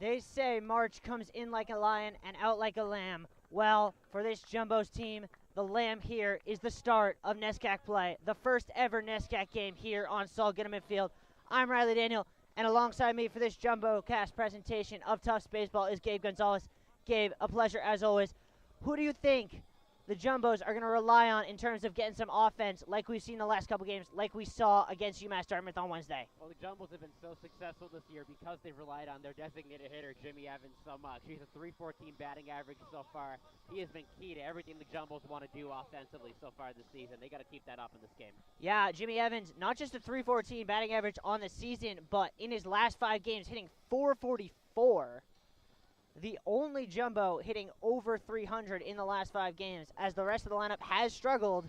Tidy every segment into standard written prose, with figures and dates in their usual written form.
They say March comes in like a lion and out like a lamb. Well, for this Jumbo's team, the lamb here is the start of NESCAC play, the first ever NESCAC game here on Saul Goodman Field. I'm Riley Daniel, and alongside me for this JumboCast presentation of Tufts Baseball is Gabe Gonzalez. Gabe, a pleasure as always. Who do you think the Jumbos are going to rely on in terms of getting some offense like we've seen the last couple games, like we saw against UMass Dartmouth on Wednesday? Well, the Jumbos have been so successful this year because they've relied on their designated hitter, Jimmy Evans, so much. He's a .314 batting average so far. He has been key to everything the Jumbos want to do offensively so far this season. They got to keep that up in this game. Yeah, Jimmy Evans, not just a .314 batting average on the season, but in his last 5 games hitting .444. The only Jumbo hitting over 300 in the last 5 games. As the rest of the lineup has struggled,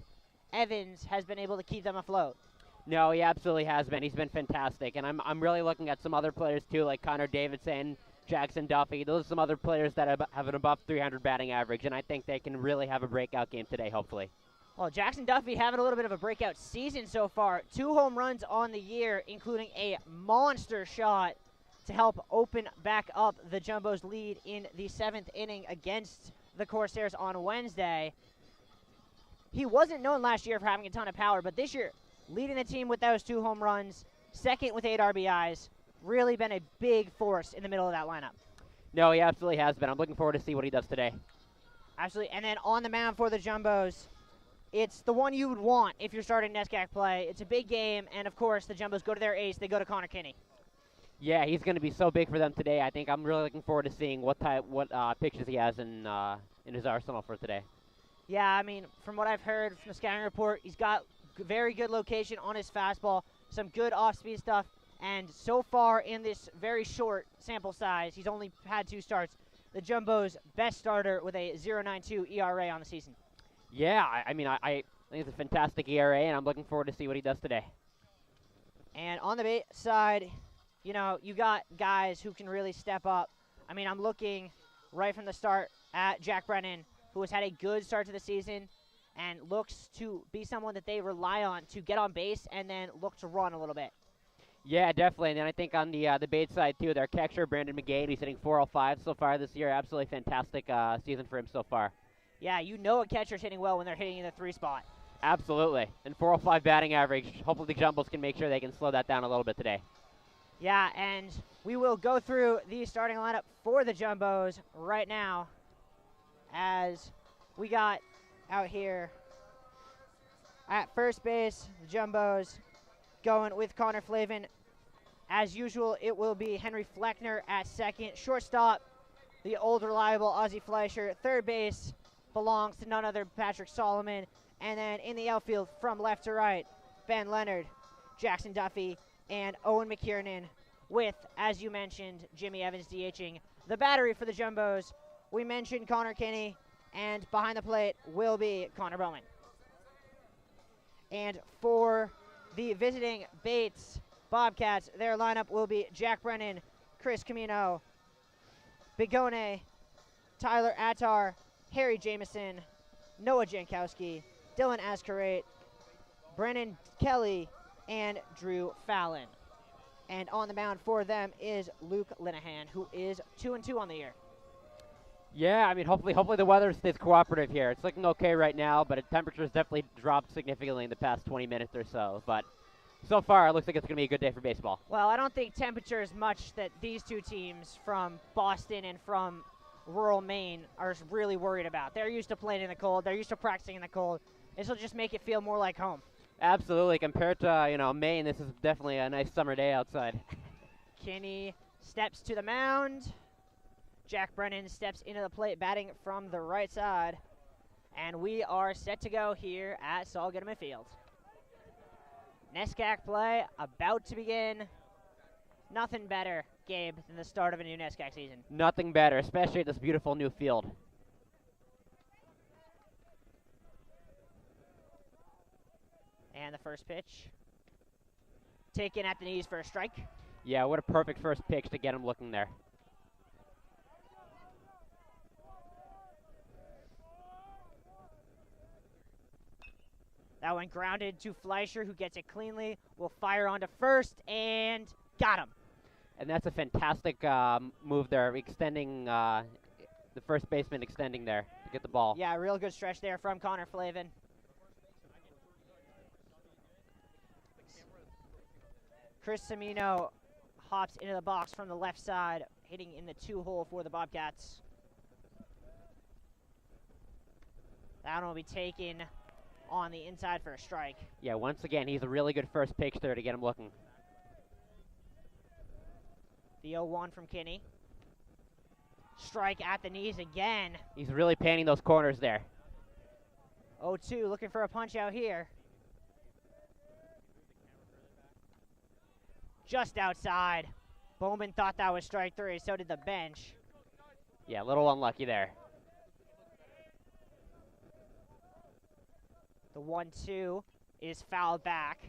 Evans has been able to keep them afloat. No, he absolutely has been. He's been fantastic. And I'm really looking at some other players, too, like Connor Davidson, Jackson Duffy. Those are some other players that have an above 300 batting average, and I think they can really have a breakout game today, hopefully. Well, Jackson Duffy having a little bit of a breakout season so far. 2 home runs on the year, including a monster shot to help open back up the Jumbo's lead in the 7th inning against the Corsairs on Wednesday. He wasn't known last year for having a ton of power, but this year, leading the team with those 2 home runs, second with 8 RBIs, really been a big force in the middle of that lineup. No, he absolutely has been. I'm looking forward to see what he does today. Absolutely, and then on the mound for the Jumbos, it's the one you would want if you're starting NESCAC play. It's a big game, and of course, the Jumbos go to their ace. They go to Connor Kinney. Yeah, he's going to be so big for them today. I think I'm really looking forward to seeing what pitches he has in his arsenal for today. Yeah, I mean, from what I've heard from the scouting report, he's got very good location on his fastball, some good off-speed stuff, and so far in this very short sample size, he's only had 2 starts. The Jumbo's best starter with a .092 ERA on the season. Yeah, I think it's a fantastic ERA, and I'm looking forward to see what he does today. And on the base side, you know, you got guys who can really step up. I mean, I'm looking right from the start at Jack Brennan, who has had a good start to the season and looks to be someone that they rely on to get on base and then look to run a little bit. Yeah, definitely. And then I think on the Bates side, too, their catcher, Brandon McGade, he's hitting .405 so far this year. Absolutely fantastic season for him so far. Yeah, you know a catcher's hitting well when they're hitting in the 3 spot. Absolutely. And .405 batting average. Hopefully the Jumbos can make sure they can slow that down a little bit today. Yeah, and we will go through the starting lineup for the Jumbos right now as we got out here at first base, the Jumbos going with Connor Flavin. As usual, it will be Henry Fleckner at second. Shortstop, the old reliable Ozzie Fleischer. Third base belongs to none other Patrick Solomon. And then in the outfield from left to right, Ben Leonard, Jackson Duffy, and Owen McKiernan with, as you mentioned, Jimmy Evans DHing. The battery for the Jumbos, we mentioned Connor Kinney, and behind the plate will be Connor Bowman. And for the visiting Bates Bobcats, their lineup will be Jack Brennan, Chris Camino, Bigone, Tyler Attar, Harry Jameson, Noah Jankowski, Dylan Ascarate, Brennan Kelly, and Drew Fallon. And on the mound for them is Luke Linehan, who is 2-2 on the year. Yeah, I mean, hopefully the weather stays cooperative here. It's looking okay right now, but the temperature's definitely dropped significantly in the past 20 minutes or so. But so far, it looks like it's going to be a good day for baseball. Well, I don't think temperature is much that these 2 teams from Boston and from rural Maine are really worried about. They're used to playing in the cold. They're used to practicing in the cold. This will just make it feel more like home. Absolutely. Compared to, Maine, this is definitely a nice summer day outside. Kinney steps to the mound. Jack Brennan steps into the plate, batting from the right side. And we are set to go here at Saul Goodman Field. NESCAC play about to begin. Nothing better, Gabe, than the start of a new NESCAC season. Nothing better, especially at this beautiful new field. And the first pitch, taken at the knees for a strike. Yeah, what a perfect first pitch to get him looking there. That one grounded to Fleischer, who gets it cleanly. Will fire onto first, and got him. And that's a fantastic move there, extending the first baseman extending there to get the ball. Yeah, real good stretch there from Connor Flavin. Chris Semino hops into the box from the left side, hitting in the 2-hole for the Bobcats. That one will be taken on the inside for a strike. Yeah, once again, he's a really good first pitch there to get him looking. The 0-1 from Kinney. Strike at the knees again. He's really panning those corners there. 0-2, looking for a punch out here. Just outside. Bowman thought that was strike 3, so did the bench. Yeah, a little unlucky there. The 1-2 is fouled back.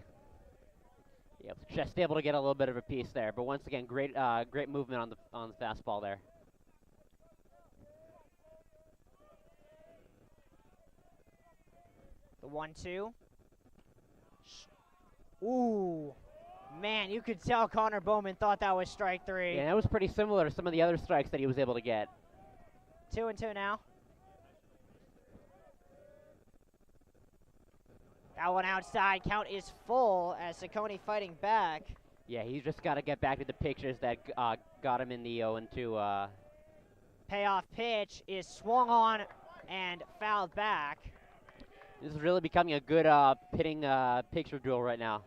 Yep, just able to get a little bit of a piece there, but once again, great movement on the fastball there. The 1-2. Ooh, man, you could tell Connor Bowman thought that was strike 3. Yeah, that was pretty similar to some of the other strikes that he was able to get. 2-2 now. That one outside. Count is full as Ciccone fighting back. Yeah, he's just got to get back to the pictures that got him in the 0-2. Payoff pitch is swung on and fouled back. This is really becoming a good pitting picture drill right now.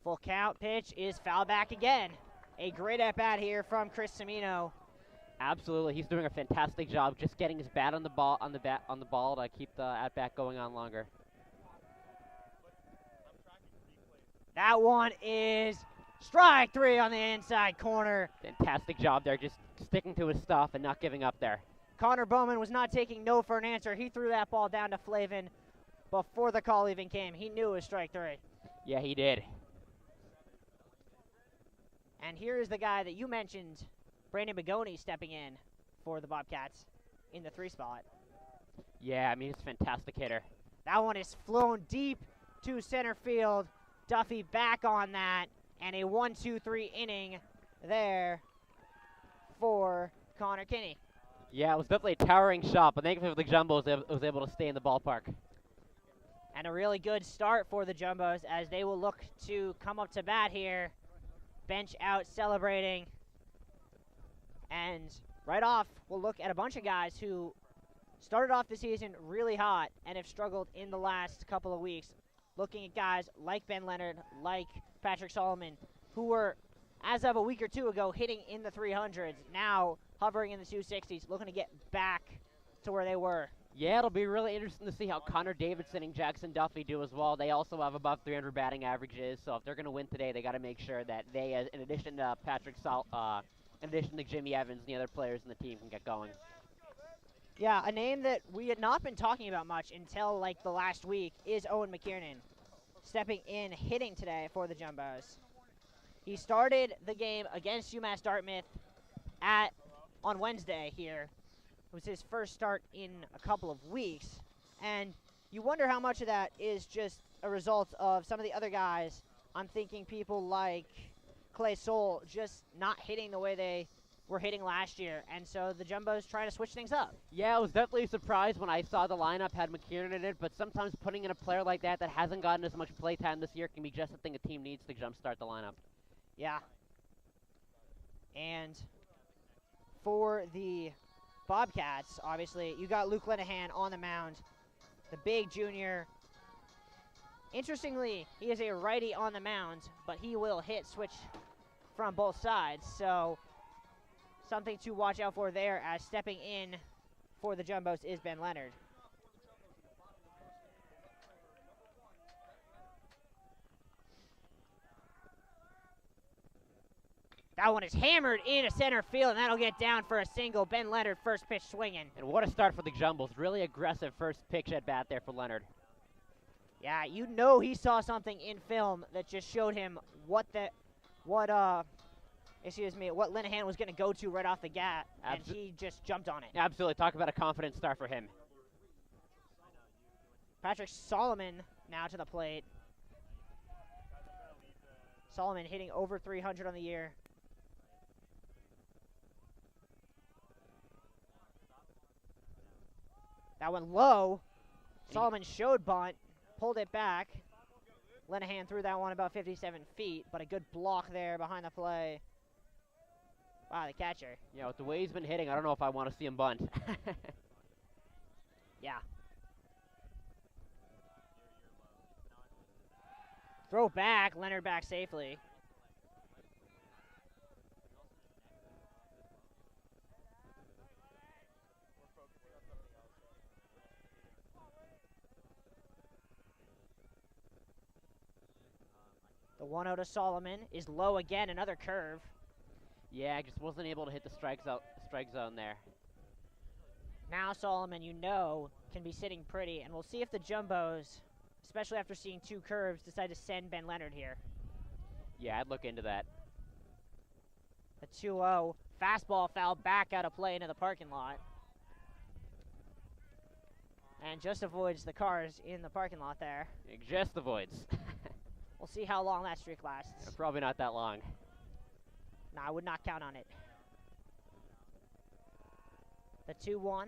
Full count pitch is fouled back again. A great at-bat here from Chris Semino. Absolutely, he's doing a fantastic job just getting his bat on the ball to keep the at-bat going on longer. That one is strike 3 on the inside corner. Fantastic job there, just sticking to his stuff and not giving up there. Connor Bowman was not taking no for an answer. He threw that ball down to Flavin before the call even came. He knew it was strike 3. Yeah, he did. And here is the guy that you mentioned, Brandon Begoni, stepping in for the Bobcats in the 3 spot. Yeah, I mean, he's a fantastic hitter. That one is flown deep to center field. Duffy back on that, and a 1-2-3 inning there for Connor Kinney. Yeah, it was definitely a towering shot, but thankfully for the Jumbos, was able to stay in the ballpark. And a really good start for the Jumbos as they will look to come up to bat here. Bench out celebrating. And right off, we'll look at a bunch of guys who started off the season really hot and have struggled in the last couple of weeks. Looking at guys like Ben Leonard, like Patrick Solomon, who were, as of a week or two ago, hitting in the 300s, now hovering in the 260s, looking to get back to where they were. Yeah, it'll be really interesting to see how Connor Davidson and Jackson Duffy do as well. They also have above 300 batting averages, so if they're going to win today, they got to make sure that they, in addition to in addition to Jimmy Evans and the other players in the team, can get going. Yeah, a name that we had not been talking about much until like the last week is Owen McKiernan, stepping in, hitting today for the Jumbos. He started the game against UMass Dartmouth on Wednesday here. It was his first start in a couple of weeks, and you wonder how much of that is just a result of some of the other guys. I'm thinking people like Clay Soule just not hitting the way they were hitting last year, and so the Jumbos trying to switch things up. Yeah, I was definitely surprised when I saw the lineup had McKiernan in it, but sometimes putting in a player like that hasn't gotten as much play time this year can be just the thing a team needs to jumpstart the lineup. Yeah. And for the Bobcats, obviously, you got Luke Linehan on the mound, the big junior. Interestingly, he is a righty on the mound, but he will hit switch from both sides, so something to watch out for there, as stepping in for the Jumbos is Ben Leonard. That one is hammered into center field, and that'll get down for a single. Ben Leonard, first pitch swinging. And what a start for the Jumbos. Really aggressive first pitch at bat there for Leonard. Yeah, you know he saw something in film that just showed him what Linehan was going to go to right off the bat, and he just jumped on it. Absolutely. Talk about a confident start for him. Patrick Solomon now to the plate. Solomon hitting over 300 on the year. That went low. Solomon showed bunt, pulled it back. Lenahan threw that one about 57 feet, but a good block there behind the play. Wow, the catcher. Yeah, with the way he's been hitting, I don't know if I want to see him bunt. Yeah. Throw back, Leonard back safely. The 1-0 to Solomon is low again, another curve. Yeah, just wasn't able to hit the strike zone there. Now Solomon, you know, can be sitting pretty, and we'll see if the Jumbos, especially after seeing 2 curves, decide to send Ben Leonard here. Yeah, I'd look into that. The 2-0 fastball foul back out of play into the parking lot. And just avoids the cars in the parking lot there. It just avoids. We'll see how long that streak lasts. Probably not that long. No, I would not count on it. The 2-1.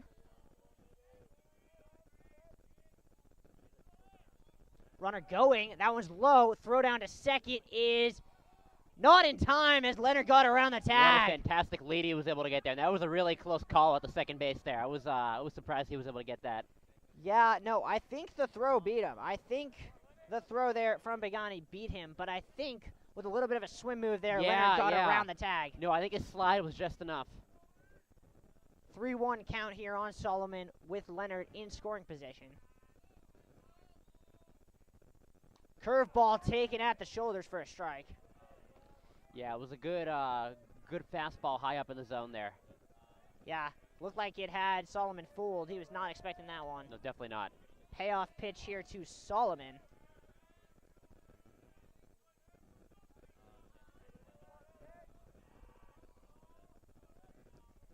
Runner going. That one's low. Throw down to second is not in time as Leonard got around the tag. What a fantastic lead he was able to get there. And that was a really close call at the second base there. I was surprised he was able to get that. Yeah, no, I think the throw beat him. I think the throw there from Begani beat him, but I think with a little bit of a swim move there, Leonard got around the tag. No, I think his slide was just enough. 3-1 count here on Solomon with Leonard in scoring position. Curveball taken at the shoulders for a strike. Yeah, it was a good fastball high up in the zone there. Yeah, looked like it had Solomon fooled. He was not expecting that one. No, definitely not. Payoff pitch here to Solomon.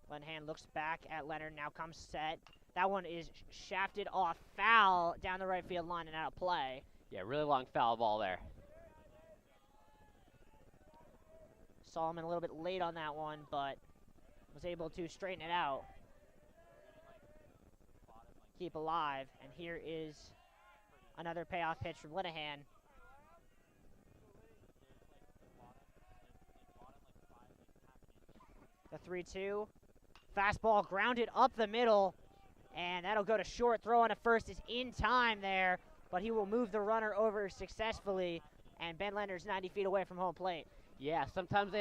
Lenahan looks back at Leonard, now comes set. That one is shafted off foul down the right field line and out of play. Yeah, really long foul ball there. Solomon a little bit late on that one, but was able to straighten it out. Keep alive, and here is another payoff pitch from Lenahan. The 3-2. Fastball grounded up the middle, and that'll go to short. Throw on to first is in time there, but he will move the runner over successfully, and Ben Leonard's 90 feet away from home plate. Yeah, sometimes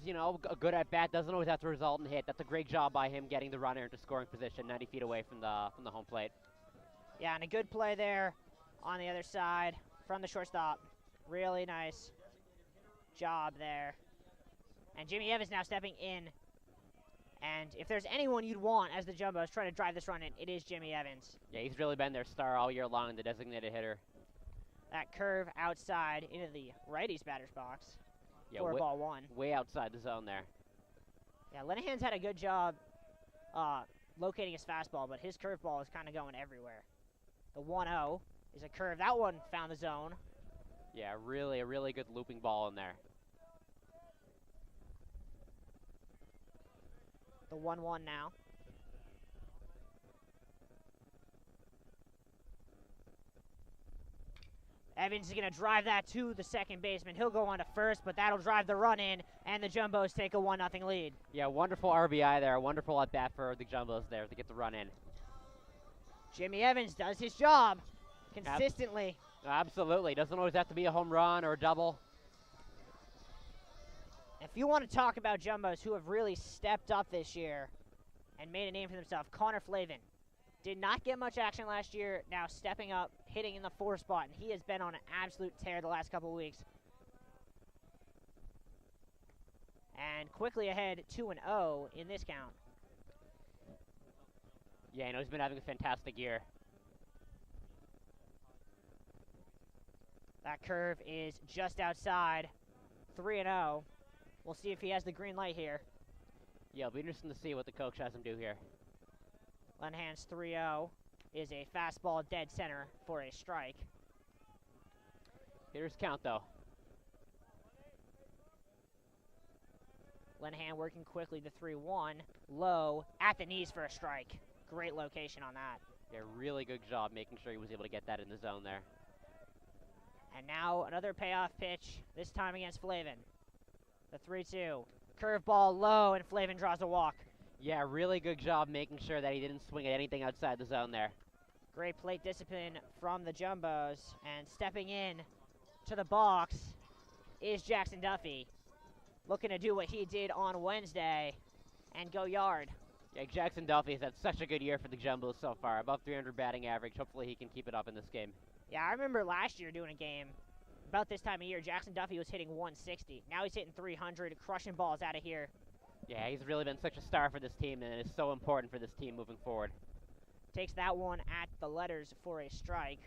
you know, a good at bat doesn't always have to result in hit. That's a great job by him getting the runner into scoring position 90 feet away from the home plate. Yeah, and a good play there on the other side from the shortstop. Really nice job there. And Jimmy Evans now stepping in. And if there's anyone you'd want as the Jumbos trying to drive this run in, it is Jimmy Evans. Yeah, he's really been their star all year long, the designated hitter. That curve outside into the righty's batter's box. Yeah, for ball 1. Way outside the zone there. Yeah, Lenahan's had a good job locating his fastball, but his curveball is kind of going everywhere. The 1-0 is a curve. That one found the zone. Yeah, a really good looping ball in there. The 1-1 now. Evans is going to drive that to the second baseman. He'll go on to first, but that'll drive the run in, and the Jumbos take a 1-0 lead. Yeah, wonderful RBI there. A wonderful at-bat for the Jumbos there to get the run in. Jimmy Evans does his job consistently. Absolutely. Doesn't always have to be a home run or a double. If you want to talk about Jumbos who have really stepped up this year and made a name for themselves, Connor Flavin did not get much action last year, now stepping up, hitting in the 4 spot, and he has been on an absolute tear the last couple of weeks. And quickly ahead 2-0 in this count. Yeah, I know he's been having a fantastic year. That curve is just outside 3-0. We'll see if he has the green light here. Yeah, it'll be interesting to see what the coach has him do here. Lenahan's 3-0 is a fastball dead center for a strike. Hitter's count, though. Lenahan working quickly the 3-1. Low, at the knees for a strike. Great location on that. Yeah, really good job making sure he was able to get that in the zone there. And now another payoff pitch, this time against Flavin. The 3-2. Curveball low, and Flavin draws a walk. Yeah, really good job making sure that he didn't swing at anything outside the zone there. Great plate discipline from the Jumbos. And stepping in to the box is Jackson Duffy. Looking to do what he did on Wednesday and go yard. Yeah, Jackson Duffy has had such a good year for the Jumbos so far. Above 300 batting average. Hopefully he can keep it up in this game. Yeah, I remember last year doing a game about this time of year. Jackson Duffy was hitting 160. Now he's hitting 300, crushing balls out of here. Yeah, he's really been such a star for this team, and it's so important for this team moving forward. Takes that one at the letters for a strike.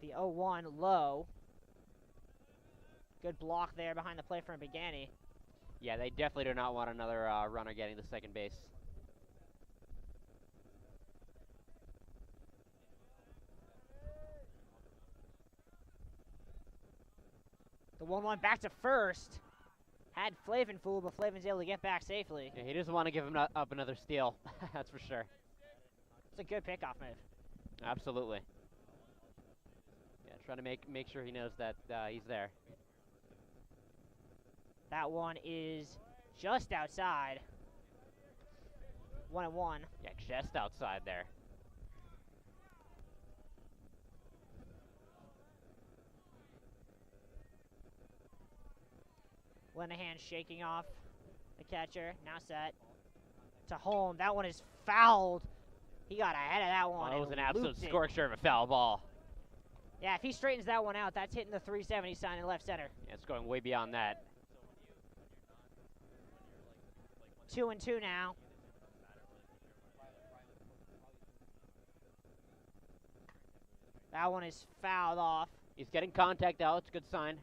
The 0-1 low. Good block there behind the plate from Begani. Yeah, they definitely do not want another runner getting to second base. The 1-1 back to first. Had Flavin fooled, but Flavin's able to get back safely. Yeah, he doesn't want to give him up another steal. That's for sure. It's a good pickoff move. Absolutely. Yeah, trying to make sure he knows that he's there. That one is just outside. 1-1. Yeah, just outside there. Lenahan shaking off the catcher. Now set to home. That one is fouled. He got ahead of that one. That was an absolute looped it. scorcher of a foul ball. Yeah, if he straightens that one out, that's hitting the 370 sign in left center. Yeah, it's going way beyond that. 2-2 now. That one is fouled off. He's getting contact out. It's a good sign.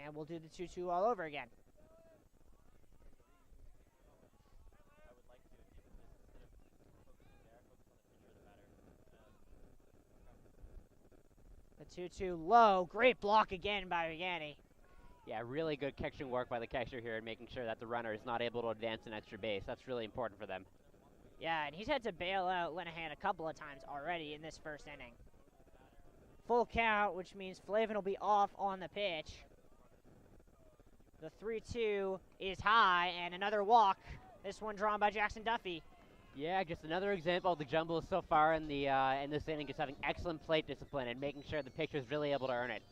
And we'll do the 2-2 all over again. The 2-2 low. Great block again by Begani. Yeah, really good catching work by the catcher here and making sure that the runner is not able to advance an extra base. That's really important for them. Yeah, and he's had to bail out Lenahan a couple of times already in this first inning. Full count, which means Flavin will be off on the pitch. The 3-2 is high, and another walk. This one drawn by Jackson Duffy. Yeah, just another example of the Jumbos so far in this inning, just having excellent plate discipline and making sure the pitcher is really able to earn it.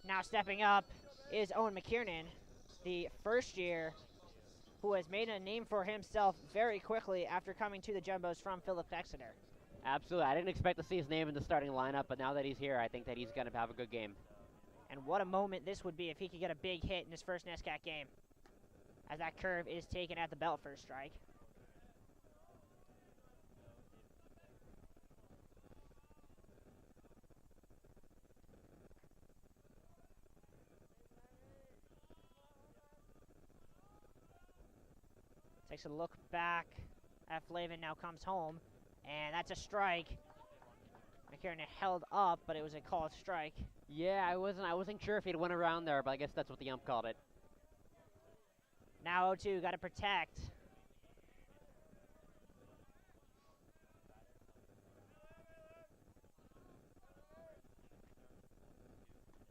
Now stepping up is Owen McKiernan, the first year who has made a name for himself very quickly after coming to the Jumbos from Phillips Exeter. Absolutely. I didn't expect to see his name in the starting lineup, but now that he's here, I think that he's going to have a good game. And what a moment this would be if he could get a big hit in his first NESCAC game, as that curve is taken at the belt for a strike. Takes a look back at Flavin, now comes home, and that's a strike. McKiernan held up, but it was a called strike. Yeah, I wasn't sure if he'd went around there, but I guess that's what the ump called it. Now 0-2, got to protect.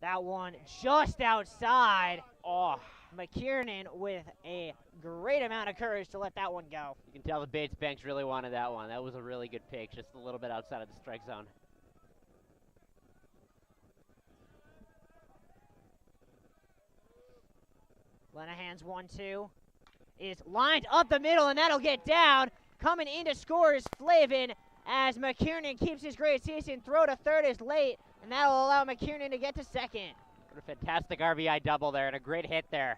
That one just outside. Oh, McKiernan with a great amount of courage to let that one go. You can tell the Bates Banks really wanted that one. That was a really good pick, just a little bit outside of the strike zone. Lenahan's 1-2 is lined up the middle, and that'll get down. Coming in to score is Flavin, as McKiernan keeps his great season. Throw to third is late, and that'll allow McKiernan to get to second. What a fantastic RBI double there and a great hit there.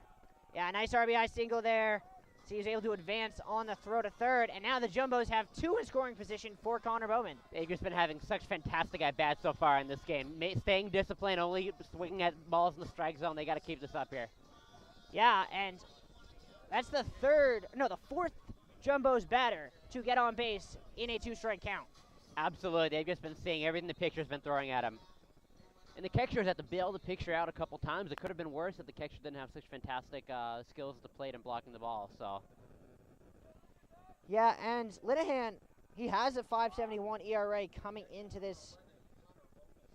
Yeah, nice RBI single there. So he was able to advance on the throw to third, and now the Jumbos have two in scoring position for Connor Bowman. They've just been having such fantastic at-bats so far in this game. Staying disciplined, only swinging at balls in the strike zone. They got to keep this up here. Yeah, and That's the fourth Jumbo's batter to get on base in a 2-strike count. Absolutely. They've just been seeing everything the pitcher's been throwing at him. And the catcher's had to bail the pitcher out a couple times. It could have been worse if the catcher didn't have such fantastic skills at the plate and blocking the ball. So. Yeah, and Linehan, he has a 5.71 ERA coming into this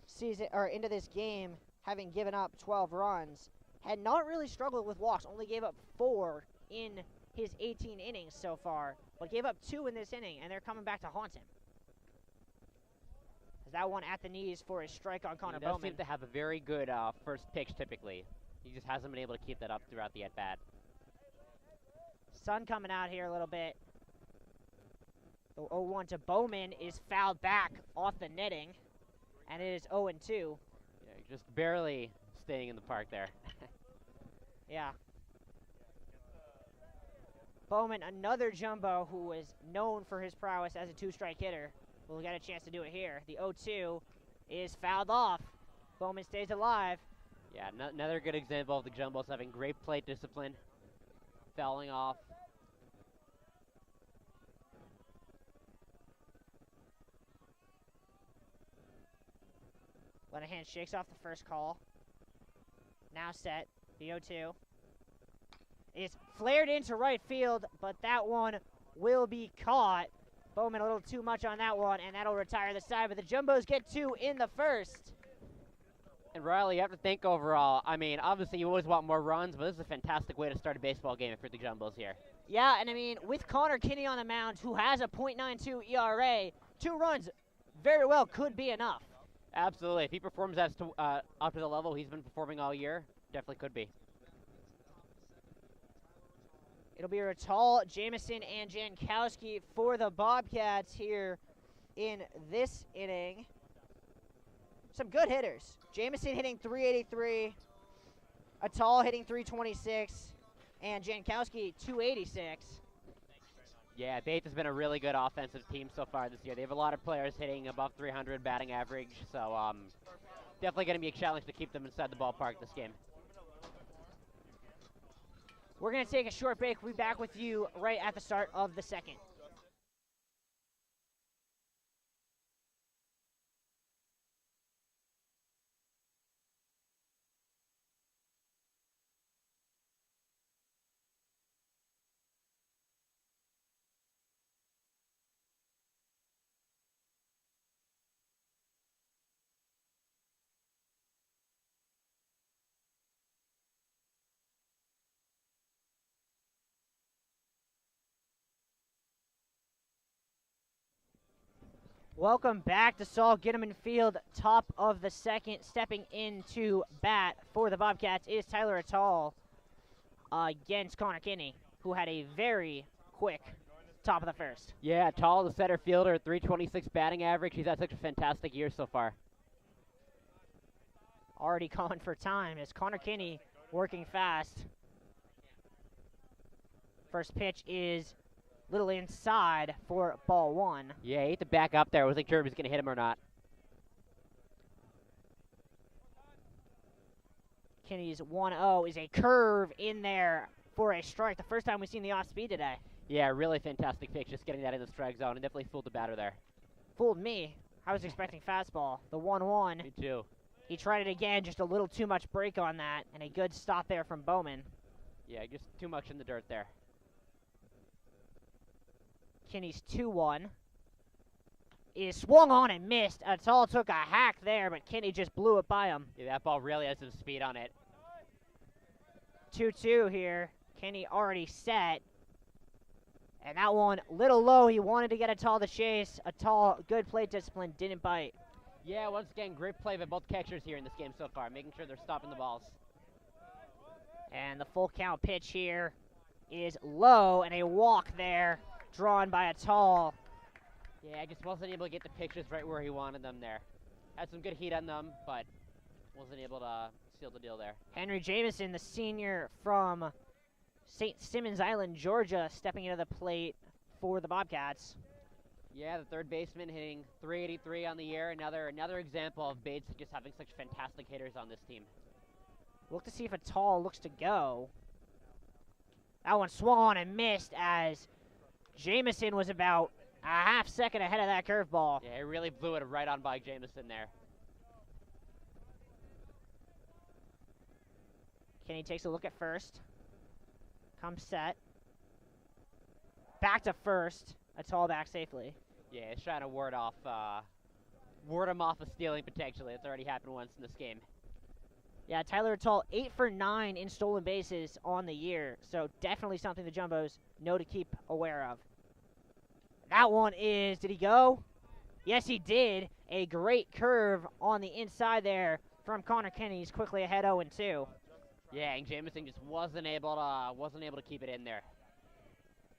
season, or into this game, having given up 12 runs. Had not really struggled with walks, only gave up 4 in his 18 innings so far, but gave up 2 in this inning, and they're coming back to haunt him. As that one at the knees for a strike on Connor Bowman. He does seem to have a very good first pitch typically. He just hasn't been able to keep that up throughout the at-bat. Sun coming out here a little bit. The 0-1 to Bowman is fouled back off the netting, and it is 0-2. Yeah, just barely staying in the park there. Yeah. Bowman, another Jumbo who was known for his prowess as a 2-strike hitter, will get a chance to do it here. The 0-2 is fouled off. Bowman stays alive. Yeah, another good example of the Jumbos having great plate discipline, fouling off. Linehan shakes off the first call. Now set. The 0-2 is flared into right field, but that one will be caught. Bowman a little too much on that one, and that'll retire the side, but the Jumbos get 2 in the first. And Riley, you have to think overall, I mean, obviously you always want more runs, but this is a fantastic way to start a baseball game for the Jumbos here. Yeah, and I mean, with Connor Kinney on the mound, who has a .92 ERA, 2 runs very well could be enough. Absolutely. If he performs up to the level he's been performing all year, definitely could be. It'll be Ratal, Jamison, and Jankowski for the Bobcats here in this inning. Some good hitters. Jamison hitting .383, Atal hitting .326, and Jankowski .286. Yeah, Bates has been a really good offensive team so far this year. They have a lot of players hitting above .300 batting average, so definitely going to be a challenge to keep them inside the ballpark this game. We're going to take a short break. We'll be back with you right at the start of the second. Welcome back to Saul Gittiman Field, top of the second. Stepping into bat for the Bobcats is Tyler Atal against Connor Kinney, who had a very quick top of the first. Yeah, Atal, the center fielder, .326 batting average. He's had such a fantastic year so far. Already calling for time as Connor Kinney working fast. First pitch is little inside for ball 1. Yeah, he hit the back up there. I wasn't sure if he was going to hit him or not. Kinney's 1-0 is a curve in there for a strike. The first time we've seen the off-speed today. Yeah, really fantastic pitch, just getting that in the strike zone, and definitely fooled the batter there. Fooled me. I was expecting fastball. The 1-1. Me too. He tried it again, just a little too much break on that, and a good stop there from Bowman. Yeah, just too much in the dirt there. Kinney's 2-1 is swung on and missed. Atal took a hack there, but Kinney just blew it by him. Yeah, that ball really has some speed on it. 2-2 here. Kinney already set. And that one, little low. He wanted to get Atal the chase. Atal, good plate discipline, didn't bite. Yeah, once again, great play by both catchers here in this game so far, making sure they're stopping the balls. And the full count pitch here is low, and a walk there drawn by Atal. Yeah, just wasn't able to get the pitches right where he wanted them there. Had some good heat on them, but wasn't able to seal the deal there. Henry Jamison, the senior from St. Simmons Island, Georgia, stepping into the plate for the Bobcats. Yeah, the third baseman hitting .383 on the year. Another example of Bates just having such fantastic hitters on this team. Look to see if Atal looks to go. That one swung on and missed as Jamison was about a half second ahead of that curveball. Yeah, he really blew it right on by Jamison there. Kenny takes a look at first. Comes set. Back to first. A tall back safely. Yeah, he's trying to ward him off of stealing potentially. It's already happened once in this game. Yeah, Tyler Tull, 8 for 9 in stolen bases on the year. So definitely something the Jumbos know to keep aware of. That one is, did he go? Yes, he did. A great curve on the inside there from Connor Kenny. He's quickly ahead 0-2. Yeah, and Jamison just wasn't able to keep it in there.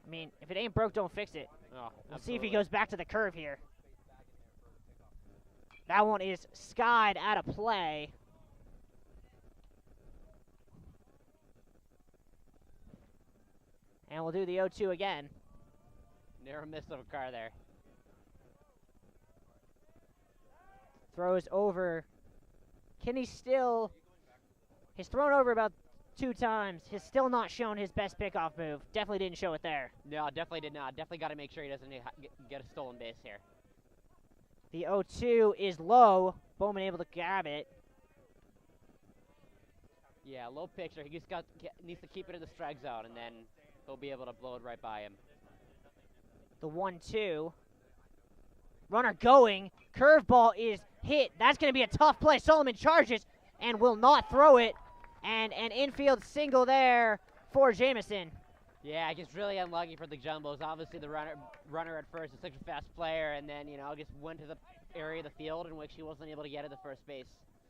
I mean, if it ain't broke, don't fix it. Oh, we'll see if he goes back to the curve here. That one is skied out of play. And we'll do the 0-2 again. Never miss of a car there. Throws over. Kenny still... He's thrown over about 2 times. He's still not shown his best pickoff move. Definitely didn't show it there. No, definitely did not. Definitely got to make sure he doesn't get a stolen base here. The 0-2 is low. Bowman able to grab it. Yeah, low picture. He just needs to keep it in the strike zone, and then he'll be able to blow it right by him. The 1-2. Runner going. Curveball is hit. That's going to be a tough play. Solomon charges and will not throw it. And an infield single there for Jamison. Yeah, just really unlucky for the Jumbos. Obviously, the runner at first is such a fast player, and then, just went to the area of the field in which he wasn't able to get to the first base.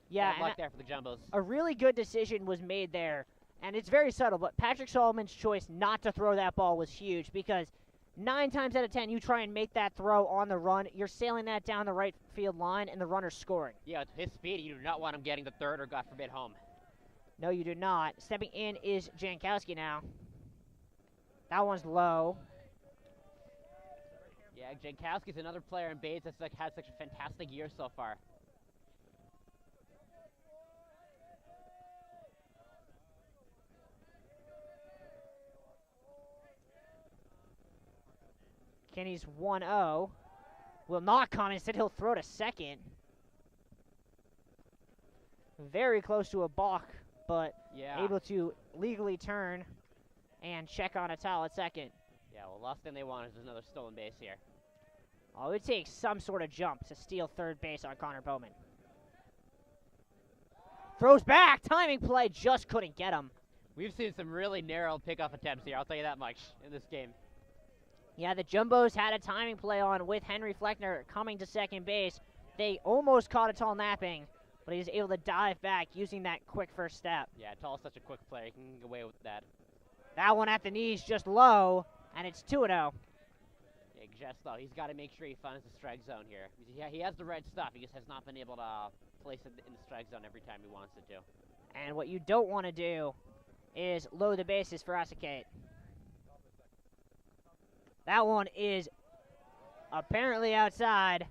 Yeah, Bad luck there for the Jumbos. A really good decision was made there, and it's very subtle, but Patrick Solomon's choice not to throw that ball was huge because 9 times out of 10, you try and make that throw on the run, you're sailing that down the right field line, and the runner's scoring. Yeah, with his speed, you do not want him getting the third or, God forbid, home. No, you do not. Stepping in is Jankowski now. That one's low. Yeah, Jankowski's another player in Bates that's had such a fantastic year so far. Kenny's 1-0. Will not come. Instead, he'll throw to second. Very close to a balk, but able to legally turn and check on a towel at second. Yeah, well, last thing they want is another stolen base here. Oh, it would take some sort of jump to steal third base on Connor Bowman. Throws back. Timing play just couldn't get him. We've seen some really narrow pickoff attempts here, I'll tell you that much, in this game. Yeah, the Jumbos had a timing play on with Henry Fleckner coming to second base. They almost caught a Tall napping, but he was able to dive back using that quick first step. Yeah, Tall's such a quick player. He can get away with that. That one at the knees just low, and it's 2-0. Yeah, just low. He's got to make sure he finds the strike zone here. Yeah, he has the right stuff. He just has not been able to place it in the strike zone every time he wants it to. And what you don't want to do is load the bases for Asakate. That one is apparently outside.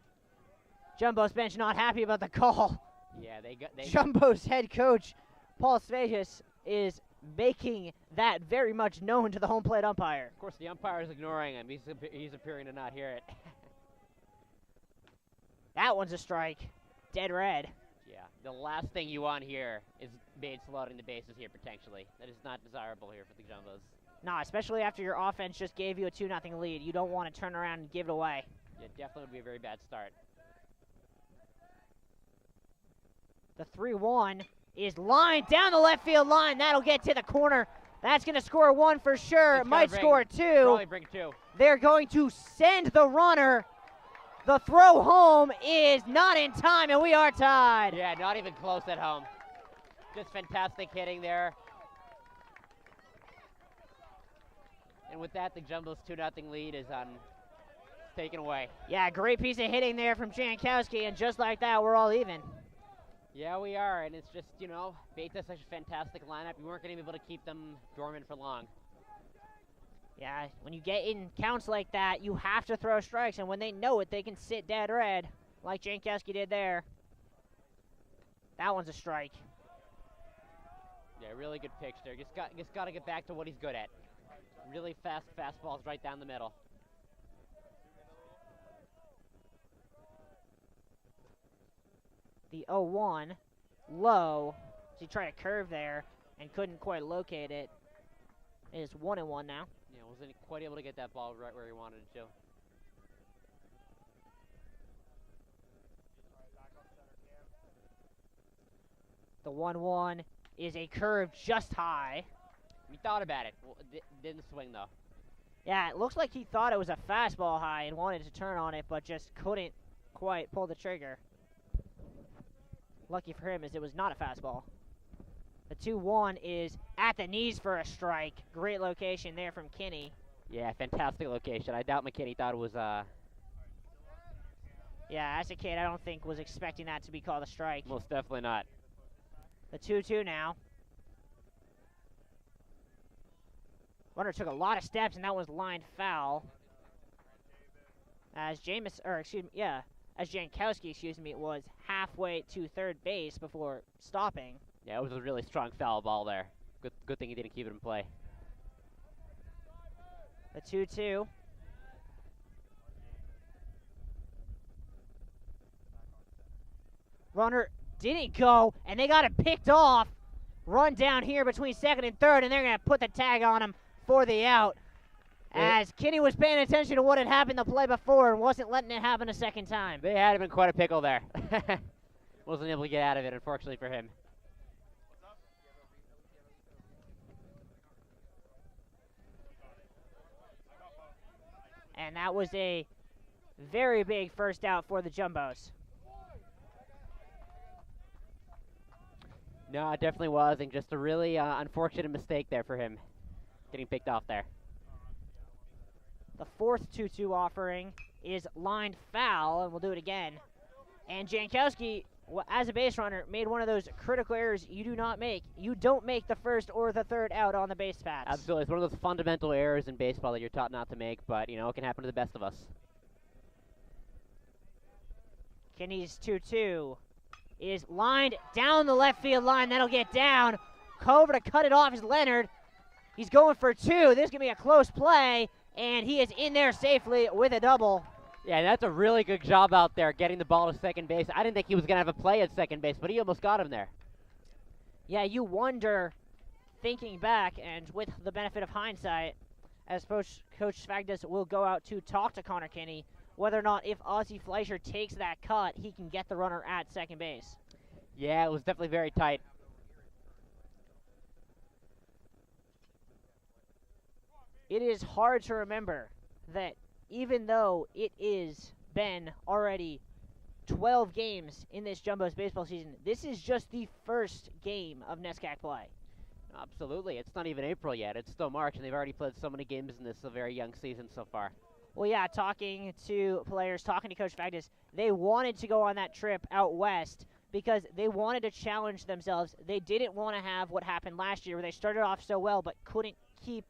Jumbo's bench not happy about the call. Yeah, Jumbo's head coach, Paul Svegas, is making that very much known to the home plate umpire. Of course, the umpire is ignoring him. He's appearing to not hear it. That one's a strike. Dead red. Yeah, the last thing you want here is Bates loading the bases here, potentially. That is not desirable here for the Jumbos. Nah, especially after your offense just gave you a 2-0 lead. You don't want to turn around and give it away. Yeah, definitely would be a very bad start. The 3-1 is lined down the left field line. That'll get to the corner. That's going to score 1 for sure. It might score 2. Probably bring 2. They're going to send the runner. The throw home is not in time, and we are tied. Yeah, not even close at home. Just fantastic hitting there. And with that, the Jumbo's 2-0 lead is taken away. Yeah, great piece of hitting there from Jankowski, and just like that, we're all even. Yeah, we are, and it's just, Bates has such a fantastic lineup. We weren't going to be able to keep them dormant for long. Yeah, when you get in counts like that, you have to throw strikes, and when they know it, they can sit dead red, like Jankowski did there. That one's a strike. Yeah, really good pitch there. Just got to get back to what he's good at. Really fast fastballs right down the middle. The 0-1, low. So he tried to curve there and couldn't quite locate it. It is 1-1 now. Yeah, wasn't quite able to get that ball right where he wanted it to. The 1-1 is a curve just high. He thought about it. Well, didn't swing, though. Yeah, it looks like he thought it was a fastball high and wanted to turn on it, but just couldn't quite pull the trigger. Lucky for him is it was not a fastball. The 2-1 is at the knees for a strike. Great location there from Kinney. Yeah, fantastic location. I doubt McKinney thought it was, Yeah, as a kid, I don't think was expecting that to be called a strike. most definitely not. The 2-2 now. Runner took a lot of steps, and that was lined foul. As Jankowski, was halfway to third base before stopping. Yeah, it was a really strong foul ball there. Good thing he didn't keep it in play. The 2-2. Runner didn't go, and they got it picked off. Run down here between second and third, and they're going to put the tag on him for the out. As Kinney was paying attention to what had happened the play before and wasn't letting it happen a second time. They had him in quite a pickle there. Wasn't able to get out of it, unfortunately for him. And that was a very big first out for the Jumbos. No, it definitely was, and just a really unfortunate mistake there for him, getting picked off there. The fourth 2-2 offering is lined foul, and we'll do it again. And Jankowski, as a base runner, made one of those critical errors you do not make. You don't make the first or the third out on the base paths. Absolutely. It's one of those fundamental errors in baseball that you're taught not to make, but, you know, it can happen to the best of us. Kinney's 2-2 is lined down the left field line. That'll get down. Over to cut it off is Leonard. He's going for two. This is going to be a close play, and he is in there safely with a double. Yeah, that's a really good job out there getting the ball to second base. I didn't think he was going to have a play at second base, but he almost got him there. Yeah, you wonder, thinking back, and with the benefit of hindsight, as Coach Svagdas will go out to talk to Connor Kinney, whether or not if Ozzie Fleischer takes that cut, he can get the runner at second base. Yeah, it was definitely very tight. It is hard to remember that even though it is been already 12 games in this Jumbos baseball season, this is just the first game of NESCAC play. Absolutely. It's not even April yet. It's still March, and they've already played so many games in this very young season so far. Well, yeah, talking to players, talking to Coach Vagdas, they wanted to go on that trip out west because they wanted to challenge themselves. They didn't want to have what happened last year where they started off so well but couldn't keep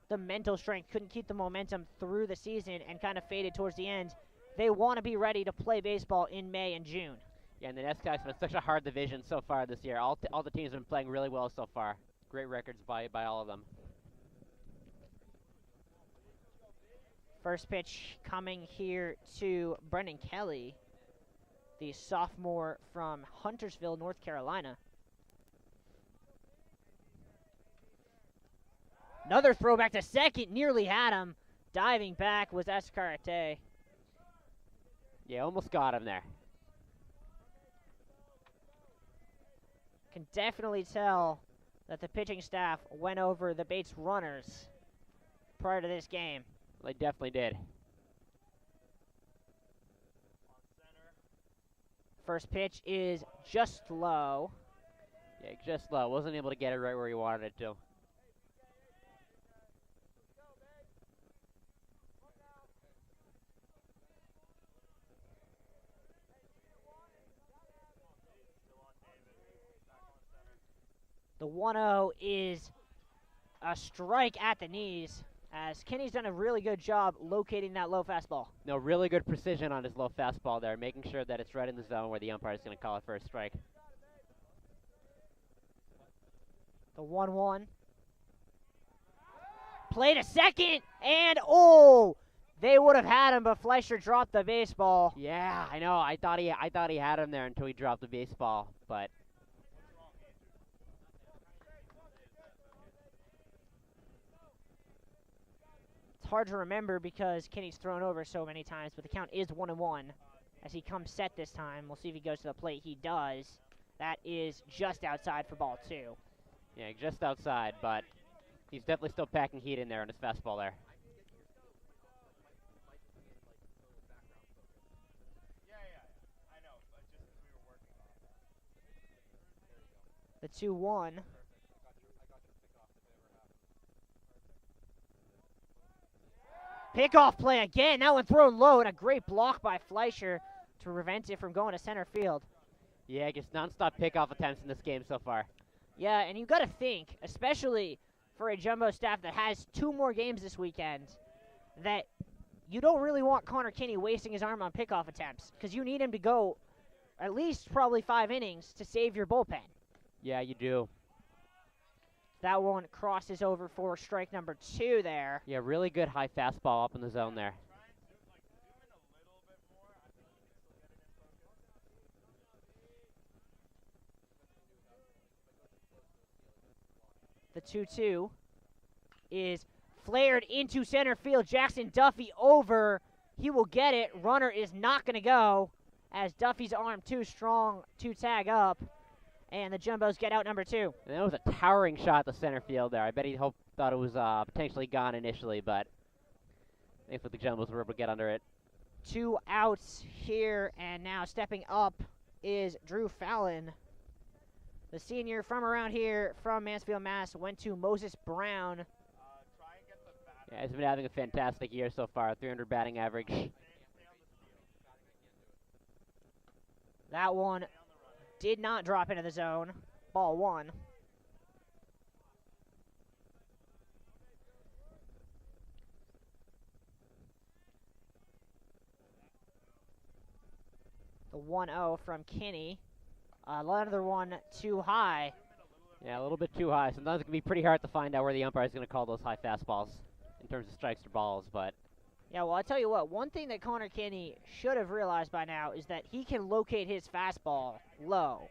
the mental strength, couldn't keep the momentum through the season and kind of faded towards the end. They want to be ready to play baseball in May and June. Yeah, and the NESCAC's been such a hard division so far this year. All the teams have been playing really well so far. Great records by all of them. First pitch coming here to Brendan Kelly, the sophomore from Huntersville, North Carolina. Another throwback to second, nearly had him. Diving back was Escarate. Yeah, almost got him there. Can definitely tell that the pitching staff went over the Bates runners prior to this game. They definitely did. First pitch is just low. Yeah, just low. Wasn't able to get it right where he wanted it to. The 1-0 is a strike at the knees, as Kenny's done a really good job locating that low fastball. No, really good precision on his low fastball there, making sure that it's right in the zone where the umpire is going to call it for a strike. The 1-1. play to second, and oh, they would have had him, but Fleischer dropped the baseball. Yeah, I know. I thought he had him there until he dropped the baseball, but it's hard to remember because Kinney's thrown over so many times, but the count is 1-1 as he comes set this time. We'll see if he goes to the plate. He does. That is just outside for ball 2. yeah, just outside, but he's definitely still packing heat in there on his fastball there. The 2-1. Pickoff play again. That one thrown low, and a great block by Fleischer to prevent it from going to center field. Yeah, just nonstop pickoff attempts in this game so far. Yeah, and you got to think, especially for a Jumbo staff that has 2 more games this weekend, that you don't really want Connor Kinney wasting his arm on pickoff attempts because you need him to go at least probably 5 innings to save your bullpen. Yeah, you do. That one crosses over for strike number 2 there. Yeah, really good high fastball up in the zone there. The 2-2 is flared into center field. Jackson Duffy over. He will get it. Runner is not going to go as Duffy's arm too strong to tag up. And the Jumbos get out number 2. And that was a towering shot to center field there. I bet he thought it was potentially gone initially, but thankfully the Jumbos were able to get under it. 2 outs here, and now stepping up is Drew Fallon. The senior from around here, from Mansfield, Mass, went to Moses Brown. Yeah, he's been having a fantastic year so far, 300 batting average. That one did not drop into the zone. Ball 1. The 1-0 from Kinney. Another one too high. Yeah, a little bit too high. Sometimes it can be pretty hard to find out where the umpire is going to call those high fastballs in terms of strikes or balls, but yeah, well, I'll tell you what, one thing that Connor Kinney should have realized by now is that he can locate his fastball low.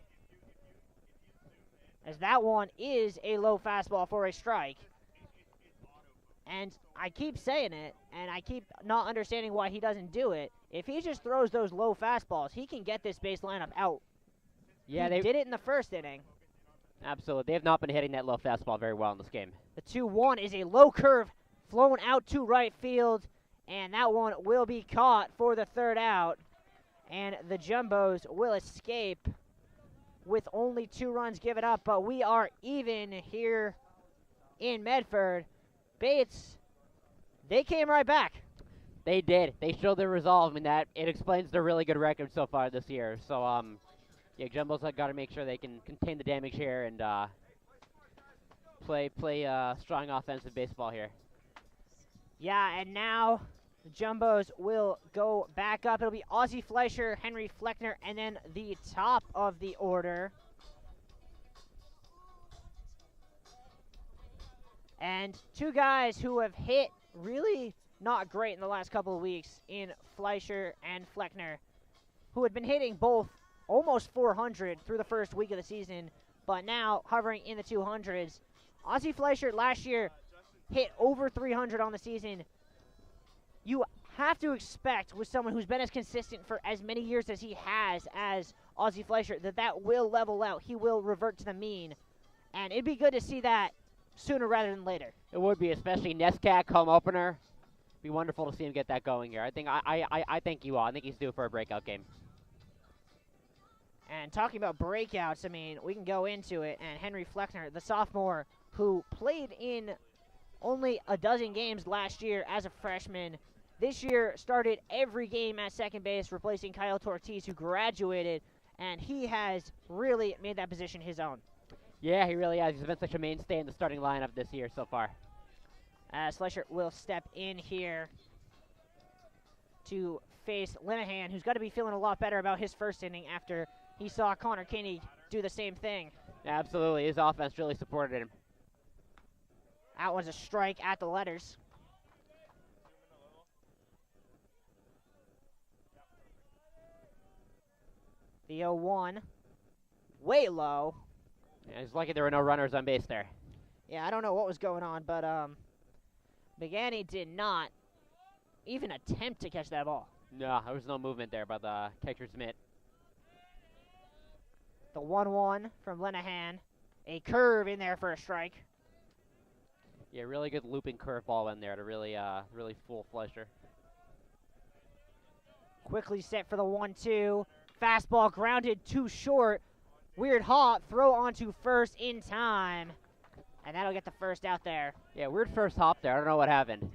As that one is a low fastball for a strike. And I keep saying it, and I keep not understanding why he doesn't do it. If he just throws those low fastballs, he can get this base lineup out. yeah, He did it in the first inning. absolutely. They have not been hitting that low fastball very well in this game. The 2-1 is a low curve flown out to right field, and that one will be caught for the 3rd out. And the Jumbos will escape with only 2 runs given up, but we are even here in Medford. Bates, they came right back. They did. They showed their resolve in that. It explains their really good record so far this year. So, yeah, Jumbo's got to make sure they can contain the damage here and play strong offensive baseball here. Yeah, and now the Jumbos will go back up. It'll be Ozzie Fleischer, Henry Fleckner, and then the top of the order. And 2 guys who have hit really not great in the last couple of weeks in Fleischer and Fleckner, who had been hitting both almost 400 through the first week of the season, but now hovering in the 200s. Ozzie Fleischer last year hit over 300 on the season. You have to expect with someone who's been as consistent for as many years as he has as Ozzie Fleischer that will level out. He will revert to the mean. And it'd be good to see that sooner rather than later. It would be, especially Nescac home opener. Be wonderful to see him get that going here. I think he will. I think he's due for a breakout game. And talking about breakouts, I mean, we can go into it. And Henry Fleckner, the sophomore who played in only a dozen games last year as a freshman, this year started every game at second base, replacing Kyle Tortiz, who graduated, and he has really made that position his own. Yeah, he really has. He's been such a mainstay in the starting lineup this year so far. As Fleischer will step in here to face Linehan, who's got to be feeling a lot better about his first inning after he saw Connor Kinney do the same thing. Yeah, absolutely. His offense really supported him. That was a strike at the letters. The 0-1, way low. Yeah, he's lucky there were no runners on base there. Yeah, I don't know what was going on, but Begani did not even attempt to catch that ball. No, there was no movement there by the catcher's mitt. The 1-1 from Lenahan. A curve in there for a strike. Yeah, really good looping curveball in there to really full flusher. Quickly set for the 1-2. Fastball grounded too short. Weird hop, throw onto first in time. And that'll get the first out there. Yeah, weird first hop there. I don't know what happened.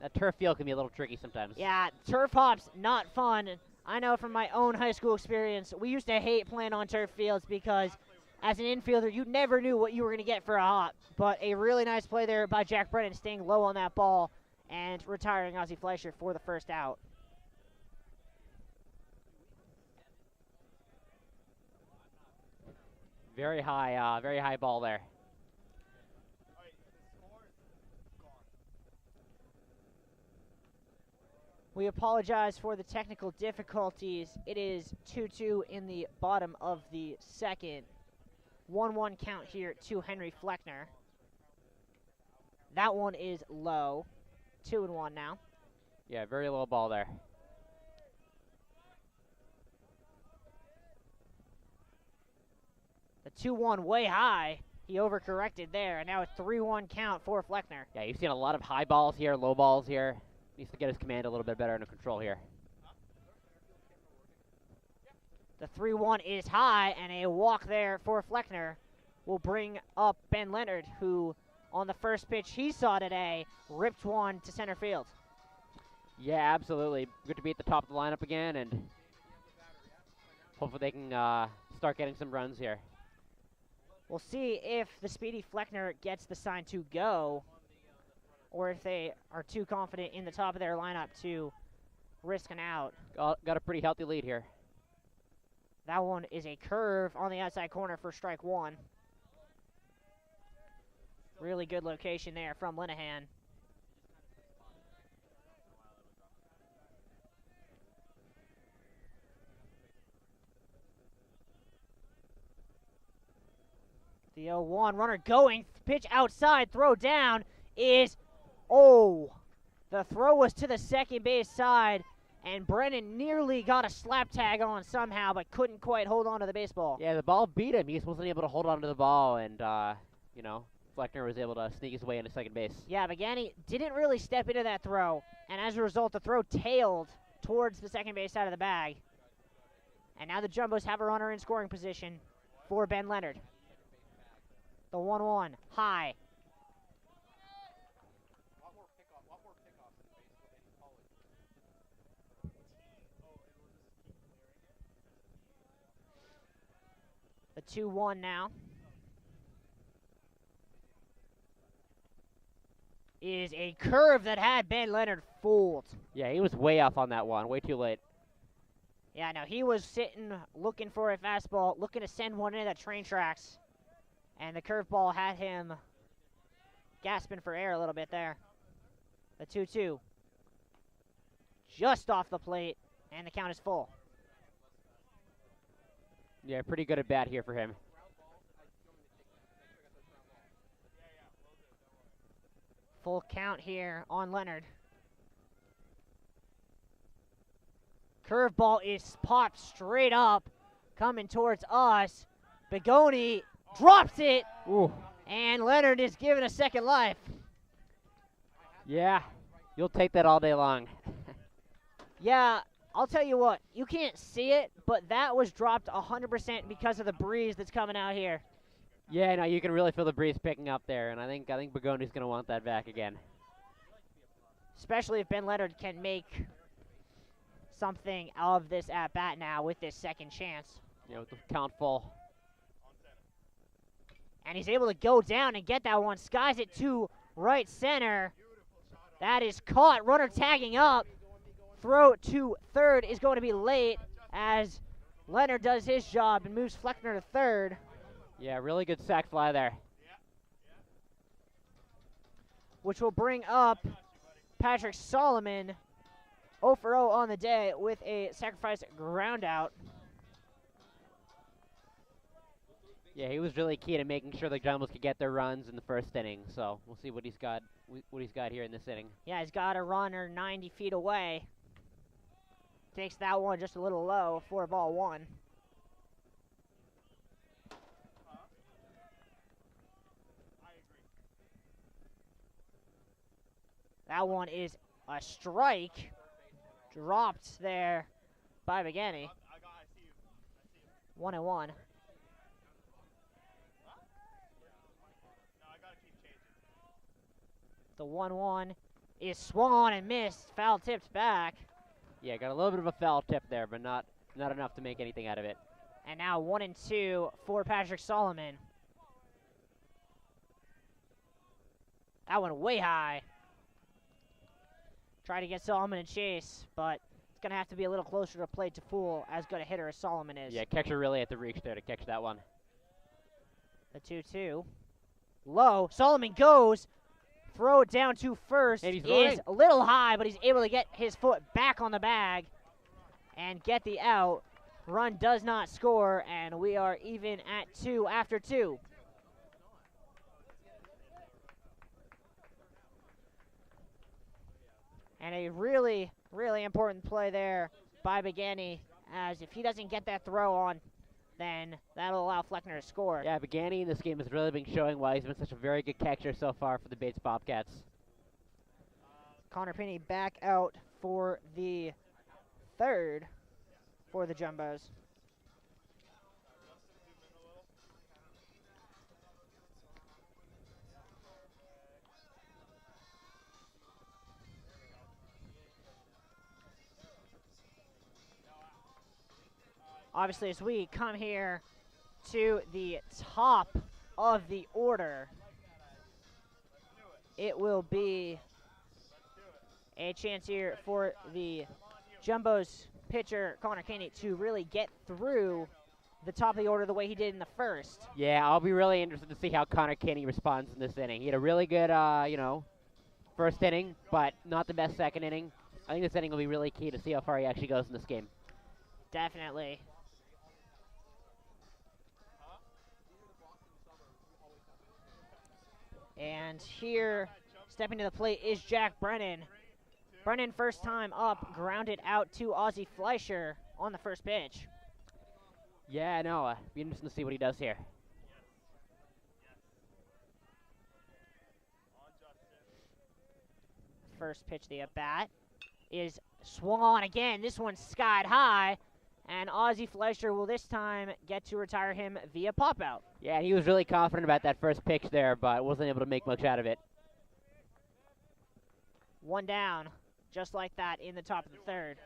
That turf field can be a little tricky sometimes. Yeah, turf hops, not fun. I know from my own high school experience, we used to hate playing on turf fields because as an infielder, you never knew what you were going to get for a hop. But a really nice play there by Jack Brennan, staying low on that ball and retiring Ozzie Fleischer for the first out. Very high ball there. We apologize for the technical difficulties. It is 2-2 in the bottom of the second. 1-1 count here to Henry Fleckner. That one is low. 2-1 now. Yeah, very low ball there. The 2-1 way high. He overcorrected there, and now a 3-1 count for Fleckner. Yeah, you've seen a lot of high balls here, low balls here. Needs to get his command a little bit better under control here. The 3-1 is high, and a walk there for Fleckner will bring up Ben Leonard, who on the first pitch he saw today ripped one to center field. Yeah, absolutely. Good to be at the top of the lineup again, and hopefully they can start getting some runs here. We'll see if the speedy Fleckner gets the sign to go, or if they are too confident in the top of their lineup to risk an out. Got a pretty healthy lead here. That one is a curve on the outside corner for strike one. Really good location there from Linehan. The 0-1 runner going, pitch outside, throw down is, the throw was to the second base side, and Brennan nearly got a slap tag on somehow, but couldn't quite hold on to the baseball. Yeah, the ball beat him. He wasn't able to hold on to the ball, and, Fleckner was able to sneak his way into second base. Yeah, Begani didn't really step into that throw, and as a result, the throw tailed towards the second base side of the bag. And now the Jumbos have a runner in scoring position for Ben Leonard. The 1-1, high. The 2-1 now. Is a curve that had Ben Leonard fooled. Yeah, he was way off on that one, way too late. Yeah, no, he was sitting looking for a fastball, looking to send one into that train tracks. And the curveball had him gasping for air a little bit there. The 2-2. Just off the plate, and the count is full. Yeah, pretty good at bat here for him. Full count here on Leonard. Curveball is popped straight up, coming towards us. Begoni drops it, Ooh. and Leonard is given a second life. Yeah, you'll take that all day long. Yeah, I'll tell you what, you can't see it, but that was dropped 100% because of the breeze that's coming out here. Yeah, no, you can really feel the breeze picking up there, and I think Begoni's going to want that back again. Especially if Ben Leonard can make something of this at-bat now with this second chance. Yeah, with the count full. And he's able to go down and get that one. Skies it to right center. That is caught. Runner tagging up. Throw to third is going to be late as Leonard does his job and moves Fleckner to third. Yeah, really good sac fly there. which will bring up Patrick Solomon 0 for 0 on the day with a sacrifice ground out. Yeah, he was really key to making sure the Jumbos could get their runs in the first inning. So we'll see what he's got. What he's got here in this inning. Yeah, he's got a runner 90 feet away. Takes that one just a little low. 4-1. That one is a strike. Dropped there by Begani. 1-1. The 1-1 is swung on and missed. Foul tipped back. Yeah, got a little bit of a foul tip there, but not enough to make anything out of it. And now 1-2 for Patrick Solomon. That one way high. Try to get Solomon in chase, but it's going to have to be a little closer to plate to fool as good a hitter as Solomon is. Yeah, catcher really at the reach there to catch that one. The 2-2. Low. Solomon goes. Throw it down to first is a little high, but he's able to get his foot back on the bag and get the out. Run does not score, and we are even at 2 after 2. And a really, really important play there by Begani, as if he doesn't get that throw on, then that'll allow Fleckner to score. Yeah, Begani in this game has really been showing why he's been such a very good catcher so far for the Bates Bobcats. Connor Pinney back out for the third for the Jumbos. Obviously, as we come here to the top of the order, it will be a chance here for the Jumbos pitcher, Connor Caney, to really get through the top of the order the way he did in the first. Yeah, I'll be really interested to see how Connor Caney responds in this inning. He had a really good, first inning, but not the best second inning. I think this inning will be really key to see how far he actually goes in this game. Definitely. And here, stepping to the plate is Jack Brennan. Brennan, first time up, grounded out to Ozzie Fleischer on the first pitch. Yeah, no, be interesting to see what he does here. First pitch, the at-bat, is swung on again. This one's skied high, and Ozzie Fleischer will this time get to retire him via pop-out. Yeah, he was really confident about that first pitch there, but wasn't able to make much out of it. One down, just like that in the top of the third.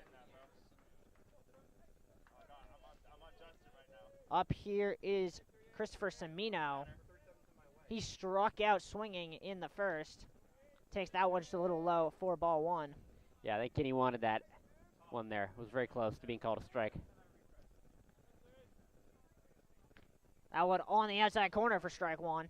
Up here is Christopher Semino. He struck out swinging in the first. Takes that one just a little low, 4-1. Yeah, I think Kenny wanted that one there. It was very close to being called a strike. That one on the outside corner for strike one.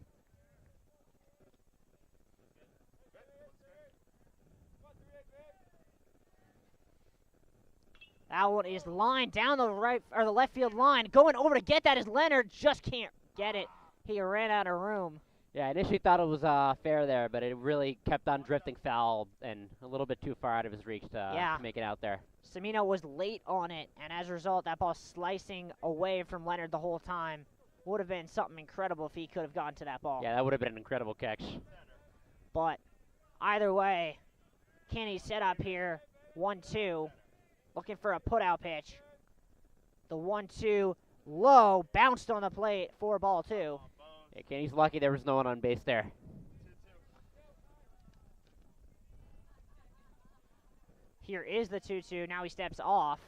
That one is lined down the right or the left field line. Going over to get that is Leonard. Just can't get it. He ran out of room. Yeah, I initially thought it was fair there, but it really kept on drifting foul and a little bit too far out of his reach to make it out there. Semino was late on it, and as a result, that ball slicing away from Leonard the whole time. Would have been something incredible if he could have gone to that ball. Yeah, that would have been an incredible catch. But either way, Kenny set up here, 1-2, looking for a put-out pitch. The 1-2 low, bounced on the plate, 4-2. Yeah, Kenny's lucky there was no one on base there. Here is the 2-2. Now he steps off.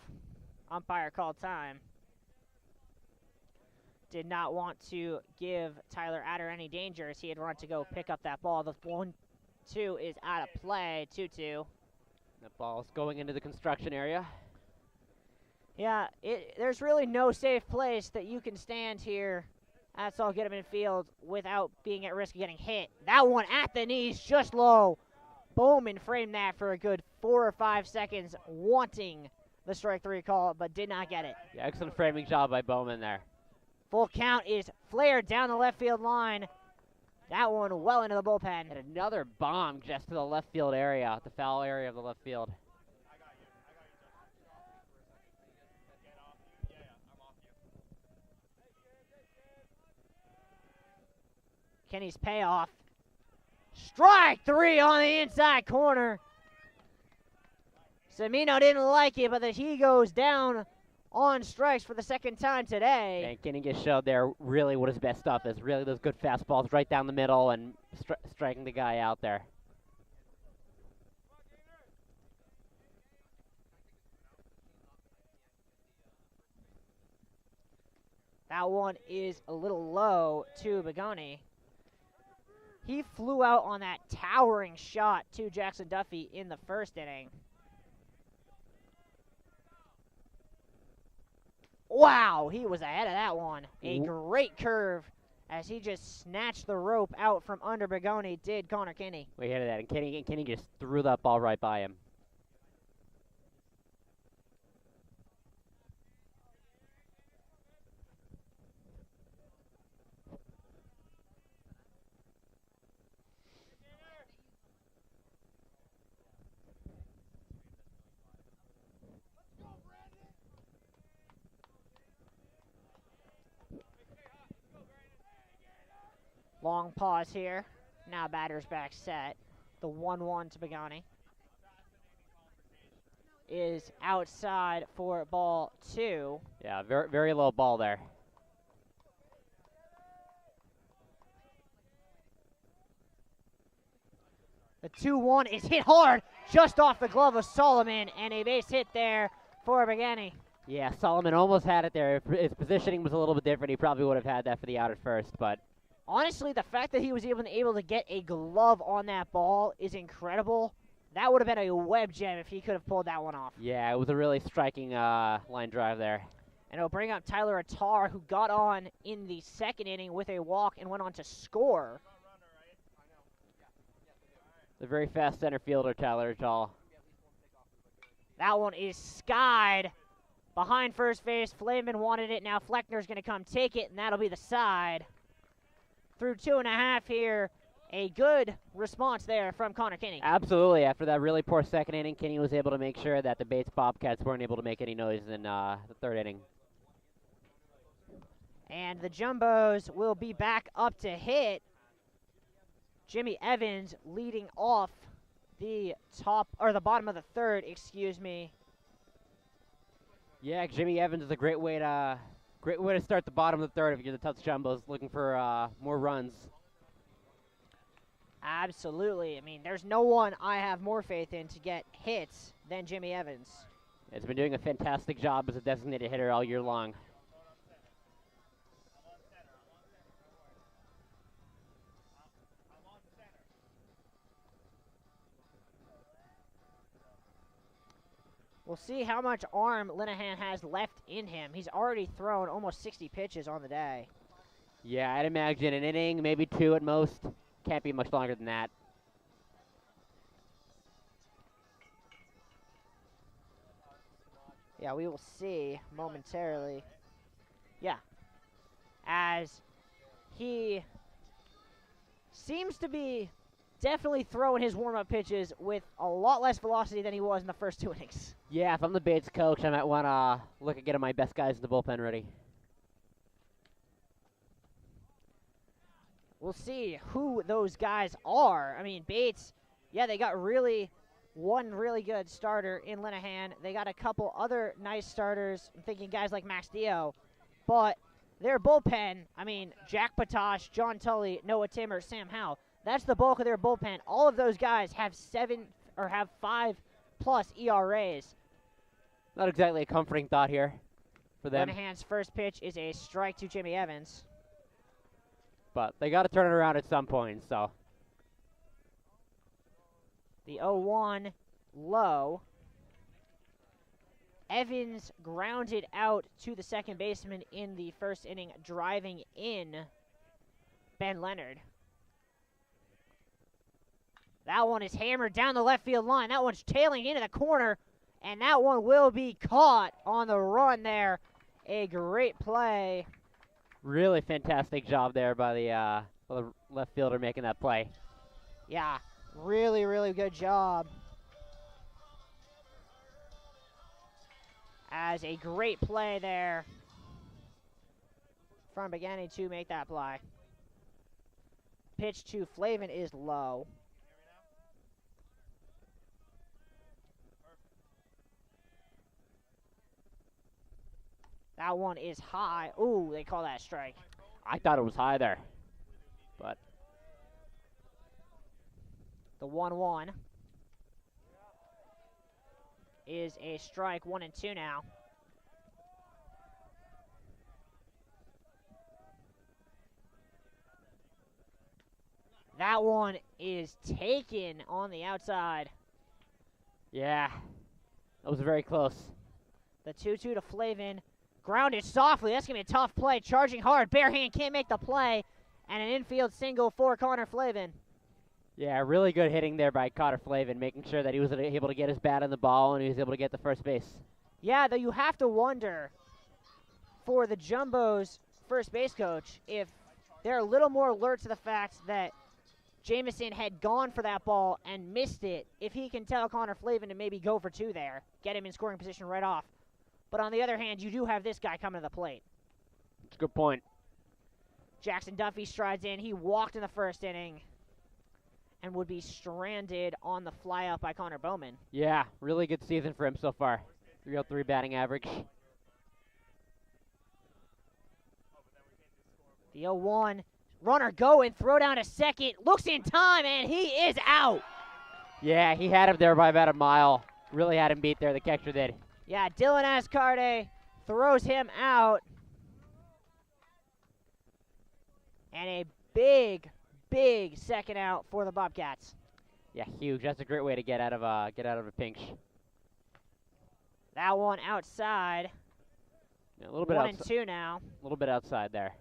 Umpire called time. Did not want to give Tyler Adder any danger as he had run to go pick up that ball. The 1-2 is out of play, 2-2. That ball's going into the construction area. Yeah, there's really no safe place that you can stand here That's all get him in field without being at risk of getting hit. That one at the knees, just low. Bowman framed that for a good 4 or 5 seconds, wanting the strike 3 call, but did not get it. Yeah, excellent framing job by Bowman there. Full count is flared down the left field line. That one well into the bullpen. And another bomb just to the left field area, the foul area of the left field. Kenny's payoff. Strike 3 on the inside corner. Semino didn't like it, but he goes down on strikes for the second time today. And Kenny just showed there really what his best stuff is. Really those good fastballs right down the middle and striking the guy out there. That one is a little low to Begoni. He flew out on that towering shot to Jackson Duffy in the first inning. Wow, he was ahead of that one. A great curve as he just snatched the rope out from under Begoni, did Connor Kinney. We hit that, and Kenny just threw that ball right by him. Long pause here. Now batter's back set. The 1-1 to Begoni is outside for ball 2. Yeah, very, very low ball there. The 2-1 is hit hard just off the glove of Solomon, and a base hit there for Begoni. Yeah, Solomon almost had it there. If his positioning was a little bit different, he probably would have had that for the out at first, but honestly, the fact that he was able to get a glove on that ball is incredible. That would have been a web gem if he could have pulled that one off. yeah, it was a really striking line drive there. And it'll bring up Tyler Attar, who got on in the second inning with a walk and went on to score. The very fast center fielder, Tyler Attar. That one is skied behind first base. Flamen wanted it. Now Fleckner's going to come take it, and that'll be the side. Through 2.5 here, a good response there from Connor Kinney. Absolutely. After that really poor second inning, Kinney was able to make sure that the Bates Bobcats weren't able to make any noise in the third inning. And the Jumbos will be back up to hit. Jimmy Evans leading off the bottom of the third, excuse me. Yeah, Jimmy Evans is a great way to start the bottom of the third if you're the Tufts Jumbos looking for more runs. Absolutely. I mean, there's no one I have more faith in to get hits than Jimmy Evans. He's been doing a fantastic job as a designated hitter all year long. We'll see how much arm Linehan has left in him. He's already thrown almost 60 pitches on the day. Yeah, I'd imagine an inning, maybe 2 at most. Can't be much longer than that. Yeah, we will see momentarily. Yeah. As he seems to be definitely throwing his warm-up pitches with a lot less velocity than he was in the first 2 innings. Yeah, if I'm the Bates coach, I might want to look at getting my best guys in the bullpen ready. We'll see who those guys are. I mean, Bates, yeah, they got one really good starter in Linehan. They got a couple other nice starters. I'm thinking guys like Max Dio. But their bullpen, I mean, Jack Patosh, John Tully, Noah Timmer, Sam Howe. That's the bulk of their bullpen. All of those guys have 5+ ERAs. Not exactly a comforting thought here for them. Linehan's first pitch is a strike to Jimmy Evans. But they got to turn it around at some point, so. The 0-1 low. Evans grounded out to the second baseman in the first inning, driving in Ben Leonard. That one is hammered down the left field line. That one's tailing into the corner, and that one will be caught on the run there. A great play. Really fantastic job there by the left fielder making that play. Yeah, really, really good job. As a great play there from Begani to make that play. Pitch to Flavin is low. That one is high. Ooh, they call that a strike. I thought it was high there, but the 1-1 is a strike. 1-2 now. That one is taken on the outside. yeah, that was very close. The 2-2 to Flavin. Grounded softly. That's going to be a tough play. Charging hard. Bare hand can't make the play. And an infield single for Connor Flavin. Yeah, really good hitting there by Connor Flavin, making sure that he was able to get his bat on the ball and he was able to get to first base. Yeah, though you have to wonder for the Jumbo's first base coach if they're a little more alert to the fact that Jamison had gone for that ball and missed it, if he can tell Connor Flavin to maybe go for two there, get him in scoring position right off. But on the other hand, you do have this guy coming to the plate. That's a good point. Jackson Duffy strides in. He walked in the first inning and would be stranded on the fly out by Connor Bowman. Yeah, really good season for him so far. 303 batting average. The 0-1. Runner going, throw down to second. Looks in time, and he is out. Yeah, he had him there by about a mile. Really had him beat there, the catcher did. Yeah, Dylan Ascarde throws him out. And a big, big second out for the Bobcats. Yeah, huge. That's a great way to get out of a pinch. That one outside. Yeah, a little bit 1-2 now. A little bit outside there.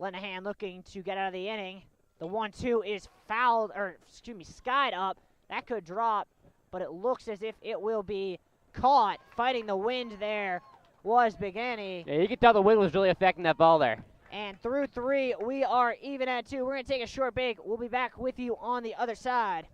Lenahan looking to get out of the inning. The 1-2 is fouled, or excuse me, skied up. That could drop, but it looks as if it will be caught. Fighting the wind there was Begani. Yeah, you can tell the wind was really affecting that ball there. And through 3, we are even at 2. We're going to take a short break. We'll be back with you on the other side.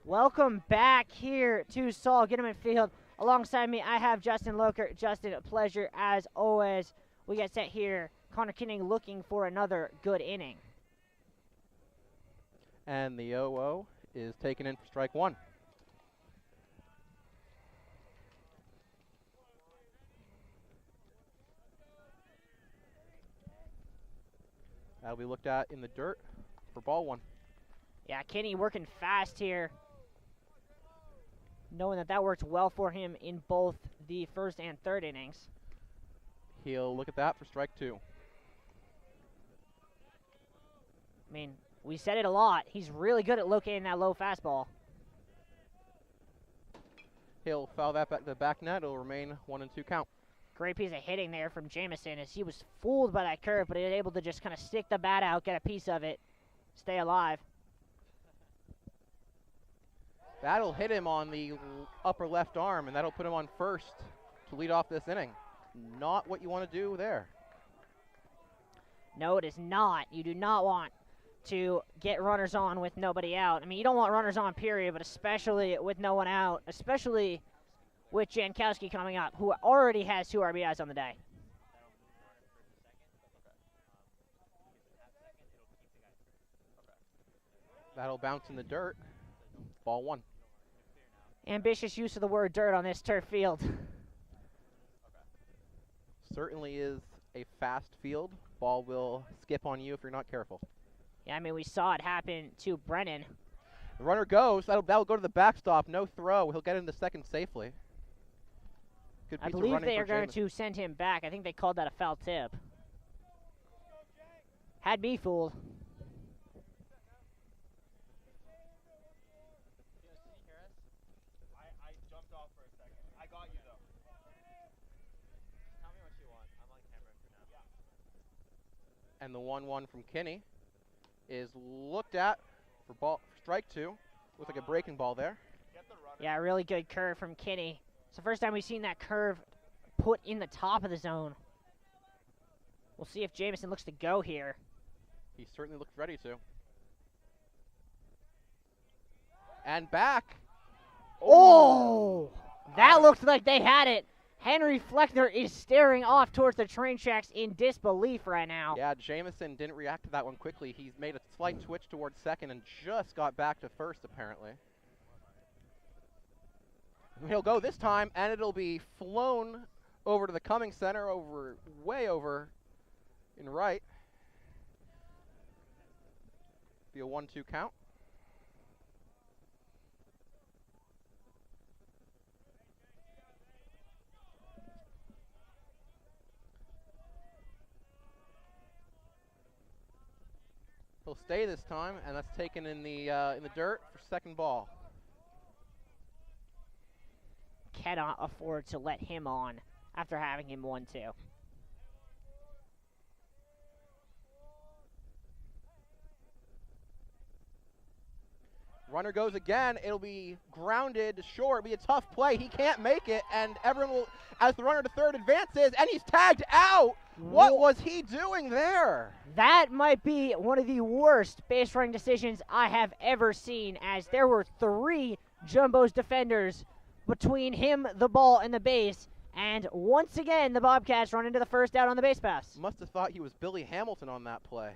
Welcome back here to Saul Ginneman Field. Alongside me, I have Justin Loker. Justin, a pleasure as always. We get set here. Connor Kinning looking for another good inning. And the 0-0 is taken in for strike 1. That'll be looked at in the dirt for ball 1. Yeah, Kinney working fast here, knowing that worked well for him in both the first and third innings. He'll look at that for strike 2. I mean, We said it a lot. He's really good at locating that low fastball. He'll foul that back to the back net. It'll remain 1-2 count. Great piece of hitting there from Jamison as he was fooled by that curve, but he was able to just kind of stick the bat out, get a piece of it, stay alive. That'll hit him on the upper left arm, and that'll put him on first to lead off this inning. Not what you want to do there. No, it is not. You do not want to get runners on with nobody out. I mean, you don't want runners on, period, but especially with no one out, especially with Jankowski coming up, who already has 2 RBIs on the day. That'll bounce in the dirt. Ball 1. Ambitious use of the word dirt on this turf field. Certainly is a fast field. Ball will skip on you if you're not careful. Yeah, I mean, we saw it happen to Brennan. The runner goes. That'll go to the backstop. No throw. He'll get into second safely. Good I piece of believe running they for are going Jamison. to send him back. I think they called that a foul tip. Had me fooled. I jumped off for a second. I got you, though. Tell me what you want. I'm on camera for now. Yeah. And the 1-1 from Kinney is looked at for strike 2. Looks like a breaking ball there. Yeah, really good curve from Kinney. It's the first time we've seen that curve put in the top of the zone. We'll see if Jamison looks to go here. He certainly looked ready to. And back. Oh! That looked like they had it. Henry Fleckner is staring off towards the train tracks in disbelief right now. Yeah, Jamison didn't react to that one quickly. He's made a slight twitch towards second and just got back to first, apparently. He'll go this time, and it'll be flown over to the Cummings Center, way over in right. Be a 1-2 count. He'll stay this time, and that's taken in the dirt for second ball. Cannot afford to let him on after having him 1-2. Runner goes again. It'll be grounded to short. It'll be a tough play. He can't make it, and everyone will, as the runner to third advances, and he's tagged out. What was he doing there? That might be one of the worst base running decisions I have ever seen, as there were 3 Jumbo's defenders between him, the ball, and the base. And once again, the Bobcats run into the first out on the base pass. Must have thought he was Billy Hamilton on that play.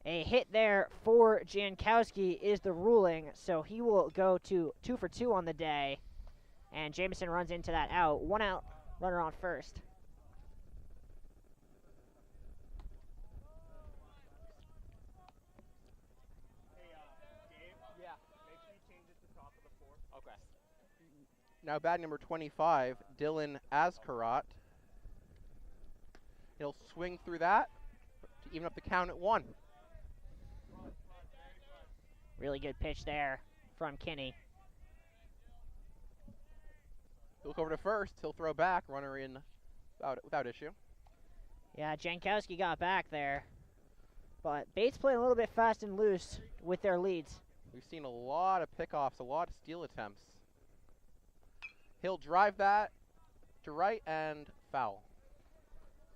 A hit there for Jankowski is the ruling, so he will go to 2 for 2 on the day. And Jamison runs into that out. 1 out, runner on first. Now batting number 25, Dylan Azkarat. He'll swing through that to even up the count at 1. Really good pitch there from Kinney. He'll look over to first. He'll throw back. Runner in without issue. Yeah, Jankowski got back there. But Bates playing a little bit fast and loose with their leads. We've seen a lot of pickoffs, a lot of steal attempts. He'll drive that to right and foul.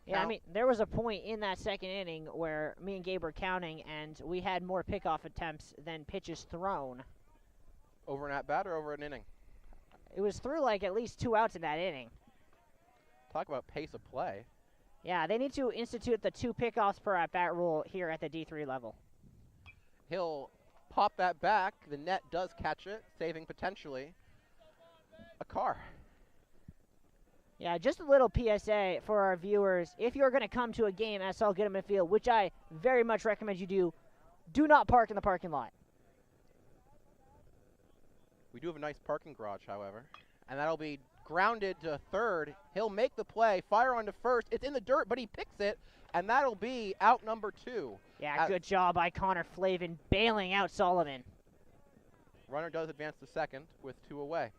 Yeah, I mean, there was a point in that second inning where me and Gabe were counting, and we had more pickoff attempts than pitches thrown. Over an at-bat or over an inning? It was through like at least 2 outs in that inning. Talk about pace of play. Yeah, they need to institute the 2 pickoffs per at-bat rule here at the D3 level. He'll pop that back. The net does catch it, saving potentially a car. Yeah, just a little PSA for our viewers. If you're going to come to a game at Saul Goodman Field, which I very much recommend you do not park in the parking lot. We do have a nice parking garage, however. And that'll be grounded to third. He'll make the play, fire onto first. It's in the dirt, but he picks it, and that'll be out number 2. Yeah, good job by Connor Flavin bailing out Solomon. Runner does advance to second with 2 away.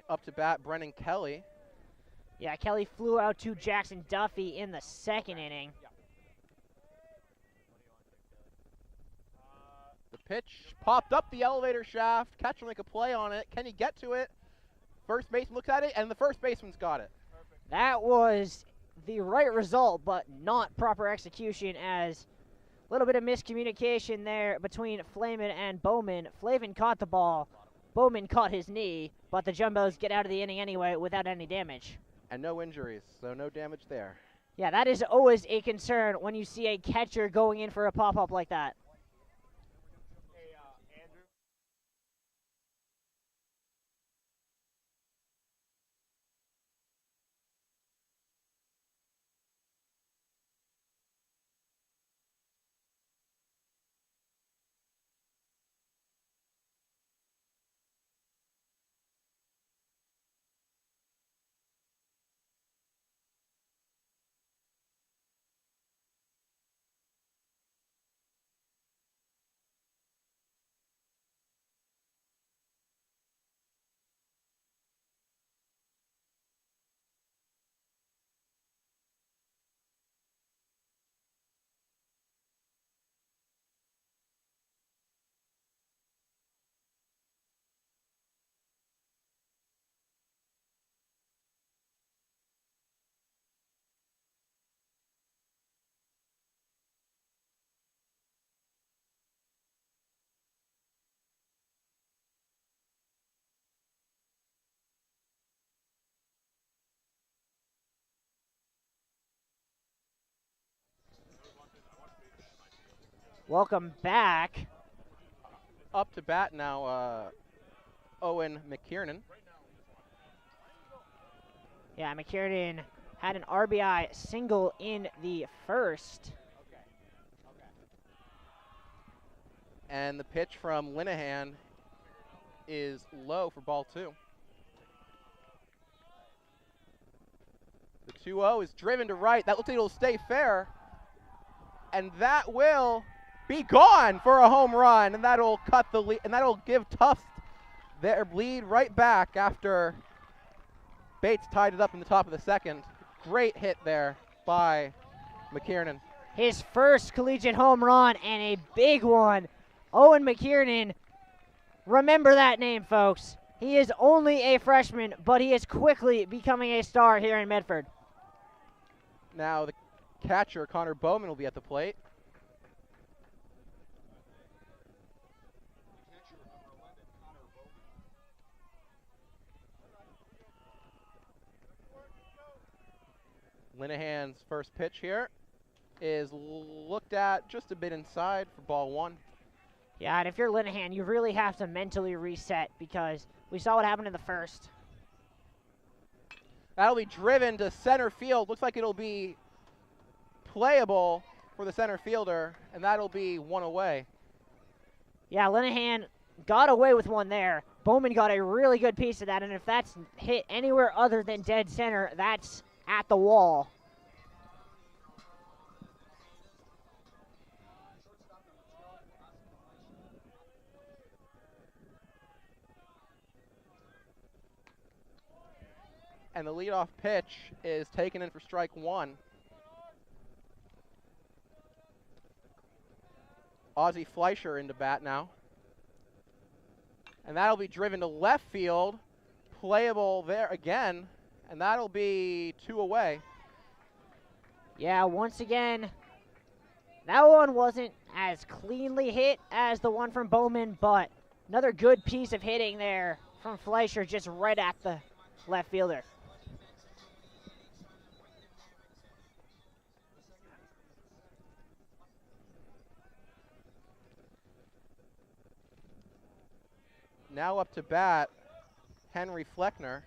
Up to bat, Brennan Kelly. Yeah, Kelly flew out to Jackson Duffy in the second inning. The pitch popped up the elevator shaft. Catcher make a play on it. Can he get to it? First baseman looks at it, and the first baseman's got it. That was the right result, but not proper execution, as a little bit of miscommunication there between Flamin and Bowman. Flavin caught the ball. Bowman caught his knee, but the Jumbos get out of the inning anyway without any damage. And no injuries, so no damage there. Yeah, that is always a concern when you see a catcher going in for a pop-up like that. Andrew. Welcome back. Up to bat now, Owen McKiernan. Yeah, McKiernan had an RBI single in the first. And the pitch from Linehan is low for ball 2. The 2-0 is driven to right. That looks like it'll stay fair. And that will be gone for a home run. And that'll cut the lead, and that'll give Tufts their lead right back after Bates tied it up in the top of the second. Great hit there by McKiernan. His first collegiate home run, and a big one. Owen McKiernan, remember that name, folks. He is only a freshman, but he is quickly becoming a star here in Medford. Now the catcher, Connor Bowman, will be at the plate. Linehan's first pitch here is looked at just a bit inside for ball 1. Yeah, and if you're Linehan, you really have to mentally reset, because we saw what happened in the first. That'll be driven to center field. Looks like it'll be playable for the center fielder, and that'll be 1 away. Yeah, Linehan got away with one there. Bowman got a really good piece of that, and if that's hit anywhere other than dead center, that's at the wall. And the leadoff pitch is taken in for strike 1. Ozzie Fleischer into bat now. And that'll be driven to left field. Playable there again. And that'll be 2 away. Yeah, once again, that one wasn't as cleanly hit as the one from Bowman, but another good piece of hitting there from Fleischer, just right at the left fielder. Now up to bat, Henry Fleckner.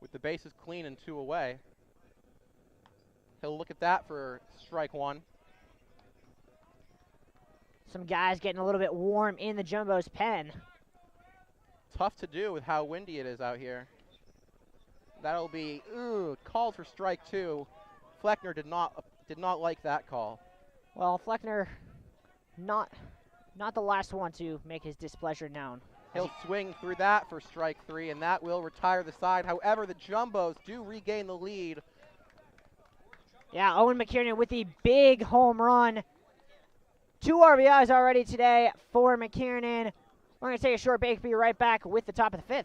With the base is clean and 2 away. He'll look at that for strike 1. Some guys getting a little bit warm in the Jumbo's pen. Tough to do with how windy it is out here. That'll be called for strike 2. Fleckner did not like that call. Well, Fleckner, not the last one to make his displeasure known. He'll swing through that for strike 3, and that will retire the side. However, the Jumbos do regain the lead. Yeah, Owen McKiernan with the big home run. 2 RBIs already today for McKiernan. We're going to take a short break, be right back with the top of the 5th.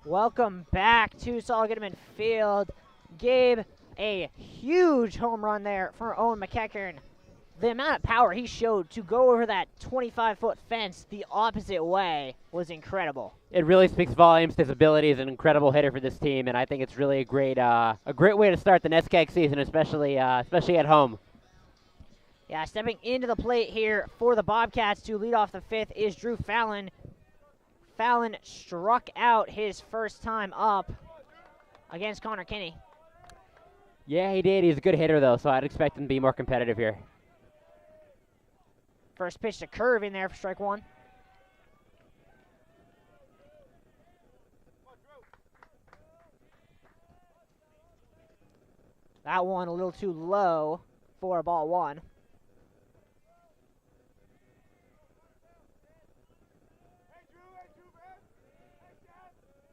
Welcome back to Saul Goodman Field. Gabe, a huge home run there for Owen McKechern. The amount of power he showed to go over that 25-foot fence the opposite way was incredible. It really speaks volumes to his ability as an incredible hitter for this team, and I think it's really a great way to start the NESCAC season, especially at home. Yeah, stepping into the plate here for the Bobcats to lead off the 5th is Drew Fallon. Fallon struck out his first time up against Connor Kinney. Yeah, he did. He's a good hitter, though, so I'd expect him to be more competitive here. First pitch to curve in there for strike 1. That one a little too low for ball 1.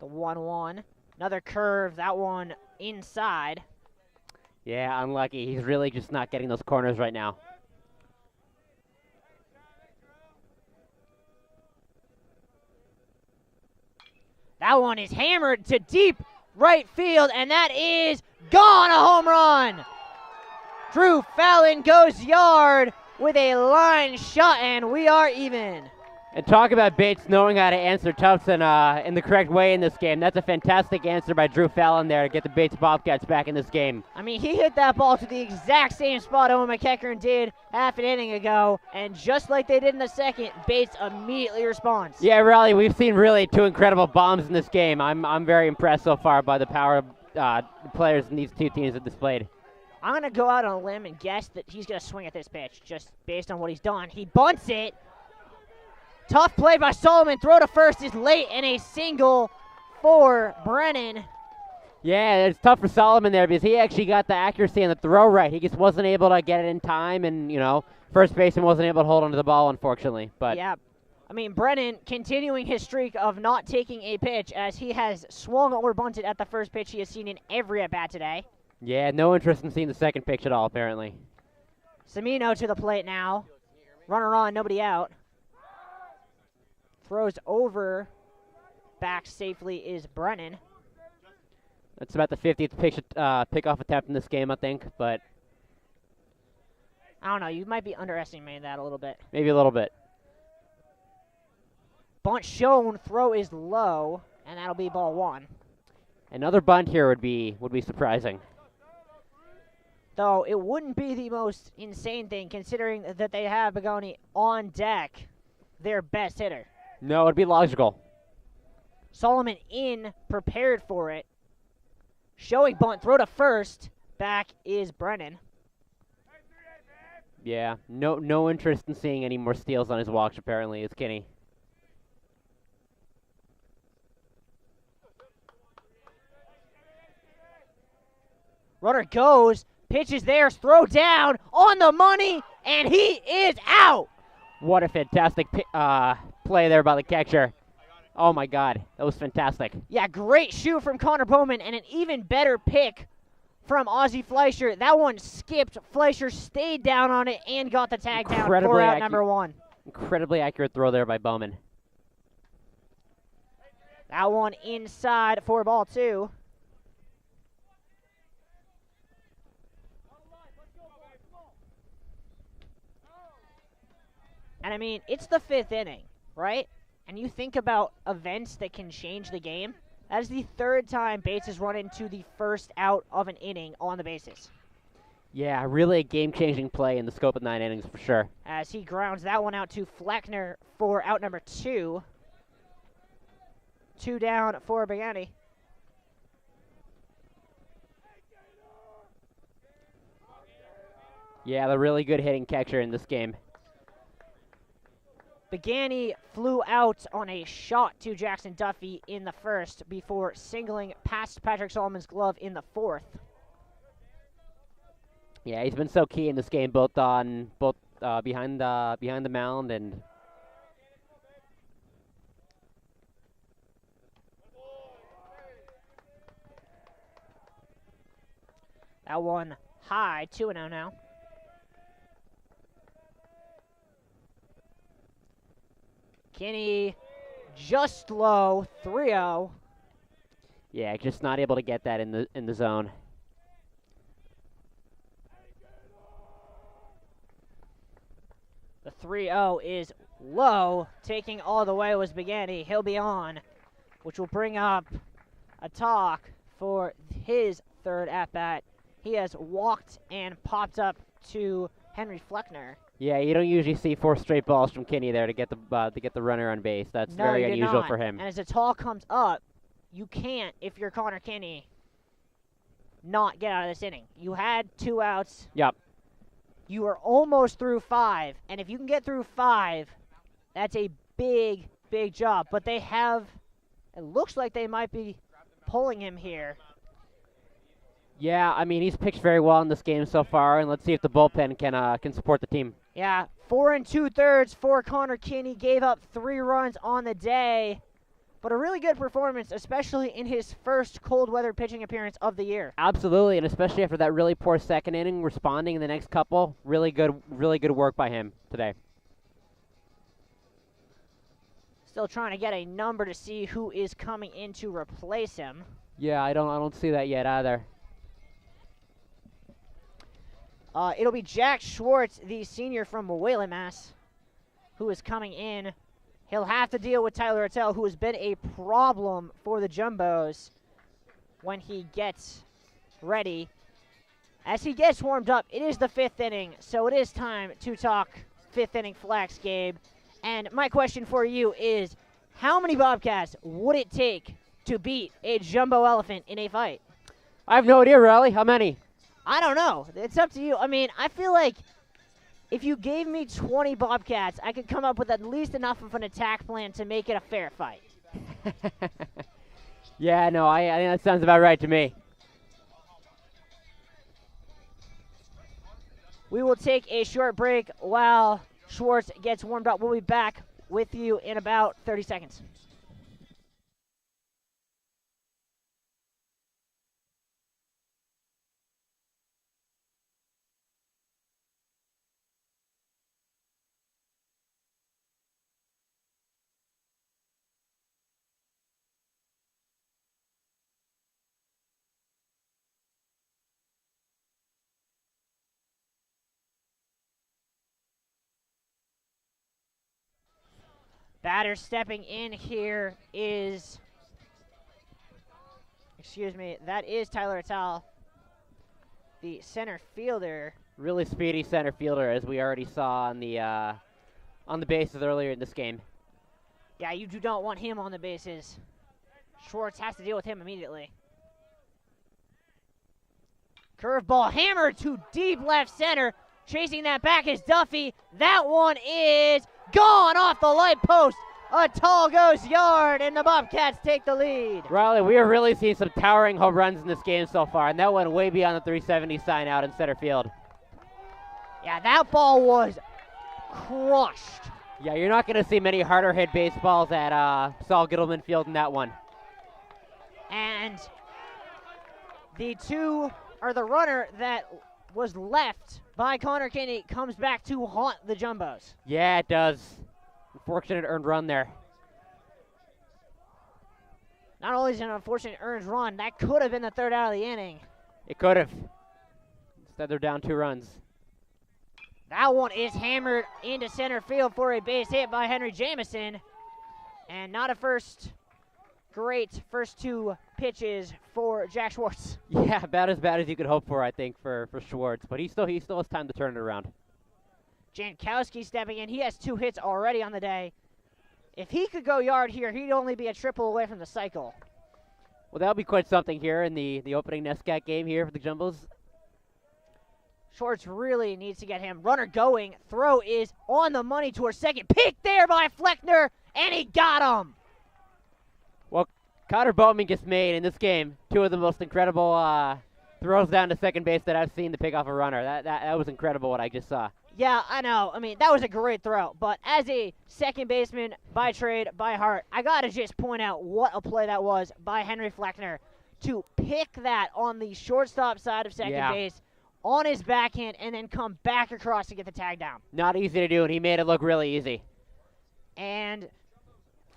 The 1-1. Another curve, that one inside. Yeah, unlucky. He's really just not getting those corners right now. That one is hammered to deep right field, and that is gone, a home run. Drew Fallon goes yard with a line shot, and we are even. And talk about Bates knowing how to answer Tufts in the correct way in this game. That's a fantastic answer by Drew Fallon there to get the Bates Bobcats back in this game. I mean, he hit that ball to the exact same spot Owen McKechern did half an inning ago, and just like they did in the second, Bates immediately responds. Yeah, really, we've seen really 2 incredible bombs in this game. I'm very impressed so far by the power the players in these 2 teams have displayed. I'm going to go out on a limb and guess that he's going to swing at this pitch, just based on what he's done. He bunts it. Tough play by Solomon. Throw to first is late, and a single for Brennan. Yeah, it's tough for Solomon there because he actually got the accuracy on the throw right. He just wasn't able to get it in time, and, first baseman wasn't able to hold onto the ball, unfortunately. But yeah, I mean, Brennan continuing his streak of not taking a pitch as he has swung or bunted at the first pitch he has seen in every at-bat today. Yeah, no interest in seeing the second pitch at all, apparently. Semino to the plate now. Runner on, nobody out. Throws over, back safely is Brennan. That's about the 50th pickoff attempt in this game, I think, but I don't know, you might be underestimating that a little bit. maybe a little bit. Bunt shown, throw is low, and that'll be ball 1. Another bunt here would be surprising. Though it wouldn't be the most insane thing considering that they have Begoni on deck, their best hitter. No, it'd be logical. Solomon in, prepared for it. Showing bunt, throw to first. Back is Brennan. Yeah, no interest in seeing any more steals on his watch, apparently, is Kinney. Runner goes, pitch is there, throw down, on the money, and he is out. What a fantastic play there by the catcher. Oh, my God. That was fantastic. Yeah, great shoot from Connor Bowman, and an even better pick from Ozzie Fleischer. That one skipped. Fleischer stayed down on it and got the tag down for out number 1. Incredibly accurate throw there by Bowman. That one inside for ball 2. And I mean, it's the 5th inning, right? And you think about events that can change the game. That is the 3rd time Bates has run into the first out of an inning on the bases. Yeah, really a game-changing play in the scope of 9 innings for sure. As he grounds that one out to Fleckner for out number 2. 2 down for Begani. Yeah, the really good hitting catcher in this game. Begani flew out on a shot to Jackson Duffy in the 1st before singling past Patrick Solomon's glove in the 4th. Yeah, he's been so key in this game, both behind the mound and. That one high, 2-0 now. Kinney just low, 3-0. Yeah, just not able to get that in the zone. The 3-0 is low. Taking all the way was Begani. He'll be on, which will bring up a talk for his 3rd at-bat. He has walked and popped up to Henry Fleckner. Yeah, you don't usually see 4 straight balls from Kinney there to get the runner on base. That's very unusual for him. And as the tall comes up, you can't, if you're Connor Kinney, not get out of this inning. You had 2 outs. Yep. You are almost through 5, and if you can get through 5, that's a big, big job. But they have, it looks like they might be pulling him here. Yeah, I mean, he's pitched very well in this game so far, and let's see if the bullpen can support the team. Yeah, 4 2/3 for Connor Kinney. Gave up 3 runs on the day, but a really good performance, especially in his first cold weather pitching appearance of the year. Absolutely, and especially after that really poor 2nd inning, responding in the next couple, really good work by him today. Still trying to get a number to see who is coming in to replace him. Yeah, I don't see that yet either. It'll be Jack Schwartz, the senior from Wayland, Mass, who is coming in. He'll have to deal with Tyler Attell, who has been a problem for the Jumbos when he gets ready. As he gets warmed up, it is the 5th inning, so it is time to talk 5th inning flex, Gabe. And my question for you is, how many Bobcats would it take to beat a jumbo elephant in a fight? I have no idea, Riley. How many? I don't know. It's up to you. I mean, I feel like if you gave me 20 Bobcats, I could come up with at least enough of an attack plan to make it a fair fight. Yeah, no, I think that sounds about right to me. We will take a short break while Schwartz gets warmed up. We'll be back with you in about 30 seconds. Batter stepping in here is, that is Tyler Attell, the center fielder. Really speedy center fielder, as we already saw on the bases earlier in this game. Yeah, you do not want him on the bases. Schwartz has to deal with him immediately. Curveball hammered to deep left center. Chasing that back is Duffy. That one is gone off the light post. A tall goes yard, and the Bobcats take the lead. Riley, we are really seeing some towering home runs in this game so far, and that went way beyond the 370 sign out in center field. Yeah, that ball was crushed. Yeah, you're not going to see many harder hit baseballs at Saul Gittleman Field in that one. And the runner that was left by Connor Kinney comes back to haunt the Jumbos. Yeah, it does. Unfortunate earned run there. Not only is it an unfortunate earned run, that could have been the third out of the inning. It could have. Instead, they're down 2 runs. That one is hammered into center field for a base hit by Henry Jamison. And not a great first 2 pitches for Jack Schwartz. Yeah, about as bad as you could hope for, I think, for Schwartz. But he still has time to turn it around. Jankowski stepping in. He has 2 hits already on the day. If he could go yard here, he'd only be a triple away from the cycle. Well, that'll be quite something here in the opening NESCAC game here for the Jumbos. Schwartz really needs to get him. Runner going. Throw is on the money towards second. Picked there by Fleckner, and he got him. Well, Connor Bowman gets made in this game 2 of the most incredible throws down to second base that I've seen to pick off a runner. That was incredible what I just saw. Yeah, I know. I mean, that was a great throw. But as a second baseman by trade, by heart, I got to just point out what a play that was by Henry Fleckner to pick that on the shortstop side of second base on his backhand and then come back across to get the tag down. Not easy to do, and he made it look really easy. And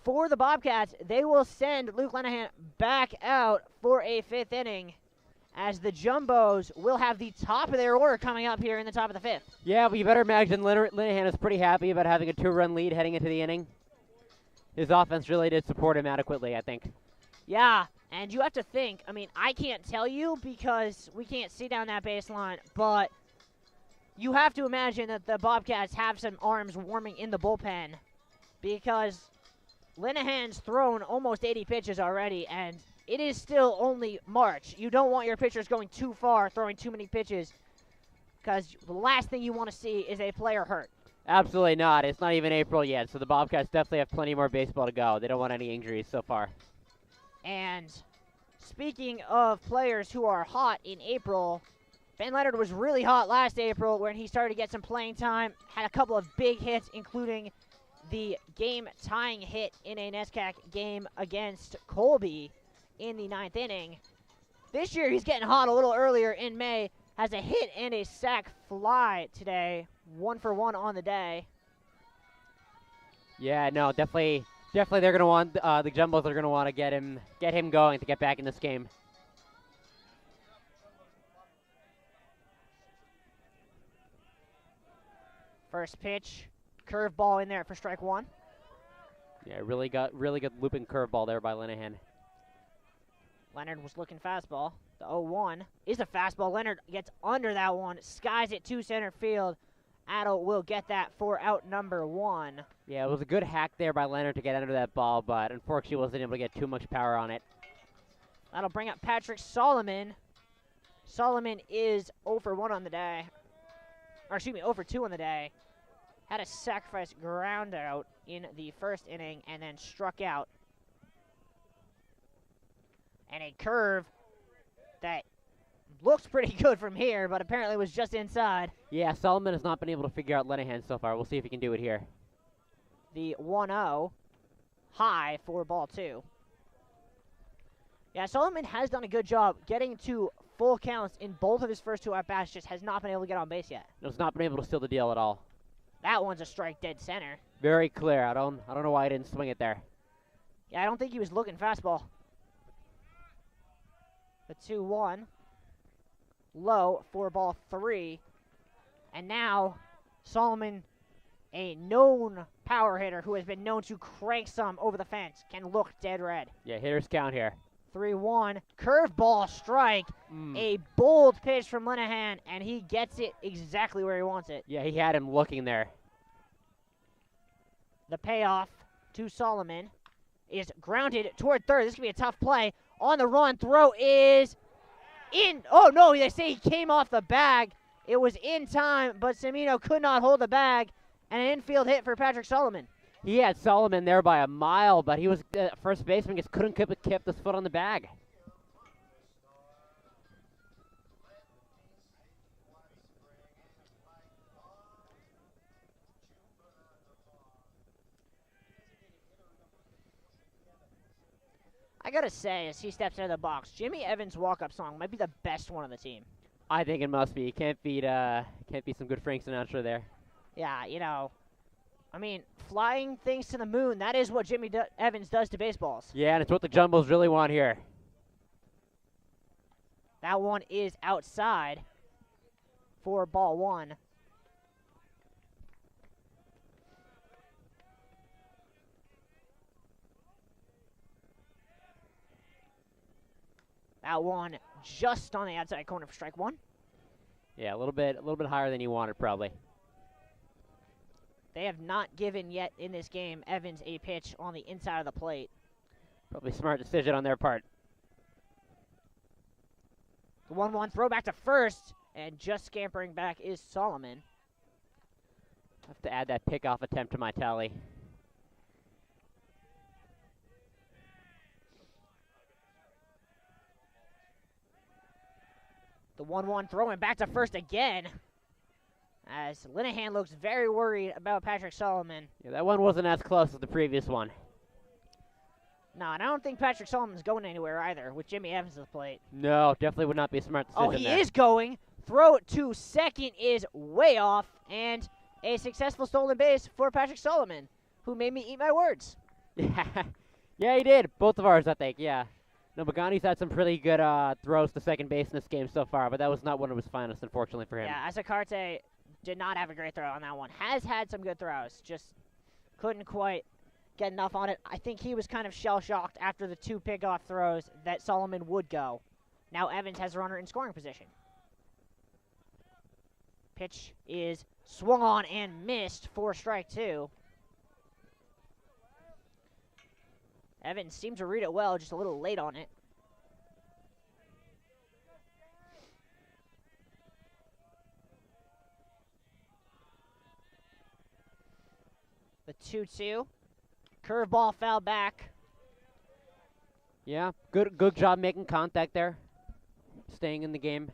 for the Bobcats, they will send Luke Lenahan back out for a 5th inning, as the Jumbos will have the top of their order coming up here in the top of the 5th. Yeah, but you better imagine Linehan is pretty happy about having a 2-run lead heading into the inning. His offense really did support him adequately, I think. Yeah, and you have to think, I mean, I can't tell you because we can't see down that baseline, but you have to imagine that the Bobcats have some arms warming in the bullpen because Linehan's thrown almost 80 pitches already, and it is still only March. You don't want your pitchers going too far, throwing too many pitches, because the last thing you want to see is a player hurt. Absolutely not. It's not even April yet, so the Bobcats definitely have plenty more baseball to go. They don't want any injuries so far. And speaking of players who are hot in April, Ben Leonard was really hot last April when he started to get some playing time, had a couple of big hits, including the game-tying hit in a NESCAC game against Colby in the 9th inning. This year, he's getting hot a little earlier in May. Has a hit and a sac fly today. 1 for 1 on the day. Yeah, no, definitely they're going to want, the Jumbos are going to want to get him going to get back in this game. First pitch, curveball in there for strike 1. Yeah, really good looping curveball there by Linehan. Leonard was looking fastball. The 0-1 is a fastball. Leonard gets under that one, skies it to center field. Addo will get that for out number 1. Yeah, it was a good hack there by Leonard to get under that ball, but unfortunately wasn't able to get too much power on it. That'll bring up Patrick Solomon. Solomon is 0 for 1 on the day. Or excuse me, 0 for 2 on the day. Had a sacrifice ground out in the first inning and then struck out. And a curve that looks pretty good from here, but apparently was just inside. Yeah, Solomon has not been able to figure out Linehan so far. We'll see if he can do it here. The 1-0 high for ball 2. Yeah, Solomon has done a good job getting to full counts in both of his first 2 at-bats, just has not been able to get on base yet. No, he's not been able to steal the deal at all. That one's a strike dead center. Very clear. I don't know why he didn't swing it there. Yeah, I don't think he was looking fastball. The 2-1. Low for ball 3. And now Solomon, a known power hitter who has been known to crank some over the fence, can look dead red. Yeah, hitters count here. 3-1. Curveball strike. A bold pitch from Linehan, and he gets it exactly where he wants it. Yeah, he had him looking there. The payoff to Solomon is grounded toward third. This could be a tough play. On the run, throw is in. Oh, no, they say he came off the bag. It was in time, but Semino could not hold the bag. And an infield hit for Patrick Solomon. He had Solomon there by a mile, but he was first baseman just couldn't keep his foot on the bag. gotta say, as he steps out of the box, Jimmy Evans' walk-up song might be the best one on the team. I think it must be. Can't beat some good Frank Sinatra there. Yeah, you know, I mean, flying things to the moon, that is what Jimmy Evans does to baseballs. Yeah, and it's what the Jumbos really want here. That one is outside for ball one. That one just on the outside corner for strike one. Yeah, a little bit higher than he wanted probably. They have not given yet in this game Evans a pitch on the inside of the plate. Probably smart decision on their part. The 1-1 throw back to first, and just scampering back is Solomon. Have to add that pickoff attempt to my tally. The 1-1 throwing back to first again, as Linehan looks very worried about Patrick Solomon. Yeah, that one wasn't as close as the previous one. No, and I don't think Patrick Solomon's going anywhere either with Jimmy Evans at the plate. No, definitely would not be a smart decision. Oh, he there. is going. Throw to second is way off, and a successful stolen base for Patrick Solomon, who made me eat my words. Yeah, he did. Both of ours, I think, yeah. No, Magani's had some pretty good throws to second base in this game so far, but that was not one of his finest, unfortunately, for him. Yeah, Asakarte did not have a great throw on that one. Has had some good throws, just couldn't quite get enough on it. I think he was kind of shell-shocked after the two pickoff throws that Solomon would go. Now Evans has a runner in scoring position. Pitch is swung on and missed for strike two. Evans seemed to read it well, just a little late on it. The 2-2. Curveball foul back. Yeah, good job making contact there. Staying in the game,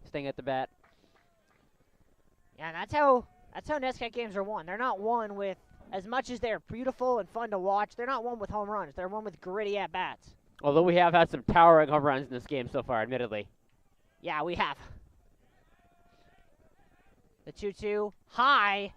staying at the bat. Yeah, that's how NESCAC games are won. They're not won with, as much as they're beautiful and fun to watch, they're not won with home runs. They're won with gritty at-bats. Although we have had some towering home runs in this game so far, admittedly. Yeah, we have. The 2-2 high,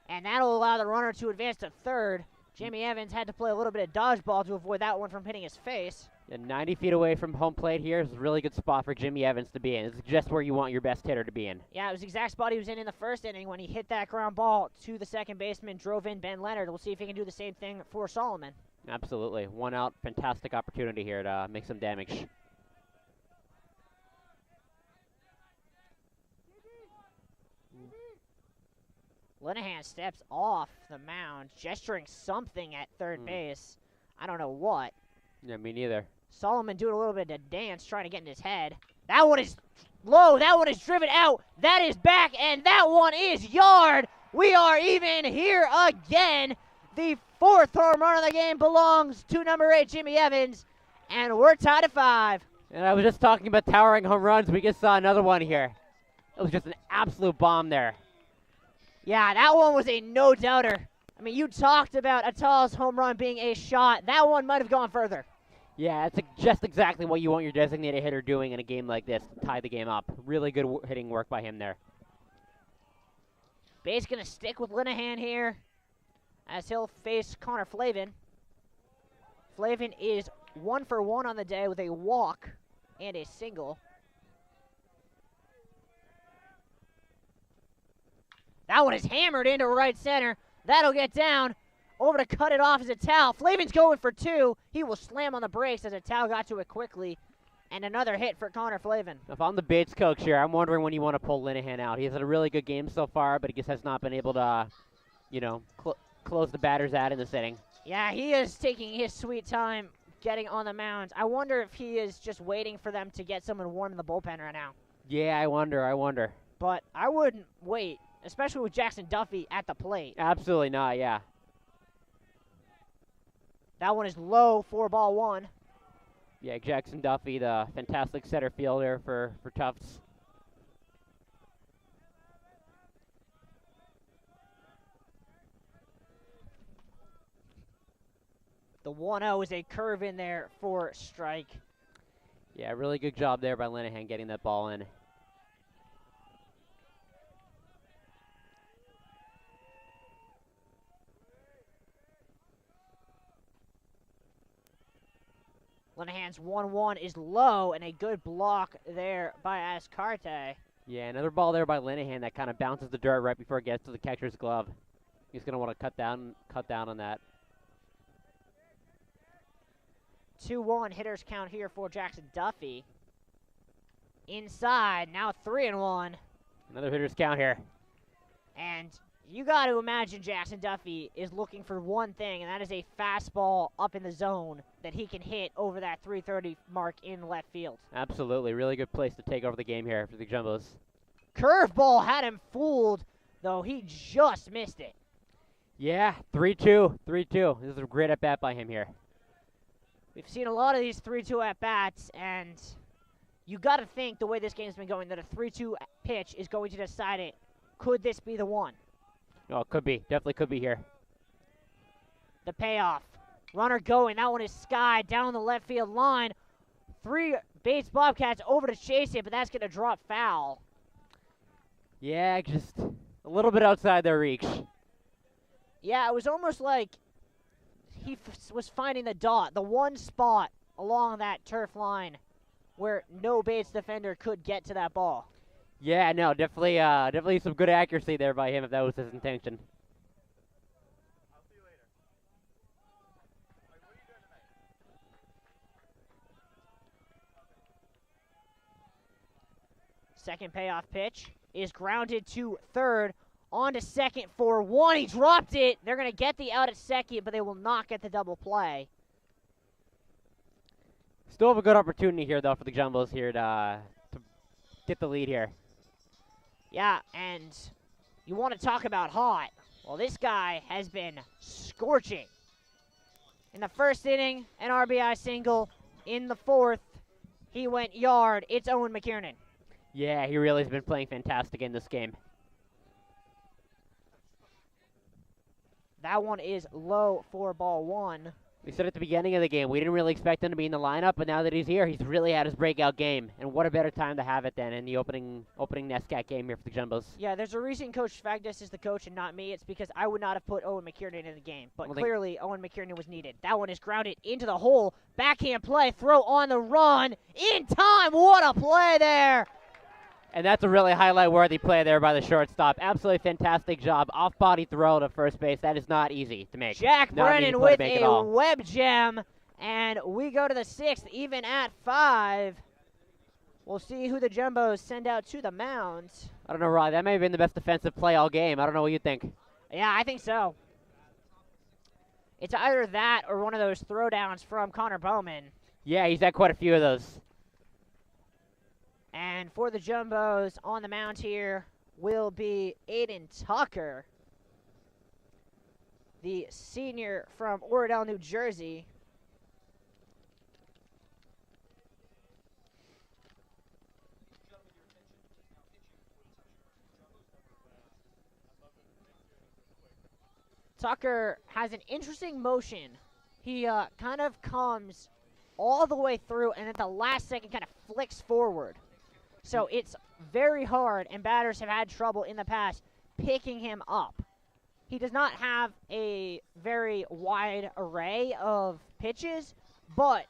and that'll allow the runner to advance to third. Jimmy Evans had to play a little bit of dodgeball to avoid that one from hitting his face. Yeah, 90 feet away from home plate here is a really good spot for Jimmy Evans to be in. It's just where you want your best hitter to be in. Yeah, it was the exact spot he was in the first inning when he hit that ground ball to the second baseman, drove in Ben Leonard. We'll see if he can do the same thing for Solomon. Absolutely. One out, fantastic opportunity here to make some damage. Linehan steps off the mound, gesturing something at third base. I don't know what. Yeah, me neither. Solomon doing a little bit of dance, trying to get in his head. That one is low. That one is driven out. That is back, and that one is yard. We are even here again. The fourth home run of the game belongs to number 8, Jimmy Evans, and we're tied at 5. And I was just talking about towering home runs. We just saw another one here. It was just an absolute bomb there. Yeah, that one was a no-doubter. I mean, you talked about Atal's home run being a shot. That one might have gone further. Yeah, it's just exactly what you want your designated hitter doing in a game like this to tie the game up. Really good hitting work by him there. Base going to stick with Linehan here as he'll face Connor Flavin. Flavin is 1 for 1 on the day with a walk and a single. That one is hammered into right center. That'll get down. Over to cut it off is Atal. Flavin's going for 2. He will slam on the brakes as Atal got to it quickly. And another hit for Connor Flavin. If I'm the Bates coach here, I'm wondering when you want to pull Linehan out. He's had a really good game so far, but he just has not been able to, close the batters out in this inning. Yeah, he is taking his sweet time getting on the mound. I wonder if he is just waiting for them to get someone warm in the bullpen right now. Yeah, I wonder. But I wouldn't wait, especially with Jackson Duffy at the plate. Absolutely not, yeah. That one is low for ball 1. Yeah, Jackson Duffy, the fantastic center fielder for Tufts. The 1-0 is a curve in there for strike. Yeah, really good job there by Linehan getting that ball in. Linehan's 1-1 is low, and a good block there by Ascarte. Yeah, another ball there by Linehan that kind of bounces the dirt right before it gets to the catcher's glove. He's going to want to cut down on that. 2-1 hitters count here for Jackson Duffy. Inside, now 3-1. Another hitter's count here. And you got to imagine Jackson Duffy is looking for one thing, and that is a fastball up in the zone that he can hit over that 330 mark in left field. Absolutely. Really good place to take over the game here for the Jumbos. Curveball had him fooled, though he just missed it. Yeah, 3-2. 3-2. This is a great at-bat by him here. We've seen a lot of these 3-2 at-bats, and you got to think the way this game's been going that a 3-2 pitch is going to decide it. Could this be the one? Oh, it could be. Definitely could be here. The payoff. Runner going. That one is skied down the left field line. 3 Bates Bobcats over to chase it, but that's going to drop foul. Yeah, just a little bit outside their reach. Yeah, it was almost like he was finding the dot, the one spot along that turf line where no Bates defender could get to that ball. Yeah, no, definitely some good accuracy there by him if that was his intention. I'll see you later. What are you doing tonight? Second payoff pitch is grounded to third. On to second for 1. He dropped it. They're going to get the out at second, but they will not get the double play. Still have a good opportunity here, though, for the Jumbos here to get the lead here. Yeah, and you want to talk about hot. Well, this guy has been scorching. In the first inning, an RBI single. In the fourth, he went yard. It's Owen McKiernan. Yeah, he really has been playing fantastic in this game. That one is low for ball 1. We said at the beginning of the game, we didn't really expect him to be in the lineup, but now that he's here, he's really had his breakout game. And what a better time to have it than in the opening NESCAC game here for the Jumbos. Yeah, there's a reason Coach Fagdus is the coach and not me. It's because I would not have put Owen McKiernan in the game. But Well, clearly, Owen McKiernan was needed. That one is grounded into the hole. Backhand play, throw on the run. In time, what a play there. And that's a really highlight-worthy play there by the shortstop. Absolutely fantastic job. Off-body throw to first base. That is not easy to make. Jack Not an easy Brennan play to with make at a all. web gem. And we go to the 6th, even at 5. We'll see who the Jumbos send out to the mound. I don't know, Rod. That may have been the best defensive play all game. I don't know what you think. Yeah, I think so. It's either that or one of those throwdowns from Connor Bowman. Yeah, he's had quite a few of those. And for the Jumbos on the mound here will be Aiden Tucker, the senior from Oradell, New Jersey. Tucker has an interesting motion. He kind of comes all the way through and at the last second kind of flicks forward. So it's very hard, and batters have had trouble in the past picking him up. He does not have a very wide array of pitches, but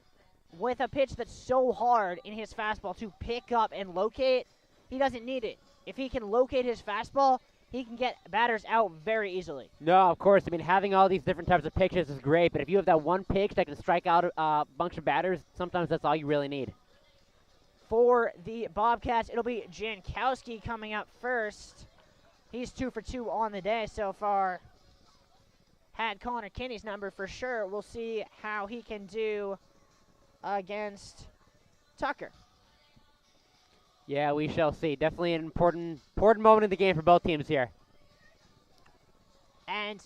with a pitch that's so hard in his fastball to pick up and locate, he doesn't need it. If he can locate his fastball, he can get batters out very easily. No, of course. I mean, having all these different types of pitches is great, but if you have that one pitch that can strike out a bunch of batters, sometimes that's all you really need. For the Bobcats, it'll be Jankowski coming up first. He's 2 for 2 on the day so far. Had Connor Kinney's number for sure. We'll see how he can do against Tucker. Yeah, we shall see. Definitely an important moment in the game for both teams here. And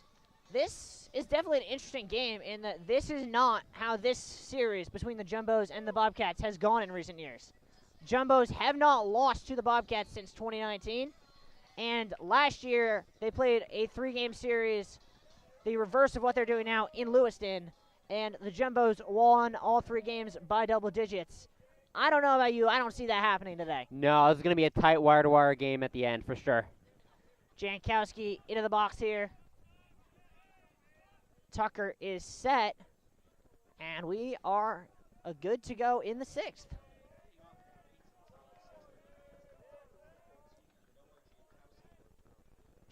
this is definitely an interesting game in that this is not how this series between the Jumbos and the Bobcats has gone in recent years. Jumbos have not lost to the Bobcats since 2019. And last year, they played a 3-game series, the reverse of what they're doing now in Lewiston, and the Jumbos won all 3 games by double digits. I don't know about you. I don't see that happening today. No, it's going to be a tight wire-to-wire game at the end for sure. Jankowski into the box here. Tucker is set, and we are good to go in the 6th.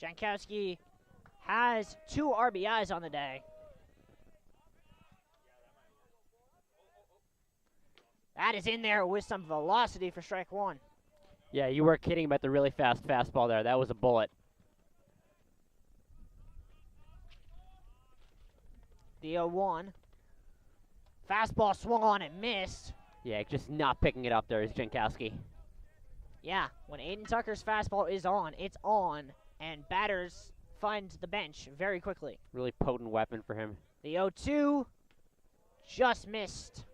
Jankowski has 2 RBIs on the day. That is in there with some velocity for strike 1. Yeah, you weren't kidding about the really fast fastball there. That was a bullet. The 0-1. Fastball swung on and missed. Yeah, just not picking it up there is Jankowski. Yeah, when Aiden Tucker's fastball is on, it's on, and batters find the bench very quickly. Really potent weapon for him. The 0-2 just missed.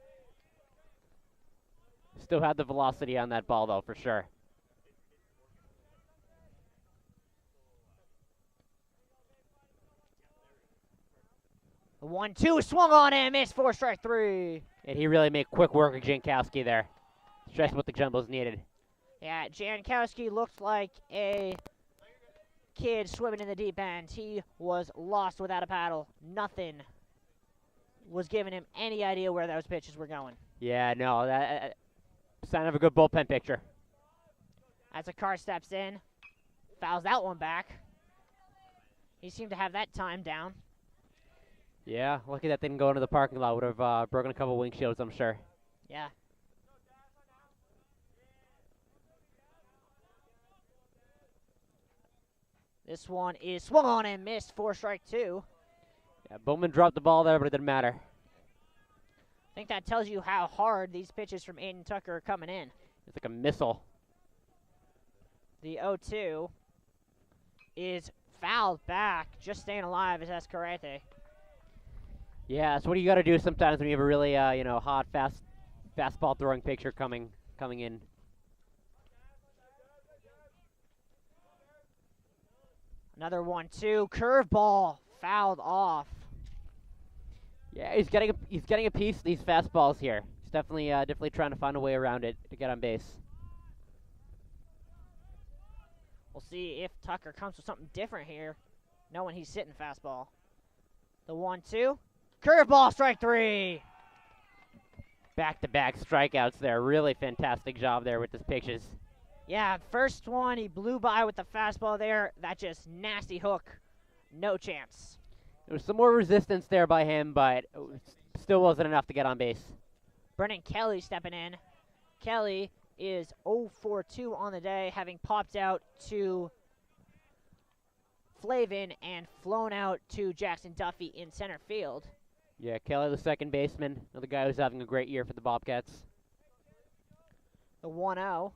Still had the velocity on that ball, though, for sure. The 1-2 swung on and missed for strike 3. And he really made quick work of Jankowski there. Just what the Jumbos needed. Yeah, Jankowski looked like a kid swimming in the deep end. He was lost without a paddle. Nothing was giving him any idea where those pitches were going. Yeah, no, that sign of a good bullpen picture. As a car steps in, fouls that one back. He seemed to have that time down. Yeah, lucky that didn't go into the parking lot. Would have broken a couple windshields, I'm sure. Yeah. This one is swung on and missed for strike 2. Yeah, Bowman dropped the ball there, but it didn't matter. I think that tells you how hard these pitches from Aiden Tucker are coming in. It's like a missile. The 0-2 is fouled back, just staying alive is Escarete. Yeah, that's what you got to do sometimes when you have a really, hot, fastball throwing pitcher coming in. Another 1-2 curveball fouled off. Yeah, he's getting a piece of these fastballs here. He's definitely trying to find a way around it to get on base. We'll see if Tucker comes with something different here, knowing he's sitting fastball. The 1-2. Curveball, strike 3. Back-to-back strikeouts there. Really fantastic job there with his pitches. Yeah, first one, he blew by with the fastball there. That just nasty hook. No chance. There was some more resistance there by him, but it still wasn't enough to get on base. Brennan Kelly stepping in. Kelly is 0-for-2 on the day, having popped out to Flavin and flown out to Jackson Duffy in center field. Yeah, Kelly, the second baseman, another guy who's having a great year for the Bobcats. The 1-0.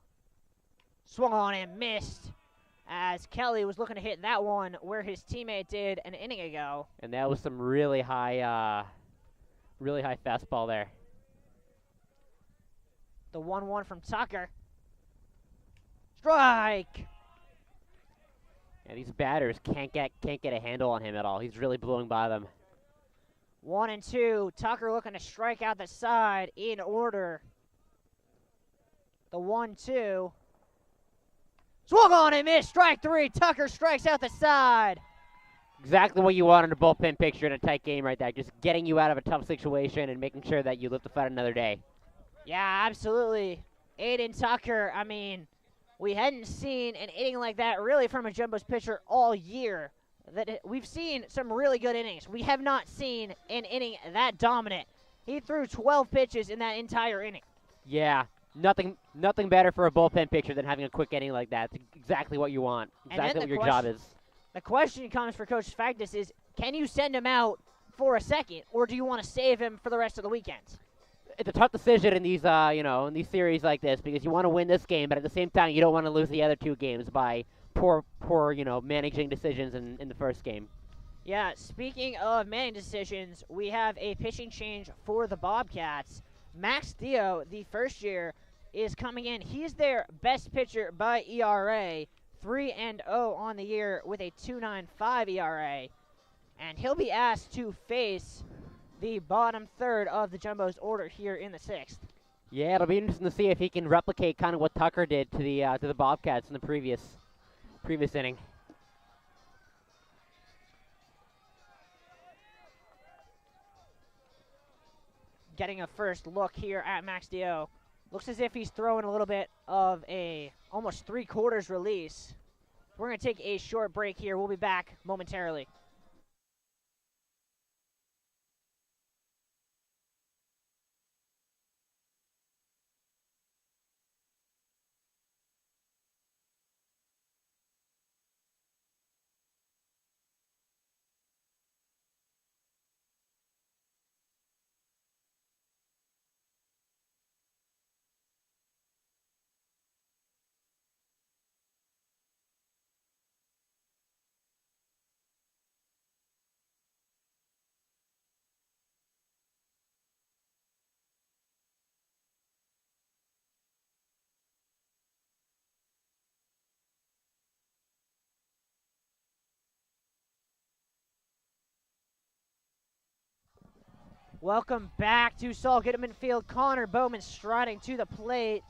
Swung on and missed as Kelly was looking to hit that one where his teammate did an inning ago. And that was some really high fastball there. The 1-1 from Tucker. Strike! Yeah, these batters can't get a handle on him at all. He's really blowing by them. 1-2. Tucker looking to strike out the side in order. The 1-2. Swung on and missed. Strike 3. Tucker strikes out the side. Exactly what you want in a bullpen picture in a tight game right there. Just getting you out of a tough situation and making sure that you live to fight another day. Yeah, absolutely. Aiden Tucker, I mean, we hadn't seen an inning like that really from a Jumbo's pitcher all year. We've seen some really good innings. We have not seen an inning that dominant. He threw 12 pitches in that entire inning. Yeah, nothing better for a bullpen pitcher than having a quick inning like that. It's exactly what you want. Exactly what your job is. The question comes for Coach Fagdis is, can you send him out for a second, or do you want to save him for the rest of the weekend? It's a tough decision in these, in these series like this because you want to win this game, but at the same time, you don't want to lose the other 2 games by poor, managing decisions in the first game. Yeah, speaking of managing decisions, we have a pitching change for the Bobcats. Max Theo, the first year, is coming in. He's their best pitcher by ERA, 3-0 on the year with a 2.95 ERA. And he'll be asked to face the bottom third of the Jumbo's order here in the 6th. Yeah, it'll be interesting to see if he can replicate kind of what Tucker did to the Bobcats in the previous inning. Getting a first look here at Max Dio. Looks as if he's throwing a little bit of a almost 3/4 release. We're going to take a short break here. We'll be back momentarily. Welcome back to Saul Goodman Field. Connor Bowman striding to the plate.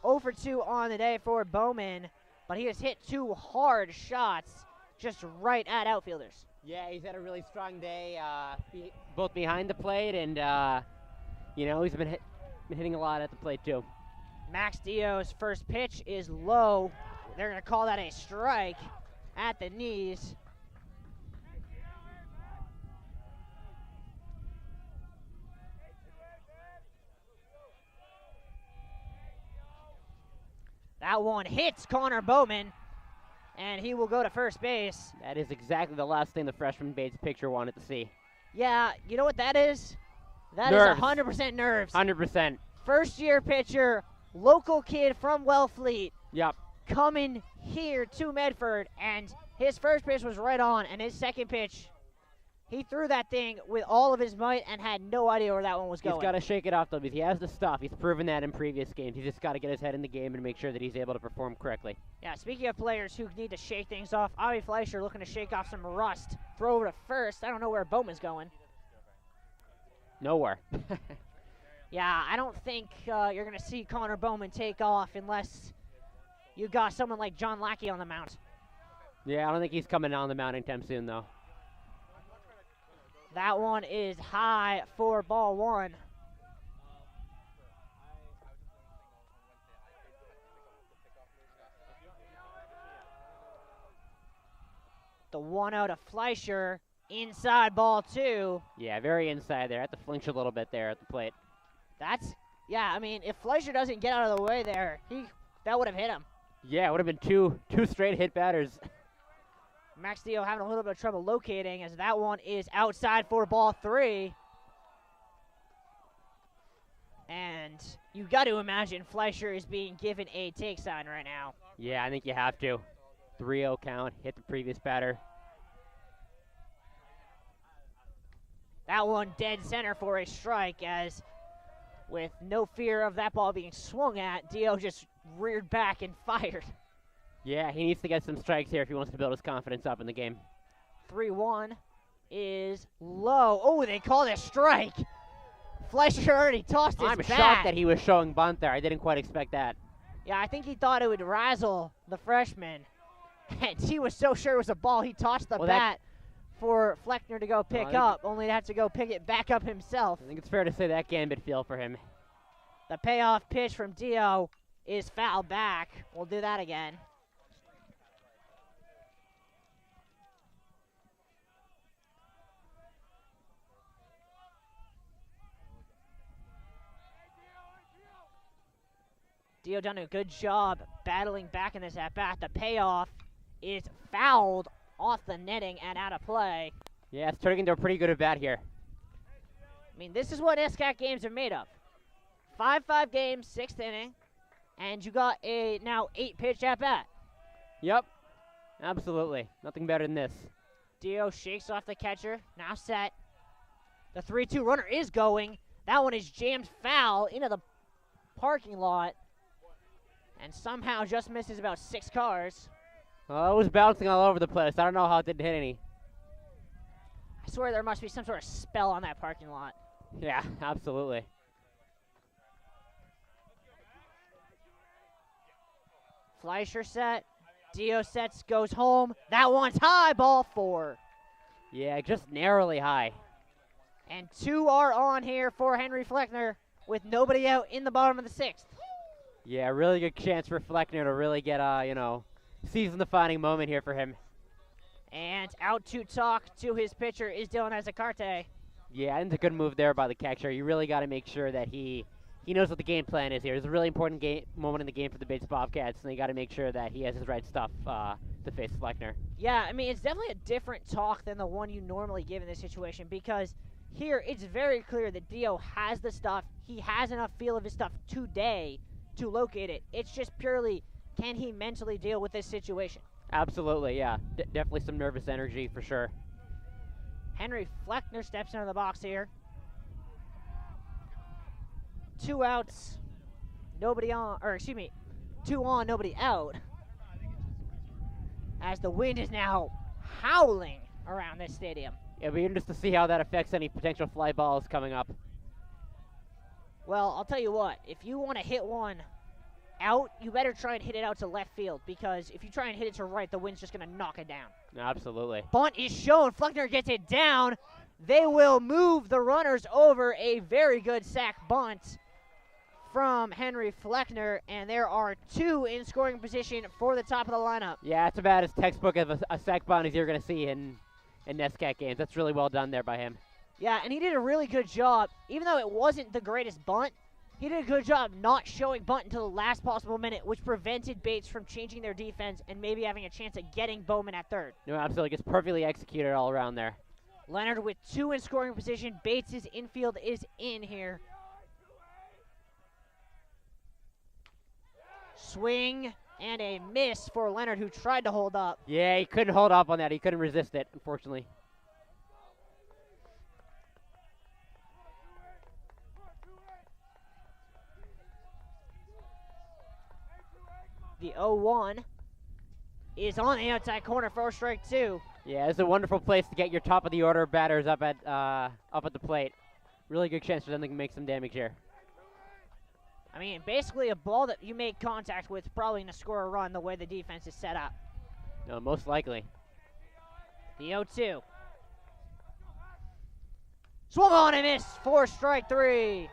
0 for 2 on the day for Bowman, but he has hit 2 hard shots just right at outfielders. Yeah, he's had a really strong day, both behind the plate and, he's been hitting a lot at the plate too. Max Dio's first pitch is low. They're going to call that a strike at the knees. That one hits Connor Bowman, and he will go to first base. That is exactly the last thing the freshman Bates pitcher wanted to see. Yeah, you know what that is? That Nerves. is 100% nerves. 100%. First-year pitcher, local kid from Wellfleet, Yep. coming here to Medford, and his first pitch was right on, and his second pitch, he threw that thing with all of his might and had no idea where that one was going. He's got to shake it off, though, because he has the stuff. He's proven that in previous games. He's just got to get his head in the game and make sure that he's able to perform correctly. Yeah, speaking of players who need to shake things off, Avi Fleischer looking to shake off some rust. Throw over to first. I don't know where Bowman's going. Nowhere. Yeah, I don't think you're going to see Connor Bowman take off unless you got someone like John Lackey on the mound. Yeah, I don't think he's coming on the mound anytime soon, though. That one is high for ball 1. The 1-0 to Fleischer, inside ball 2. Yeah, very inside there. Had to flinch a little bit there at the plate. Yeah, I mean, if Fleischer doesn't get out of the way there, that would have hit him. Yeah, it would have been two straight hit batters. Max Dio having a little bit of trouble locating as that one is outside for ball 3. And you got to imagine Fleischer is being given a take sign right now. Yeah, I think you have to. 3-0 count, hit the previous batter. That one dead center for a strike, as with no fear of that ball being swung at, Dio just reared back and fired. Yeah, he needs to get some strikes here if he wants to build his confidence up in the game. 3-1 is low. Oh, they called a strike. Fleischer already tossed his I'm bat. shocked that he was showing bunt there. I didn't quite expect that. Yeah, I think he thought it would razzle the freshman. And he was so sure it was a ball, he tossed the bat for Fleckner to go pick up, only to have to go pick it back up himself. I think it's fair to say that gambit feel for him. The payoff pitch from Dio is fouled back. We'll do that again. Dio done a good job battling back in this at-bat. The payoff is fouled off the netting and out of play. Yeah, it's turning into a pretty good at-bat here. I mean, this is what SCAC games are made of. 5-5 games, 6th inning, and you got a now 8-pitch at-bat. Yep, absolutely. Nothing better than this. Dio shakes off the catcher, now set. The 3-2 runner is going. That one is jammed foul into the parking lot and somehow just misses about 6 cars. Well, it was bouncing all over the place. I don't know how it didn't hit any. I swear there must be some sort of spell on that parking lot. Yeah, absolutely. Fleischer set. Dio sets, goes home. That one's high, ball 4. Yeah, just narrowly high. And 2 are on here for Henry Fleckner with nobody out in the bottom of the 6th. Yeah, really good chance for Fleckner to really get season-defining moment here for him. And out to talk to his pitcher is Dylan Azacarte. Yeah, and it's a good move there by the catcher. You really got to make sure that he knows what the game plan is here. It's a really important moment in the game for the Bates Bobcats, and they got to make sure that he has his right stuff to face Fleckner. Yeah, I mean, it's definitely a different talk than the one you normally give in this situation, because here it's very clear that Dio has the stuff. He has enough feel of his stuff today to locate it. It's just purely, can he mentally deal with this situation? Absolutely, yeah. Definitely some nervous energy for sure. Henry Fleckner steps into the box here. 2 outs, nobody on, or excuse me, 2 on, nobody out. As the wind is now howling around this stadium. It'll be interesting to see how that affects any potential fly balls coming up. Well, I'll tell you what, if you want to hit one out, you better try and hit it out to left field, because if you try and hit it to right, the wind's just going to knock it down. Absolutely. Bunt is shown. Fleckner gets it down. They will move the runners over. A very good sack bunt from Henry Fleckner, and there are 2 in scoring position for the top of the lineup. Yeah, it's about as textbook of a sack bunt as you're going to see in NESCAC games. That's really well done there by him. Yeah, and he did a really good job. Even though it wasn't the greatest bunt, he did a good job not showing bunt until the last possible minute, which prevented Bates from changing their defense and maybe having a chance at getting Bowman at third. No, absolutely. It's perfectly executed all around there. Leonard with 2 in scoring position. Bates' infield is in here. Swing and a miss for Leonard, who tried to hold up. Yeah, he couldn't hold up on that. He couldn't resist it, unfortunately. The 0-1 is on the outside corner for strike 2. Yeah, it's a wonderful place to get your top of the order batters up at the plate. Really good chance for them to make some damage here. I mean, basically a ball that you make contact with probably going to score a run the way the defense is set up. No, most likely. The 0-2. Swung on and missed for strike 3.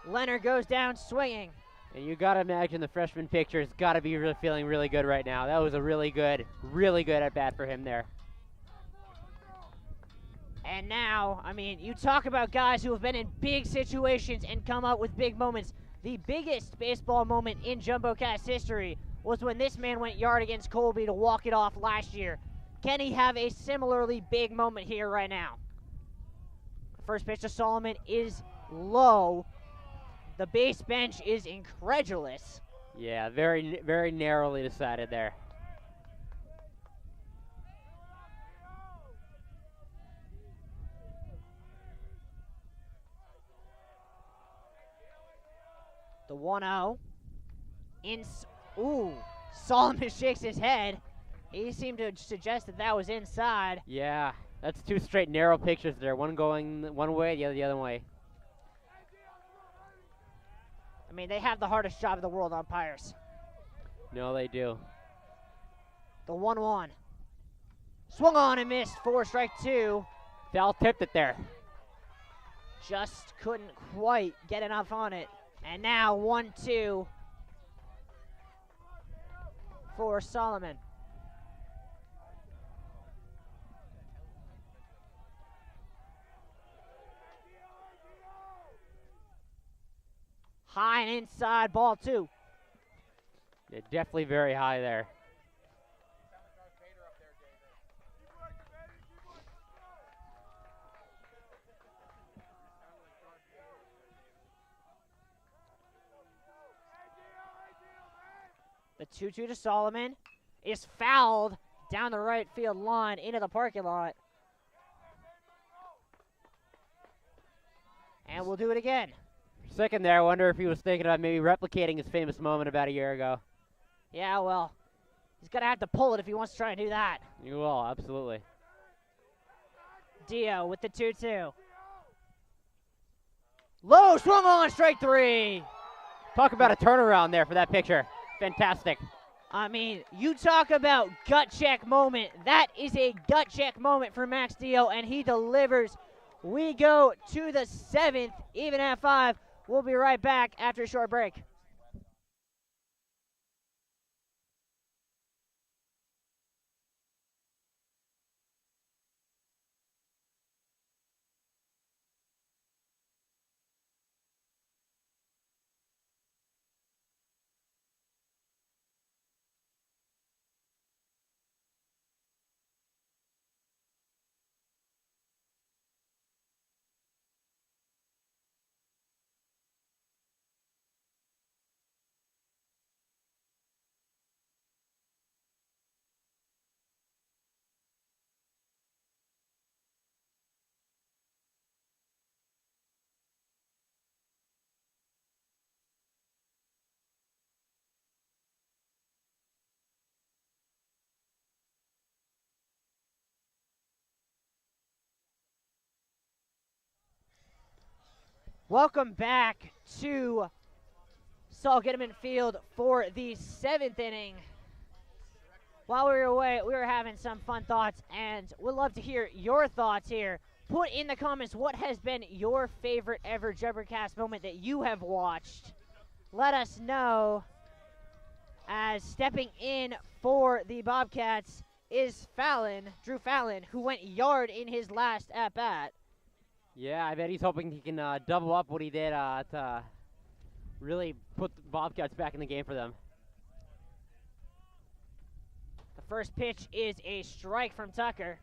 Leonard goes down swinging. And you got to imagine the freshman pitcher has got to be feeling really good right now. That was a really good at bat for him there. And now, I mean, you talk about guys who have been in big situations and come up with big moments. The biggest baseball moment in JumboCast history was when this man went yard against Colby to walk it off last year. Can he have a similarly big moment here right now? First pitch to Solomon is low. The base bench is incredulous. Yeah, very, very narrowly decided there. The 1-0. Ooh, Solomon shakes his head. He seemed to suggest that that was inside. Yeah, that's 2 straight narrow pitches there. One going one way, the other way. I mean, they have the hardest job in the world, umpires. No, they do. The 1-1. Swung on and missed for strike 2. Foul tipped it there. Just couldn't quite get enough on it. And now 1-2 for Solomon. High and inside, ball 2. Yeah, definitely very high there. The 2-2 to Solomon is fouled down the right field line into the parking lot. And we'll do it again. Second there, I wonder if he was thinking about maybe replicating his famous moment about a year ago. Yeah, well, he's going to have to pull it if he wants to try and do that. You will, absolutely. Dio with the 2-2. Low swung on, strike 3. Talk about a turnaround there for that picture. Fantastic. I mean, you talk about gut check moment. That is a gut check moment for Max Dio, and he delivers. We go to the 7th, even at 5. We'll be right back after a short break. Welcome back to Saul Gittiman Field for the 7th inning. While we were away, we were having some fun thoughts, and we'd love to hear your thoughts here. Put in the comments what has been your favorite ever JumboCast moment that you have watched. Let us know, as stepping in for the Bobcats is Drew Fallon, who went yard in his last at-bat. Yeah, I bet he's hoping he can double up what he did to really put the Bobcats back in the game for them. The first pitch is a strike from Tucker,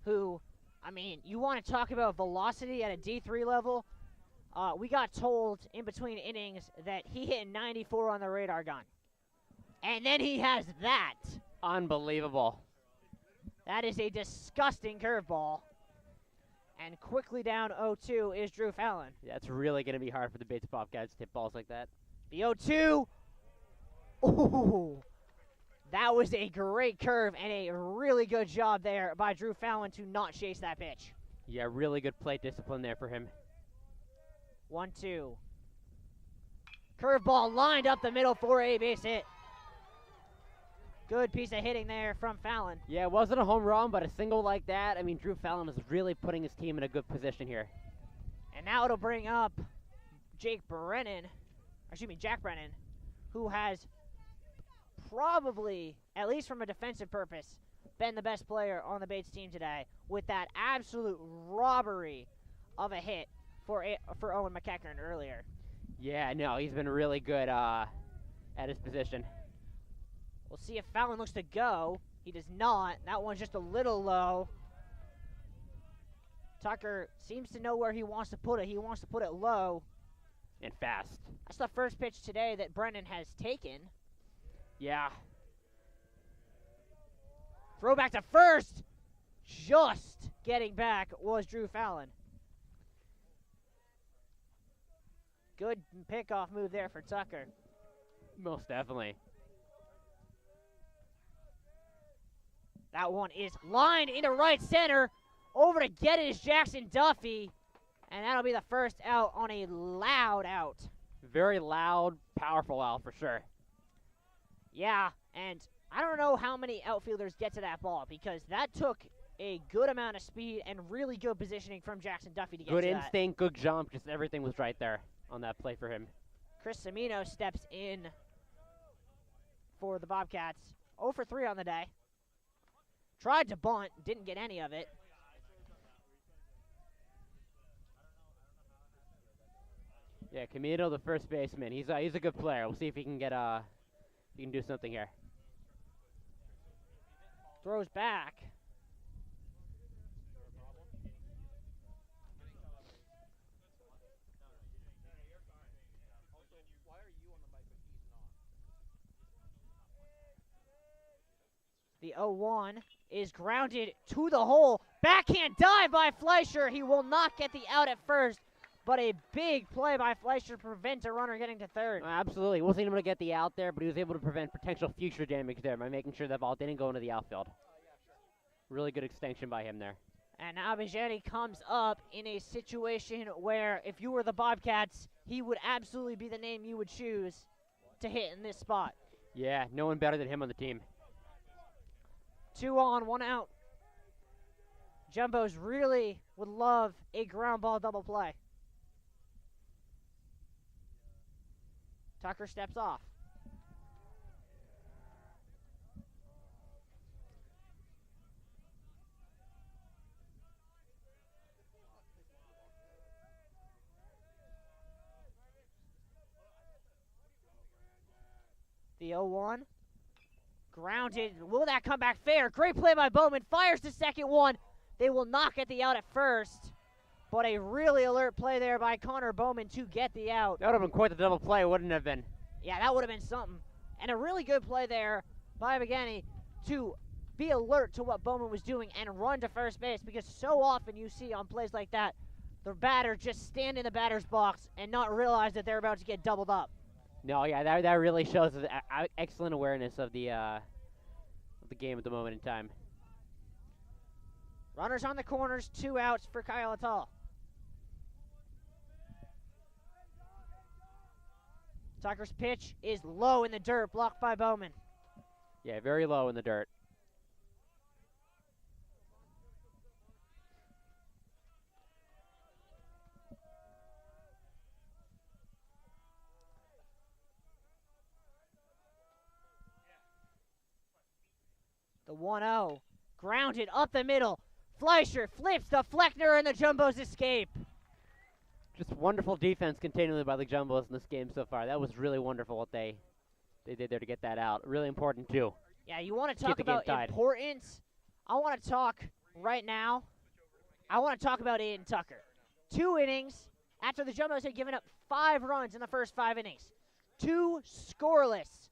who, I mean, you want to talk about velocity at a D3 level. We got told in between innings that he hit 94 on the radar gun. And then he has that. Unbelievable. That is a disgusting curveball. And quickly down 0-2 is Drew Fallon. That's really going to be hard for the Bates Bobcats to hit balls like that. The 0-2. Ooh. That was a great curve and a really good job there by Drew Fallon to not chase that pitch. Yeah, really good plate discipline there for him. 1-2. Curveball lined up the middle for a base hit. Good piece of hitting there from Fallon. Yeah, it wasn't a home run, but a single like that, I mean, Drew Fallon is really putting his team in a good position here. And now it'll bring up Jack Brennan, who has probably, at least from a defensive purpose, been the best player on the Bates team today with that absolute robbery of a hit for Owen McEachern earlier. Yeah, no, he's been really good at his position. We'll see if Fallon looks to go. He does not. That one's just a little low. Tucker seems to know where he wants to put it. He wants to put it low. And fast. That's the first pitch today that Brennan has taken. Yeah. Throw back to first. Just getting back was Drew Fallon. Good pickoff move there for Tucker. Most definitely. That one is lined into right center. Over to get it is Jackson Duffy. And that'll be the first out on a loud out. Very loud, powerful out for sure. Yeah, and I don't know how many outfielders get to that ball because that took a good amount of speed and really good positioning from Jackson Duffy to get Good to that. instinct, good jump, just everything was right there on that play for him. Chris Cimino steps in for the Bobcats. 0 for 3 on the day. Tried to bunt, didn't get any of it. Yeah, Camino, the first baseman. He's a good player. We'll see if he can get he can do something here. Throws back. The 0-1 is grounded to the hole. Backhand dive by Fleischer. He will not get the out at first, but a big play by Fleischer prevents a runner getting to third. Absolutely. Wasn't able to get the out there, but he was able to prevent potential future damage there by making sure that ball didn't go into the outfield. Really good extension by him there. And now Bijani comes up in a situation where if you were the Bobcats, he would absolutely be the name you would choose to hit in this spot. Yeah, no one better than him on the team. 2 on, 1 out. Jumbos really would love a ground ball double play. Tucker steps off. The 0-1. Grounded. Will that come back fair? Great play by Bowman. Fires the second one. They will knock at the out at first. But a really alert play there by Connor Bowman to get the out. That would have been quite the double play, wouldn't it have been? Yeah, that would have been something. And a really good play there by Begani to be alert to what Bowman was doing and run to first base, because so often you see on plays like that, the batter just stand in the batter's box and not realize that they're about to get doubled up. No, yeah, that really shows excellent awareness of the game at the moment in time. Runners on the corners, 2 outs for Kyle Attal. Tucker's pitch is low in the dirt, blocked by Bowman. Yeah, very low in the dirt. The 1-0, grounded up the middle. Fleischer flips the Fleckner, and the Jumbos escape. Just wonderful defense continually by the Jumbos in this game so far. That was really wonderful what they did there to get that out. Really important too. Yeah, you want to talk the game about tied. importance? I want to talk right now. I want to talk about Aiden Tucker. 2 innings after the Jumbos had given up 5 runs in the first 5 innings. 2 scoreless.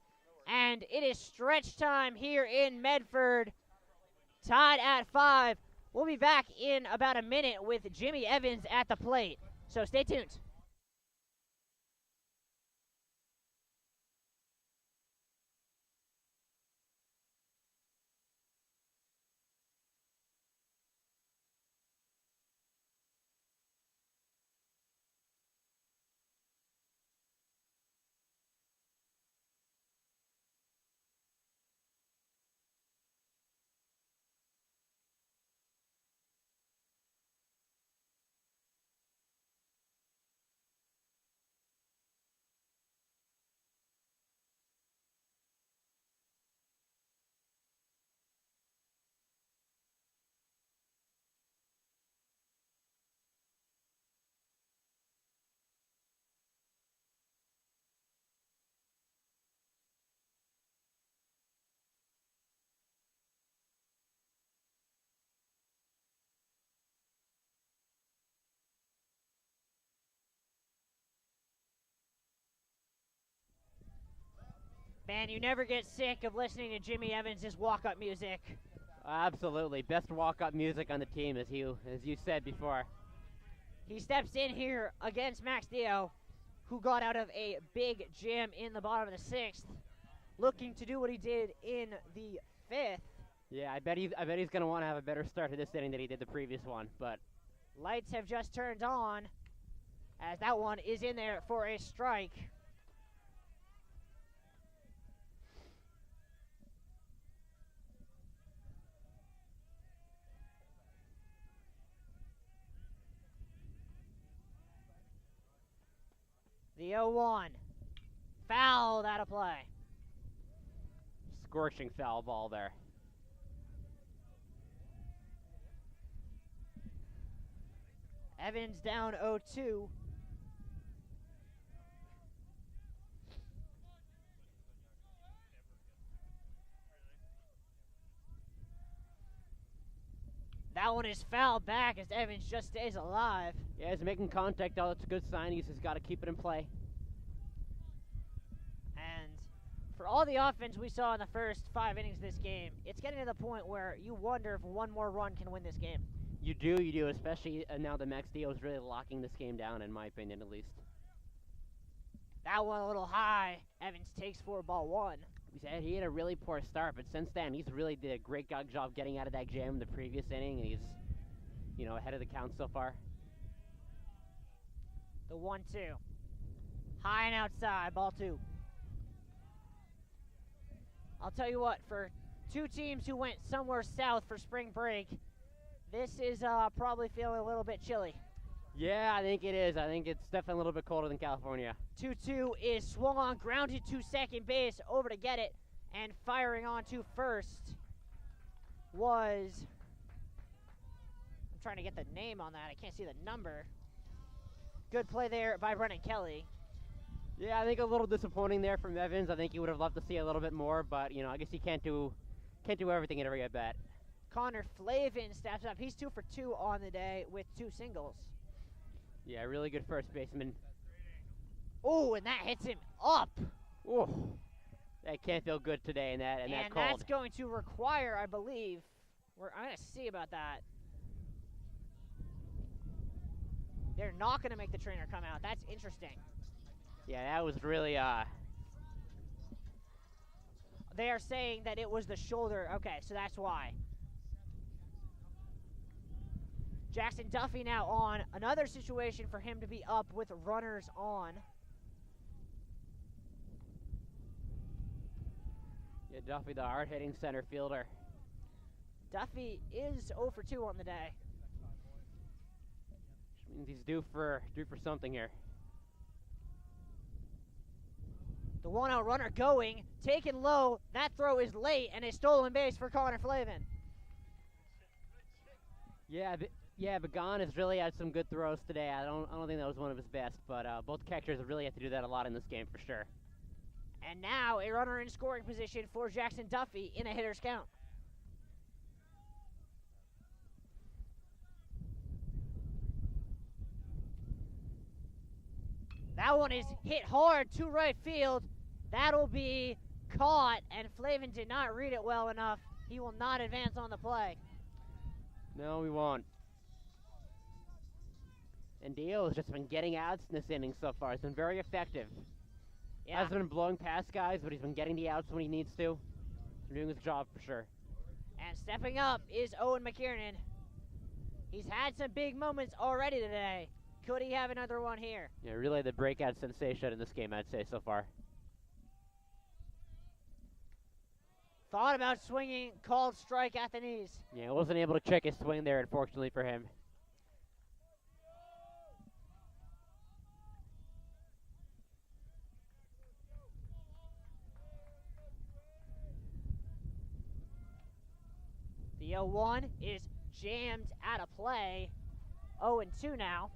And it is stretch time here in Medford. Tied at 5. We'll be back in about a minute with Jimmy Evans at the plate. So stay tuned. Man, you never get sick of listening to Jimmy Evans' walk-up music. Absolutely, best walk-up music on the team, as you said before. He steps in here against Max Dio, who got out of a big jam in the bottom of the 6th, looking to do what he did in the 5th. Yeah, I bet he's going to want to have a better start to this inning than he did the previous one, but lights have just turned on, as that one is in there for a strike. The 0-1. Fouled out of play. Scorching foul ball there. Evans down 0-2. That one is fouled back as Evans just stays alive. Yeah, he's making contact, though. That's a good sign. He's just got to keep it in play. And for all the offense we saw in the first 5 innings of this game, it's getting to the point where you wonder if one more run can win this game. You do, especially now that Max Dio is really locking this game down, in my opinion, at least. That one a little high. Evans takes for ball 1. He had a really poor start, but since then, he's really did a great job getting out of that jam in the previous inning, and you know, ahead of the count so far. The 1-2. High and outside, ball 2. I'll tell you what, for two teams who went somewhere south for spring break, this is probably feeling a little bit chilly. Yeah, I think it is. I think it's definitely a little bit colder than California. 2-2 is swung on, grounded to second base, over to get it, and firing on to first was, I'm trying to get the name on that, I can't see the number. Good play there by Brennan Kelly. Yeah, I think a little disappointing there from Evans. I think he would have loved to see a little bit more, but you know, I guess he can't do everything at every at bat. Connor Flavin steps up. He's 2 for 2 on the day with 2 singles. Yeah, really good first baseman. Oh, and that hits him up. Oh, that can't feel good today in that that cold. And that's going to require, I believe, I'm going to see about that. They're not going to make the trainer come out. That's interesting. Yeah, that was really, They are saying that it was the shoulder. Okay, so that's why. Jackson Duffy now on. Another situation for him to be up with runners on. Yeah, Duffy, the hard-hitting center fielder. Duffy is 0 for 2 on the day. Which means he's due for something here. The 1-out runner going, taken low. That throw is late and a stolen base for Connor Flavin. Yeah, Begon has really had some good throws today. I don't think that was one of his best, but both catchers have really had to do that a lot in this game for sure. And now a runner in scoring position for Jackson Duffy in a hitter's count. That one is hit hard to right field. That'll be caught, and Flavin did not read it well enough. He will not advance on the play. No, we won't. And Dio has just been getting outs in this inning so far. He's been very effective. Yeah. Hasn't been blowing past guys, but he's been getting the outs when he needs to. He's doing his job for sure. And stepping up is Owen McKiernan. He's had some big moments already today. Could he have another one here? Yeah, really the breakout sensation in this game, I'd say, so far. Thought about swinging, called strike at the knees. Yeah, wasn't able to check his swing there, unfortunately for him. The 0-1 is jammed out of play. 0-2 now.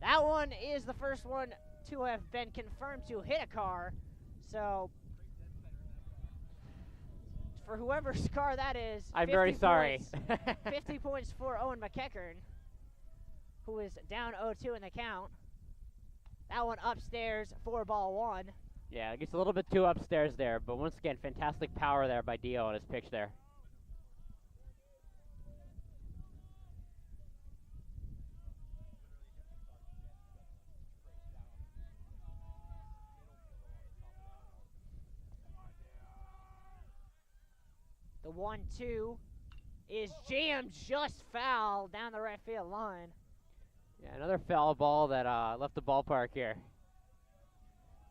That one is the first one to have been confirmed to hit a car. So, for whoever's car that is, I'm very sorry. 50 points for Owen McKeckern, who is down 0-2 in the count. That one upstairs for ball 1. Yeah, it gets a little bit too upstairs there, but once again, fantastic power there by Dio on his pitch there. The 1-2 is jammed just foul down the right field line. Yeah, another foul ball that left the ballpark here.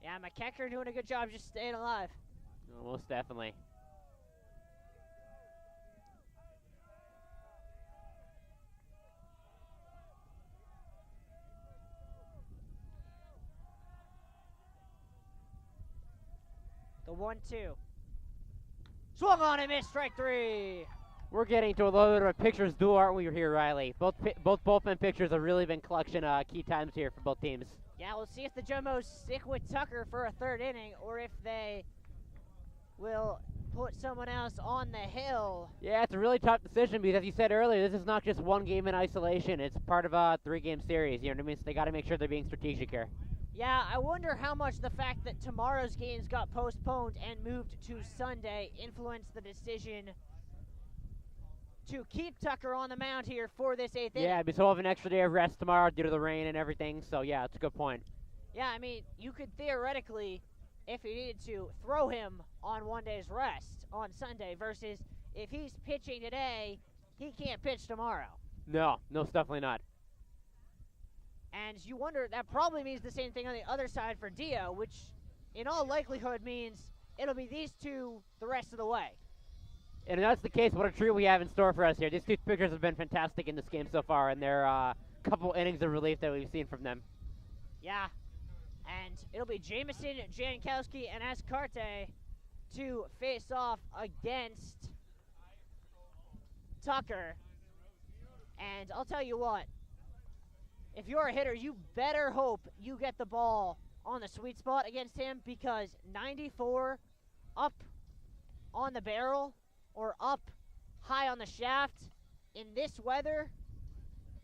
Yeah, McKecker doing a good job just staying alive. Oh, most definitely. The 1-2. Swung on and missed, strike 3. We're getting to a little bit of a pitcher's duel, aren't we here, Riley? Both bullpen pitchers have really been clutching key times here for both teams. Yeah, we'll see if the Jumbos stick with Tucker for a third inning or if they will put someone else on the hill. Yeah, it's a really tough decision because, as you said earlier, this is not just one game in isolation. It's part of a 3-game series. You know what I mean? So they got to make sure they're being strategic here. Yeah, I wonder how much the fact that tomorrow's games got postponed and moved to Sunday influenced the decision to keep Tucker on the mound here for this 8th inning. Yeah, because he'll have an extra day of rest tomorrow due to the rain and everything. So, yeah, it's a good point. Yeah, I mean, you could theoretically, if you needed to, throw him on 1 day's rest on Sunday versus if he's pitching today, he can't pitch tomorrow. No, definitely not. And you wonder, that probably means the same thing on the other side for Dio, which in all likelihood means it'll be these two the rest of the way. And if that's the case, what a treat we have in store for us here. These two pitchers have been fantastic in this game so far, and their couple innings of relief that we've seen from them. Yeah, and it'll be Jameson, Jankowski, and Escarte to face off against Tucker. And I'll tell you what, if you're a hitter, you better hope you get the ball on the sweet spot against him, because 94 up on the barrel or up high on the shaft in this weather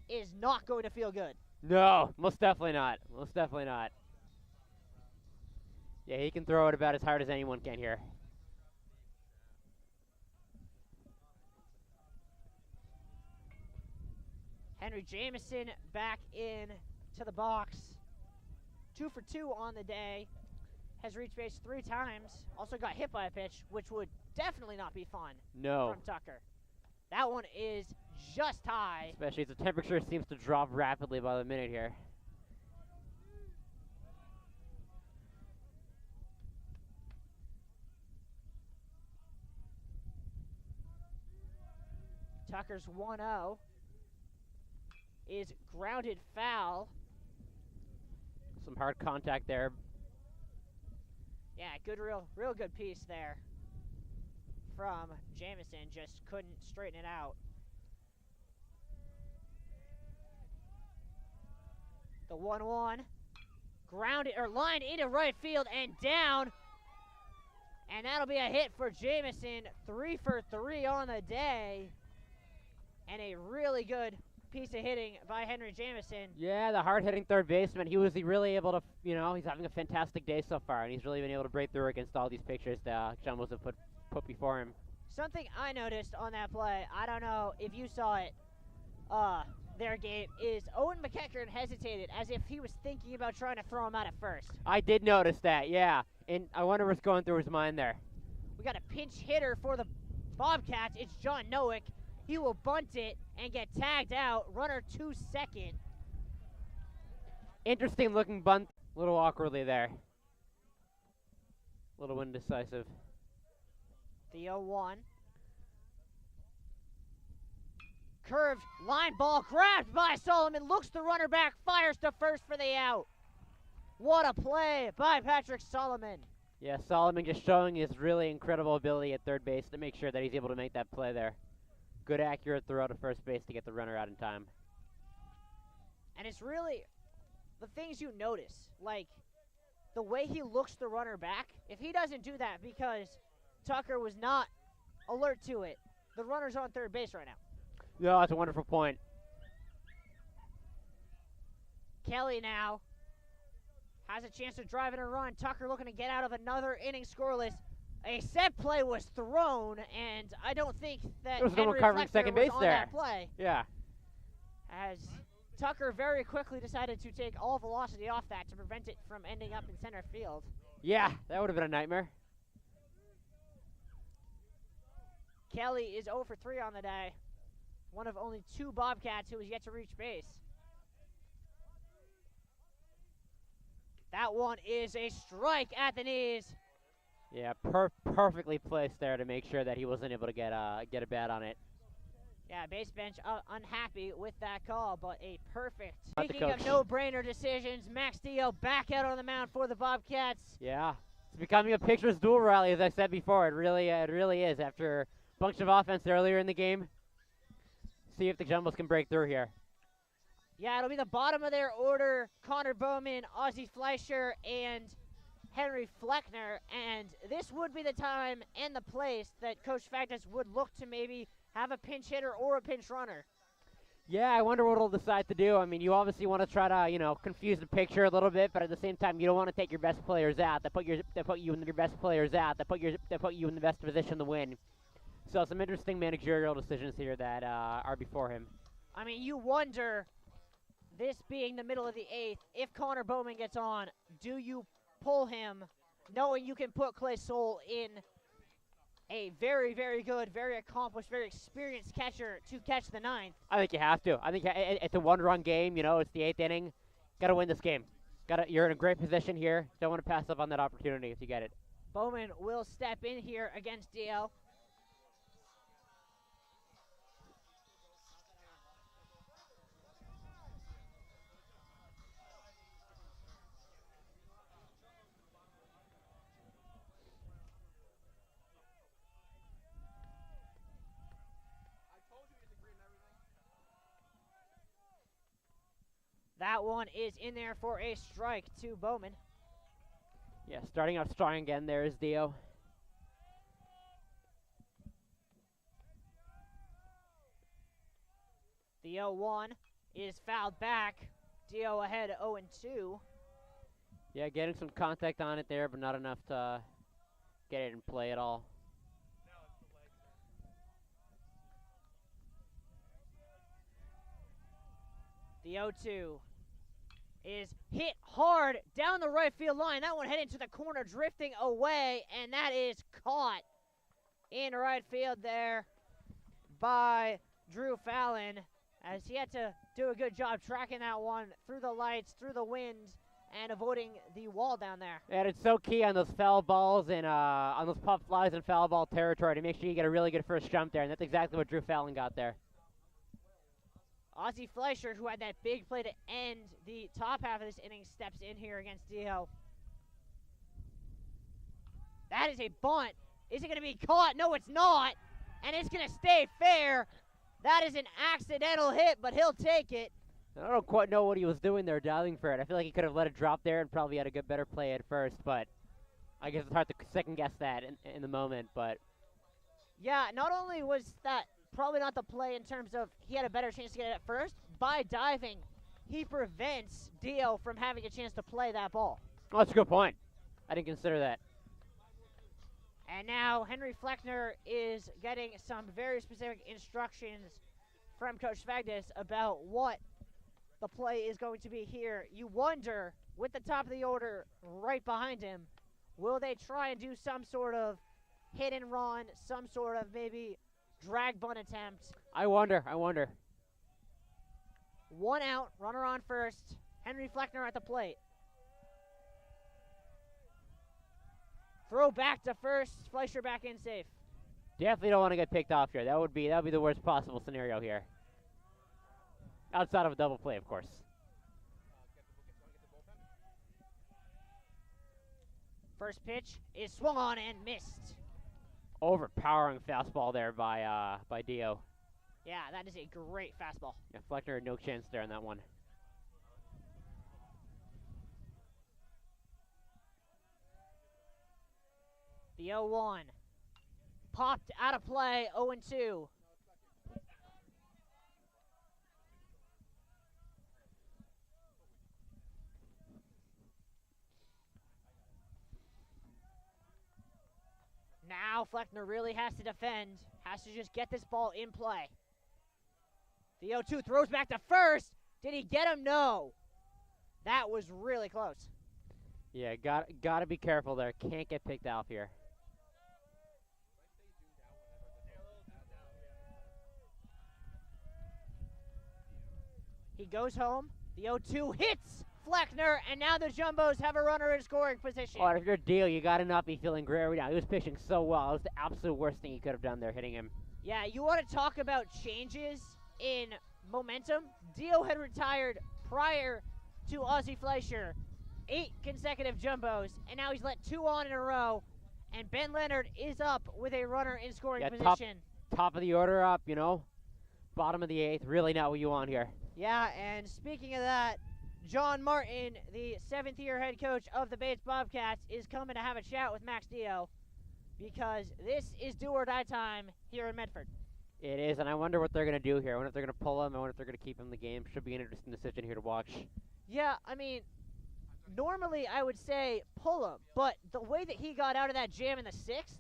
is not going to feel good. No, most definitely not. Most definitely not. Yeah, he can throw it about as hard as anyone can here. Henry Jameson back in to the box. 2 for 2 on the day. Has reached base 3 times. Also got hit by a pitch, which would definitely not be fun No. from Tucker. That one is just high. Especially as the temperature seems to drop rapidly by the minute here. Tucker's 1-0 is grounded foul. Some hard contact there. Yeah, good, real good piece there from Jameson. Just couldn't straighten it out. The 1-1, grounded or lined into right field and down, and that'll be a hit for Jameson. 3 for 3 on the day, and a really good piece of hitting by Henry Jameson. Yeah, the hard-hitting third baseman. He was really able to, he's having a fantastic day so far, and he's really been able to break through against all these pitchers that Jumbos have put before him. Something I noticed on that play, I don't know if you saw it, their game, is Owen McEachern hesitated as if he was thinking about trying to throw him out at first. I did notice that, yeah, and I wonder what's going through his mind there. We got a pinch hitter for the Bobcats. It's John Nowick. He will bunt it and get tagged out. Runner to second. Interesting looking bunt. A little awkwardly there. A little indecisive. The 0-1. Curved line ball grabbed by Solomon. Looks the runner back. Fires to first for the out. What a play by Patrick Solomon. Yeah, Solomon just showing his really incredible ability at third base to make sure that he's able to make that play there. Good accurate throw to first base to get the runner out in time. And it's really the things you notice, like the way he looks the runner back. If he doesn't do that because Tucker was not alert to it, the runner's on third base right now. Yeah, that's a wonderful point. Kelly now has a chance to drive in a run. Tucker looking to get out of another inning scoreless. A set play was thrown, and I don't think that there was no one Henry covering Fleckner second was base on there. that play. Yeah. As Tucker very quickly decided to take all velocity off that to prevent it from ending up in center field. Yeah, that would have been a nightmare. Kelly is 0 for 3 on the day. One of only 2 Bobcats who has yet to reach base. That one is a strike at the knees. Yeah, perfectly placed there to make sure that he wasn't able to get a bat on it. Yeah, base bench unhappy with that call, but a perfect. Not the Speaking of coach. no-brainer decisions, Max Dio back out on the mound for the Bobcats. Yeah, it's becoming a pitcher's duel rally, as I said before. It really is. After a bunch of offense earlier in the game, see if the Jumbos can break through here. Yeah, it'll be the bottom of their order. Connor Bowman, Ozzie Fleischer, and Henry Fleckner. And this would be the time and the place that Coach Factus would look to maybe have a pinch hitter or a pinch runner. Yeah, I wonder what he'll decide to do. I mean, you obviously want to try to, confuse the picture a little bit, but at the same time, you don't want to take your best players out. That put you in your best players out. That put you in the best position to win. So some interesting managerial decisions here that are before him. I mean, you wonder, this being the middle of the 8th, if Connor Bowman gets on, do you pull him knowing you can put Clay Soul in a very, very good, very accomplished, very experienced catcher to catch the ninth. I think you have to. I think it's a one-run game. You know, it's the 8th inning. Got to win this game. You're in a great position here. Don't want to pass up on that opportunity if you get it. Bowman will step in here against DL. That one is in there for a strike to Bowman. Yeah, starting out strong again. There's Dio. The 0-1 is fouled back. Dio ahead 0-2. Yeah, getting some contact on it there, but not enough to get it in play at all. The 0-2 is hit hard down the right field line. That one heading to the corner, drifting away, and that is caught in right field there by Drew Fallon, as he had to do a good job tracking that one through the lights, through the wind, and avoiding the wall down there. And it's so key on those foul balls and on those pop flies in foul ball territory to make sure you get a really good first jump there, and that's exactly what Drew Fallon got there. Ozzie Fleischer, who had that big play to end the top half of this inning, steps in here against Dio. That is a bunt. Is it going to be caught? No, it's not. And it's going to stay fair. That is an accidental hit, but he'll take it. I don't quite know what he was doing there, diving for it. I feel like he could have let it drop there and probably had a better play at first, but I guess it's hard to second guess that in the moment. But yeah, not only was that probably not the play in terms of he had a better chance to get it at first, by diving, he prevents Dio from having a chance to play that ball. Oh, that's a good point. I didn't consider that. And now Henry Fleckner is getting some very specific instructions from Coach Svagdis about what the play is going to be here. You wonder, with the top of the order right behind him, will they try and do some sort of hit and run, some sort of maybe drag bunt attempt? I wonder. One out, runner on first. Henry Fleckner at the plate. Throw back to first, Fleischer back in safe. Definitely don't want to get picked off here. That would be the worst possible scenario here. Outside of a double play, of course. First pitch is swung on and missed. Overpowering fastball there by Dio. Yeah, that is a great fastball. Yeah, Fleckner had no chance there on that one. The 0-1 popped out of play, 0-2. Now Fleckner really has to defend, has to just get this ball in play. The 0-2 throws back to first. Did he get him? No. That was really close. Yeah, got to be careful there. Can't get picked off here. He goes home. The 0-2 hits Fleckner, and now the Jumbos have a runner in scoring position. Oh, if you're Dio, you got to not be feeling great right now. He was pitching so well. It was the absolute worst thing he could have done there, hitting him. Yeah, you want to talk about changes in momentum? Dio had retired prior to Ozzie Fleischer. 8 consecutive Jumbos, and now he's let 2 on in a row, and Ben Leonard is up with a runner in scoring position. Top of the order up, you know. Bottom of the 8th, really not what you want here. Yeah, and speaking of that, John Martin, the 7th-year head coach of the Bates Bobcats, is coming to have a chat with Max Dio because this is do-or-die time here in Medford. It is, and I wonder what they're going to do here. I wonder if they're going to pull him. I wonder if they're going to keep him in the game. Should be an interesting decision here to watch. Yeah, I mean, normally I would say pull him, but the way that he got out of that jam in the 6th,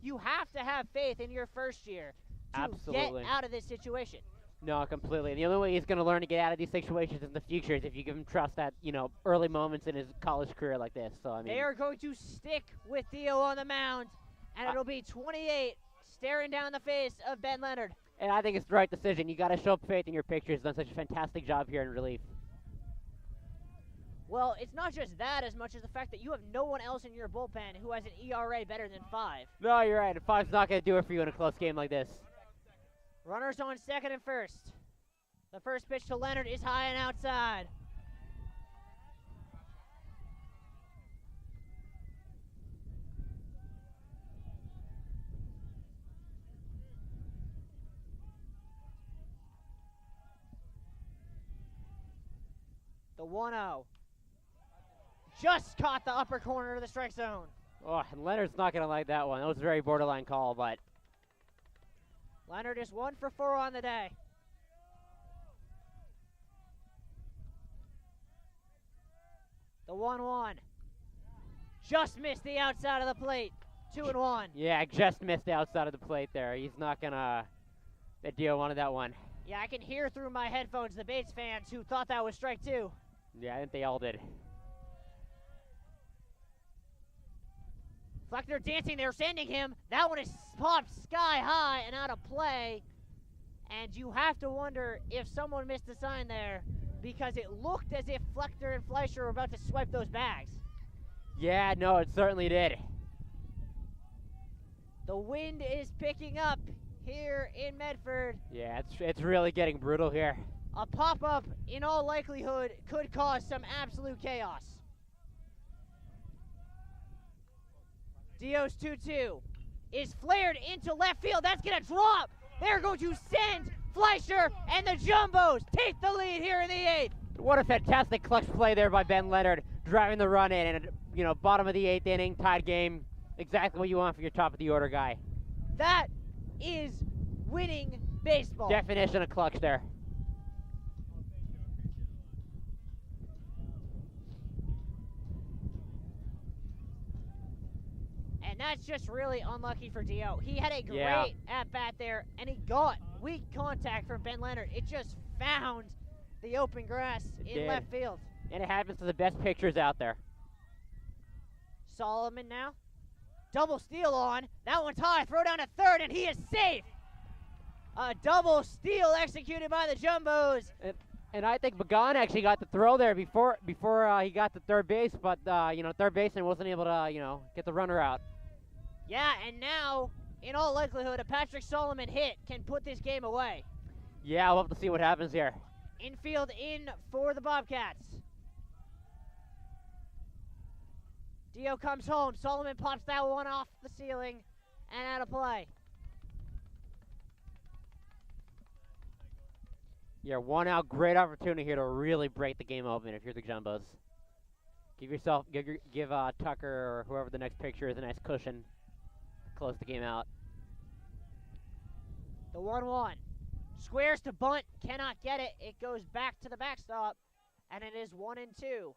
you have to have faith in your first year to get out of this situation. No, completely. And the only way he's going to learn to get out of these situations in the future is if you give him trust at, early moments in his college career like this. So I mean, they are going to stick with Dio on the mound And it'll be 28 staring down the face of Ben Leonard. And I think it's the right decision. You got to show faith in your pitchers. Done such a fantastic job here in relief. Well, it's not just that as much as the fact that you have no one else in your bullpen who has an ERA better than 5. No, you're right. 5's not going to do it for you in a close game like this. Runners on second and first. The first pitch to Leonard is high and outside. The 1-0. Just caught the upper corner of the strike zone. Oh, and Leonard's not going to like that one. That was a very borderline call, but Leonard is 1 for 4 on the day. The 1-1. Just missed the outside of the plate. 2-1. yeah, just missed the outside of the plate there. He's not going to. The deal wanted that one. Yeah, I can hear through my headphones the Bates fans who thought that was strike 2. Yeah, I think they all did. Fleckner dancing, they're sending him. That one is popped sky high and out of play. And you have to wonder if someone missed a sign there because it looked as if Fleckner and Fleischer were about to swipe those bags. Yeah, no, it certainly did. The wind is picking up here in Medford. Yeah, it's really getting brutal here. A pop-up, in all likelihood, could cause some absolute chaos. Dios 2-2 is flared into left field. That's going to drop. They're going to send Fleischer, and the Jumbos take the lead here in the 8th. What a fantastic clutch play there by Ben Leonard, driving the run in, and bottom of the 8th inning, tied game. Exactly what you want for your top of the order guy. That is winning baseball. Definition of clutch there. And that's just really unlucky for Dio. He had a great Yeah. at-bat there, and he got weak contact from Ben Leonard. It just found the open grass It in did. left field. And it happens to the best pitchers out there. Solomon now. Double steal on. That one's high. Throw down to third, and he is safe. A double steal executed by the Jumbos. And I think Bagan actually got the throw there before he got to third base, but third baseman wasn't able to get the runner out. Yeah, and now, in all likelihood, a Patrick Solomon hit can put this game away. Yeah, we'll have to see what happens here. Infield in for the Bobcats. Dio comes home. Solomon pops that one off the ceiling and out of play. Yeah, 1 out, great opportunity here to really break the game open if you're the Jumbos. Give Tucker or whoever the next pitcher is a nice cushion. Close the game out. The 1-1. Squares to bunt, cannot get it. It goes back to the backstop, and it is 1-2.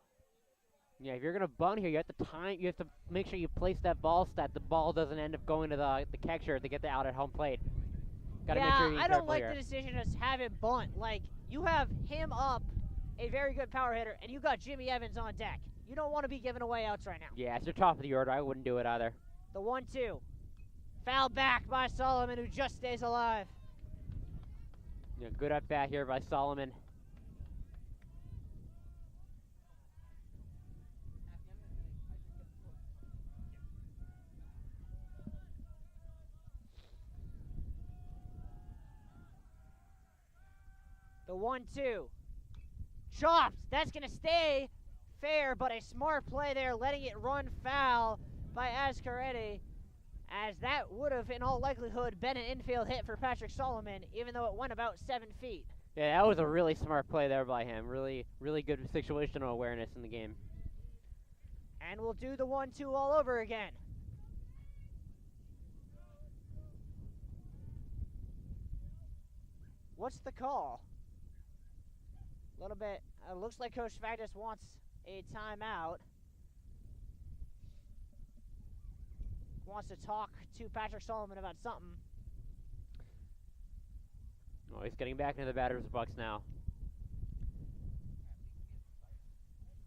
Yeah, if you're gonna bunt here, you have to make sure you place that ball so that the ball doesn't end up going to the catcher to get the out at home plate. Gotta make sure you I don't like here. the decision to have him bunt. Like, you have him up, a very good power hitter, and you got Jimmy Evans on deck. You don't want to be giving away outs right now. Yeah, it's your top of the order. I wouldn't do it either. The 1-2. Foul back by Solomon, who just stays alive. Yeah, good at bat here by Solomon. The 1-2. Chopped. That's going to stay fair, but a smart play there, letting it run foul by Azcaretti, as that would have, in all likelihood, been an infield hit for Patrick Solomon, even though it went about 7 feet. Yeah, that was a really smart play there by him. Really, really good situational awareness in the game. And we'll do the 1-2 all over again. What's the call? A little bit. Looks like Coach Fagdis wants a timeout. Wants to talk to Patrick Solomon about something. Oh, he's getting back into the batter's box now.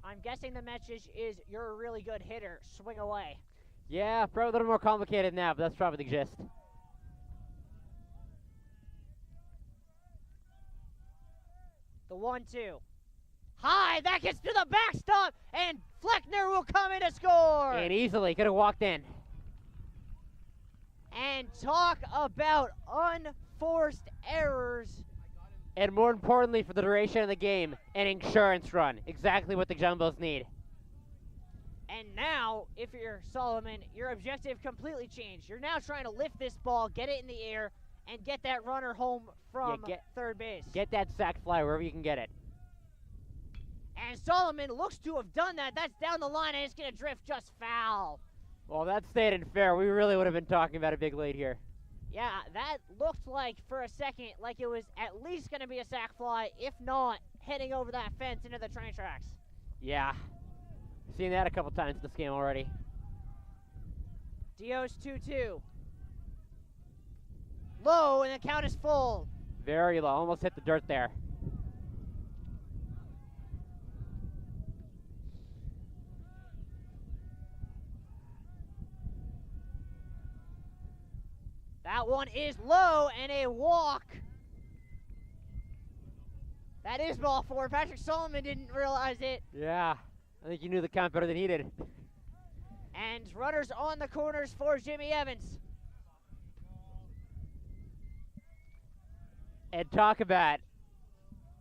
I'm guessing the message is, you're a really good hitter. Swing away. Yeah, probably a little more complicated now, but that's probably the gist. The 1-2. High, that gets to the backstop, and Fleckner will come in to score. And easily could have walked in. And talk about unforced errors. And more importantly for the duration of the game, an insurance run. Exactly what the Jumbos need. And now, if you're Solomon, your objective completely changed. You're now trying to lift this ball, get it in the air, and get that runner home from third base. Get that sack fly wherever you can get it. And Solomon looks to have done that. That's down the line, and it's going to drift just foul. Well, that stayed in fair. We really would have been talking about a big lead here. Yeah, that looked like, for a second, like it was at least going to be a sack fly, if not heading over that fence into the train tracks. Yeah. Seen that a couple times in this game already. Dios 2-2. Low, and the count is full. Very low. Almost hit the dirt there. That one is low, and a walk. That is ball four. Patrick Solomon didn't realize it. Yeah. I think you knew the count better than he did. And runners on the corners for Jimmy Evans. And talk about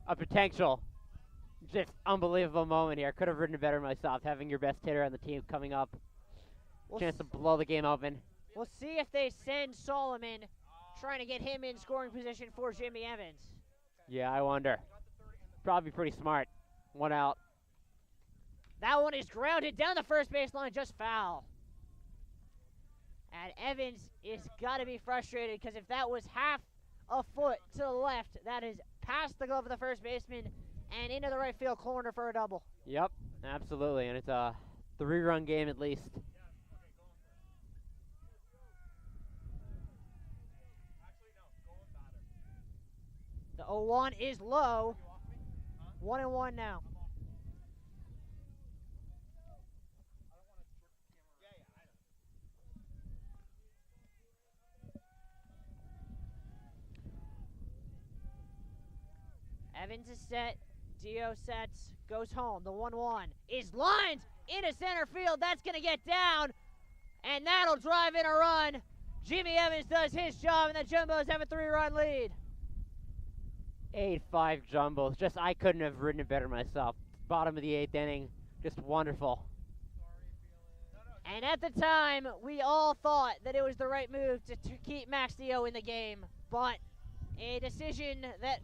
a potential, just unbelievable moment here. Could have written it better myself, having your best hitter on the team coming up. Chance to blow the game open. We'll see if they send Solomon, trying to get him in scoring position for Jimmy Evans. Yeah, I wonder. Probably pretty smart. One out. That one is grounded down the first baseline, just foul. And Evans is got to be frustrated, because if that was half a foot to the left, that is past the glove of the first baseman and into the right field corner for a double. Yep, absolutely, and it's a 3-run game at least. The 0-1 is low. 1-1 now. Evans is set. Dio sets. Goes home. The 1-1 is lined into center field. That's going to get down. And that'll drive in a run. Jimmy Evans does his job, and the Jumbos have a 3-run lead. 8-5 Jumbos. Just, I couldn't have written it better myself. Bottom of the 8th inning. Just wonderful. And at the time, we all thought that it was the right move to keep Max Dio in the game. But a decision that,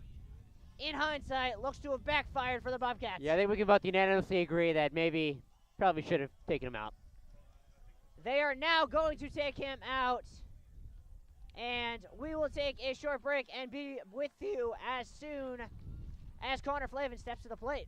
in hindsight, looks to have backfired for the Bobcats. Yeah, I think we can both unanimously agree that maybe, probably should have taken him out. They are now going to take him out. And we will take a short break and be with you as soon as Connor Flavin steps to the plate.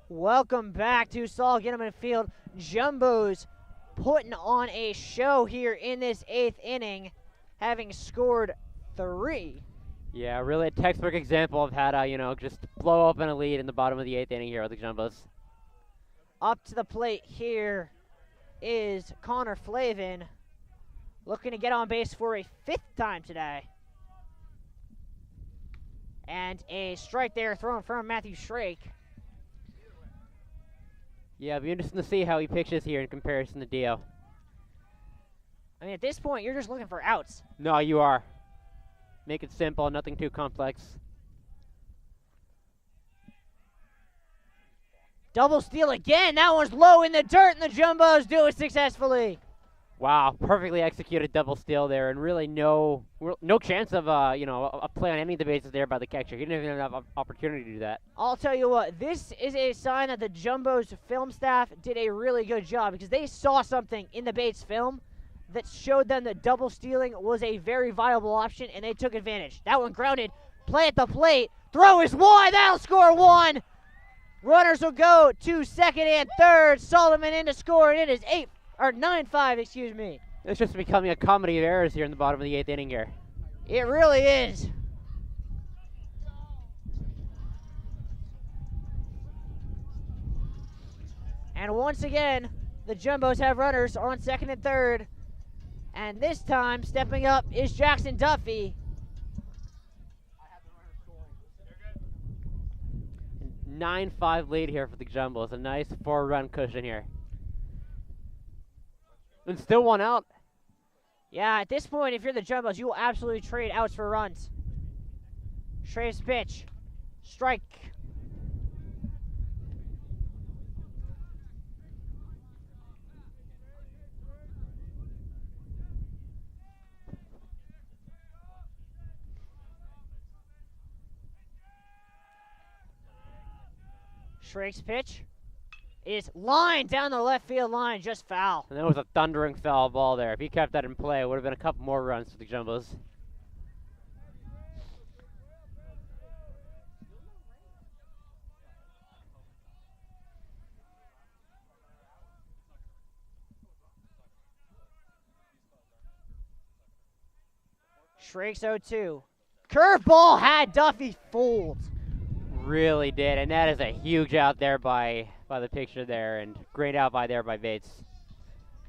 Welcome back to Saul Ginneman Field. Jumbo's putting on a show here in this 8th inning, having scored 3. Yeah, really a textbook example of how to, just blow open a lead in the bottom of the 8th inning here with the Jumbos. Up to the plate here is Connor Flavin, looking to get on base for a 5th time today. And a strike there thrown from Matthew Shrake. Yeah, it'll be interesting to see how he pitches here in comparison to Dio. I mean, at this point, you're just looking for outs. No, you are. Make it simple, nothing too complex. Double steal again. That one's low in the dirt, and the Jumbos do it successfully. Wow, perfectly executed double steal there, and really no chance of a play on any of the bases there by the catcher. He didn't even have an opportunity to do that. I'll tell you what, this is a sign that the Jumbo's film staff did a really good job because they saw something in the Bates film that showed them that double stealing was a very viable option, and they took advantage. That one grounded, play at the plate, throw is wide, that'll score 1. Runners will go to 2nd and 3rd. Solomon in to score, and it is 9-5, excuse me. It's just becoming a comedy of errors here in the bottom of the 8th inning here. It really is. And once again, the Jumbos have runners on 2nd and 3rd. And this time, stepping up is Jackson Duffy. 9-5 lead here for the Jumbos. A nice 4-run cushion here. And still 1 out. Yeah, at this point, if you're the Jumbos, you will absolutely trade outs for runs. Shrave's pitch. Strike. Shrake's pitch is lined down the left field line, just foul. And that was a thundering foul ball there. If he kept that in play, it would have been a couple more runs for the Jumbos. Shrakes 0-2. Curveball had Duffy fooled. Really did, and that is a huge out there by the picture there, and great out by Bates.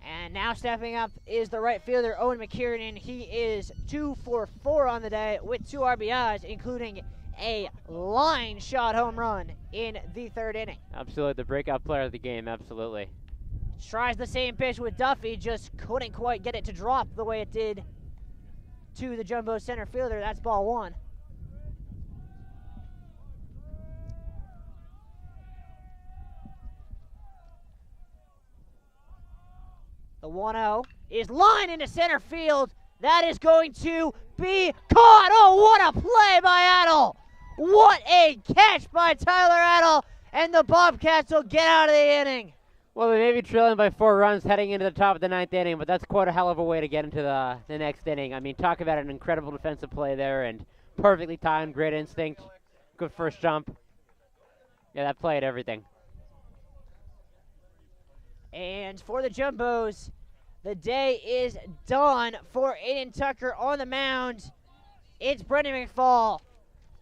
And now stepping up is the right fielder, Owen McKiernan. He is 2 for 4 on the day with 2 RBIs, including a line shot home run in the 3rd inning. Absolutely, the breakout player of the game, absolutely. Tries the same pitch with Duffy, just couldn't quite get it to drop the way it did to the Jumbo center fielder. That's ball 1. The 1-0 is lined into center field. That is going to be caught. Oh, what a play by Adel. What a catch by Tyler Adel. And the Bobcats will get out of the inning. Well, they may be trailing by 4 runs heading into the top of the 9th inning, but that's quite a hell of a way to get into the next inning. I mean, talk about an incredible defensive play there, and perfectly timed, great instinct, good first jump. Yeah, that play had everything. And for the Jumbos, the day is done for Aiden Tucker on the mound. It's Brendan McFall.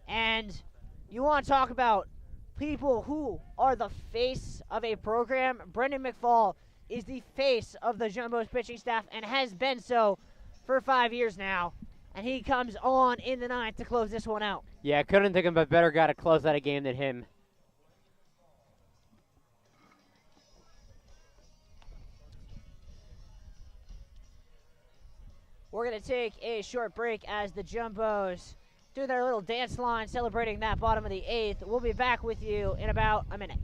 And you want to talk about people who are the face of a program. Brendan McFall is the face of the Jumbos pitching staff and has been so for 5 years now. And he comes on in the 9th to close this one out. Yeah, couldn't think of a better guy to close out a game than him. We're going to take a short break as the Jumbos do their little dance line celebrating that bottom of the 8th. We'll be back with you in about a minute.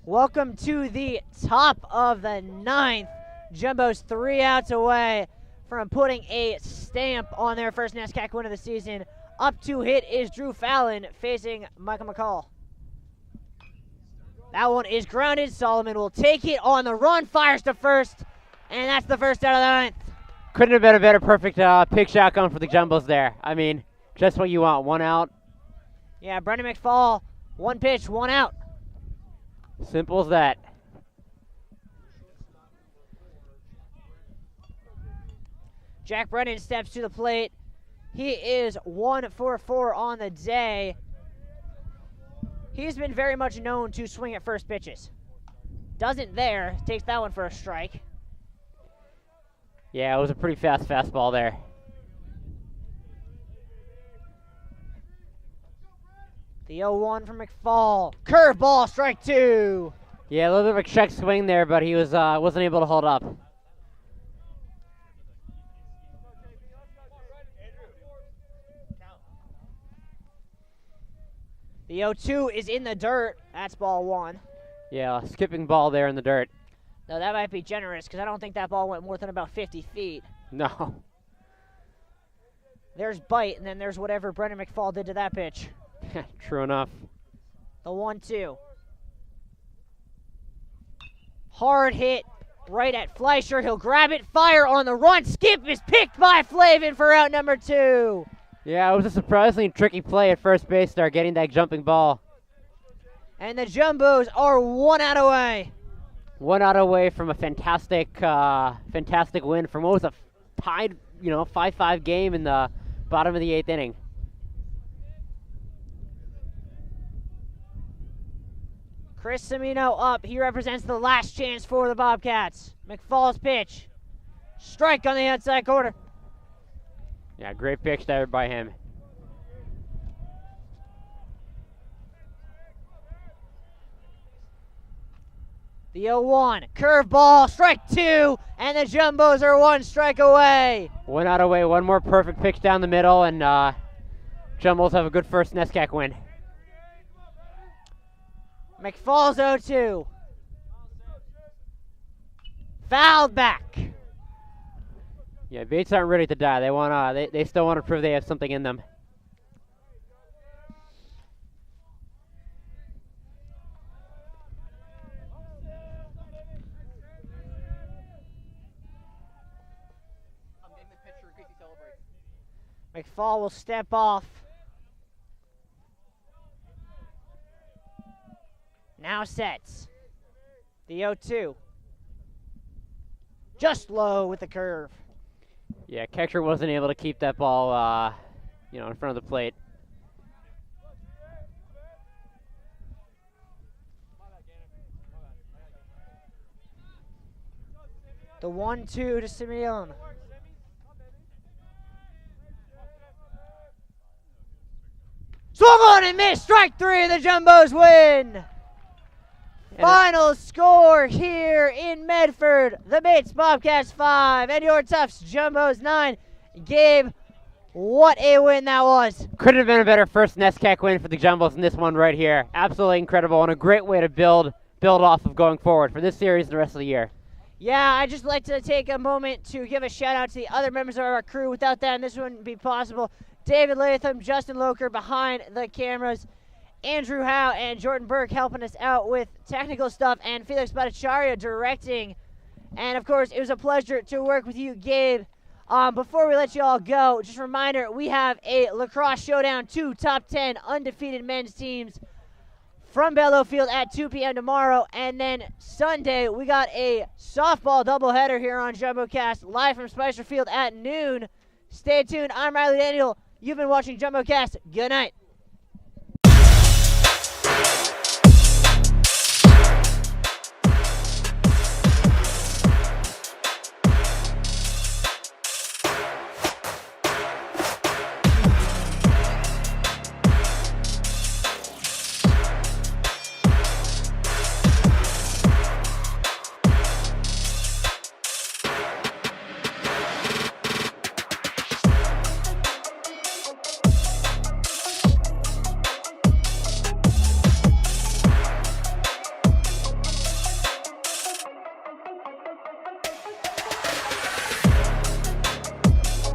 Welcome to the top of the 9th. Jumbo's 3 outs away from putting a stamp on their first NESCAC win of the season. Up to hit is Drew Fallon facing Michael McCall. That one is grounded. Solomon will take it on the run, fires to first, and that's the first out of the 9th. Couldn't have been a better perfect pitch outcome for the Jumbos there. I mean, just what you want, 1 out. Yeah, Brendan McFall, 1 pitch, 1 out. Simple as that. Jack Brennan steps to the plate. He is 1 for 4 on the day. He's been very much known to swing at first pitches. Doesn't there, takes that one for a strike. Yeah, it was a pretty fast fastball there. The 0-1 from McFall. Curveball, strike 2. Yeah, a little bit of a check swing there, but he was wasn't able to hold up. The 0-2 is in the dirt. That's ball 1. Yeah, skipping ball there in the dirt. No, that might be generous because I don't think that ball went more than about 50 feet. No. There's bite, and then there's whatever Brendan McFall did to that pitch. True enough. The 1-2. Hard hit right at Fleischer. He'll grab it, fire on the run. Skip is picked by Flavin for out number 2. Yeah, it was a surprisingly tricky play at first base there, getting that jumping ball. And the Jumbos are 1 out away. 1 out away from a fantastic win from what was a tied, 5-5 game in the bottom of the 8th inning. Chris Cimino up. He represents the last chance for the Bobcats. McFall's pitch. Strike on the outside corner. Yeah, great pitch there by him. The 0-1. Curveball. Strike 2. And the Jumbos are 1 strike away. 1 out away. 1 more perfect pitch down the middle, and Jumbos have a good first NESCAC win. McFall's 0-2. Fouled back. Yeah, Bates aren't ready to die. They still want to prove they have something in them. McFall will step off. Now sets. The 0-2. Just low with the curve. Yeah, catcher wasn't able to keep that ball, in front of the plate. The 1-2 to Simeone. Swung on and missed. Strike 3 and the Jumbos win. Final score here in Medford. The Bates Bobcats 5 and your Tufts Jumbos 9. Gabe, what a win that was. Couldn't have been a better first NESCAC win for the Jumbos in this one right here. Absolutely incredible and a great way to build off of going forward for this series and the rest of the year. Yeah, I'd just like to take a moment to give a shout out to the other members of our crew. Without them, this wouldn't be possible. David Latham, Justin Loker behind the cameras, Andrew Howe and Jordan Burke helping us out with technical stuff, and Felix Bhattacharya directing. And, of course, it was a pleasure to work with you, Gabe. Before we let you all go, just a reminder, we have a lacrosse showdown, 2 top 10 undefeated men's teams from Bellow Field at 2 p.m. tomorrow. And then Sunday, we got a softball doubleheader here on JumboCast, live from Spicer Field at noon. Stay tuned. I'm Riley Daniel. You've been watching JumboCast. Good night.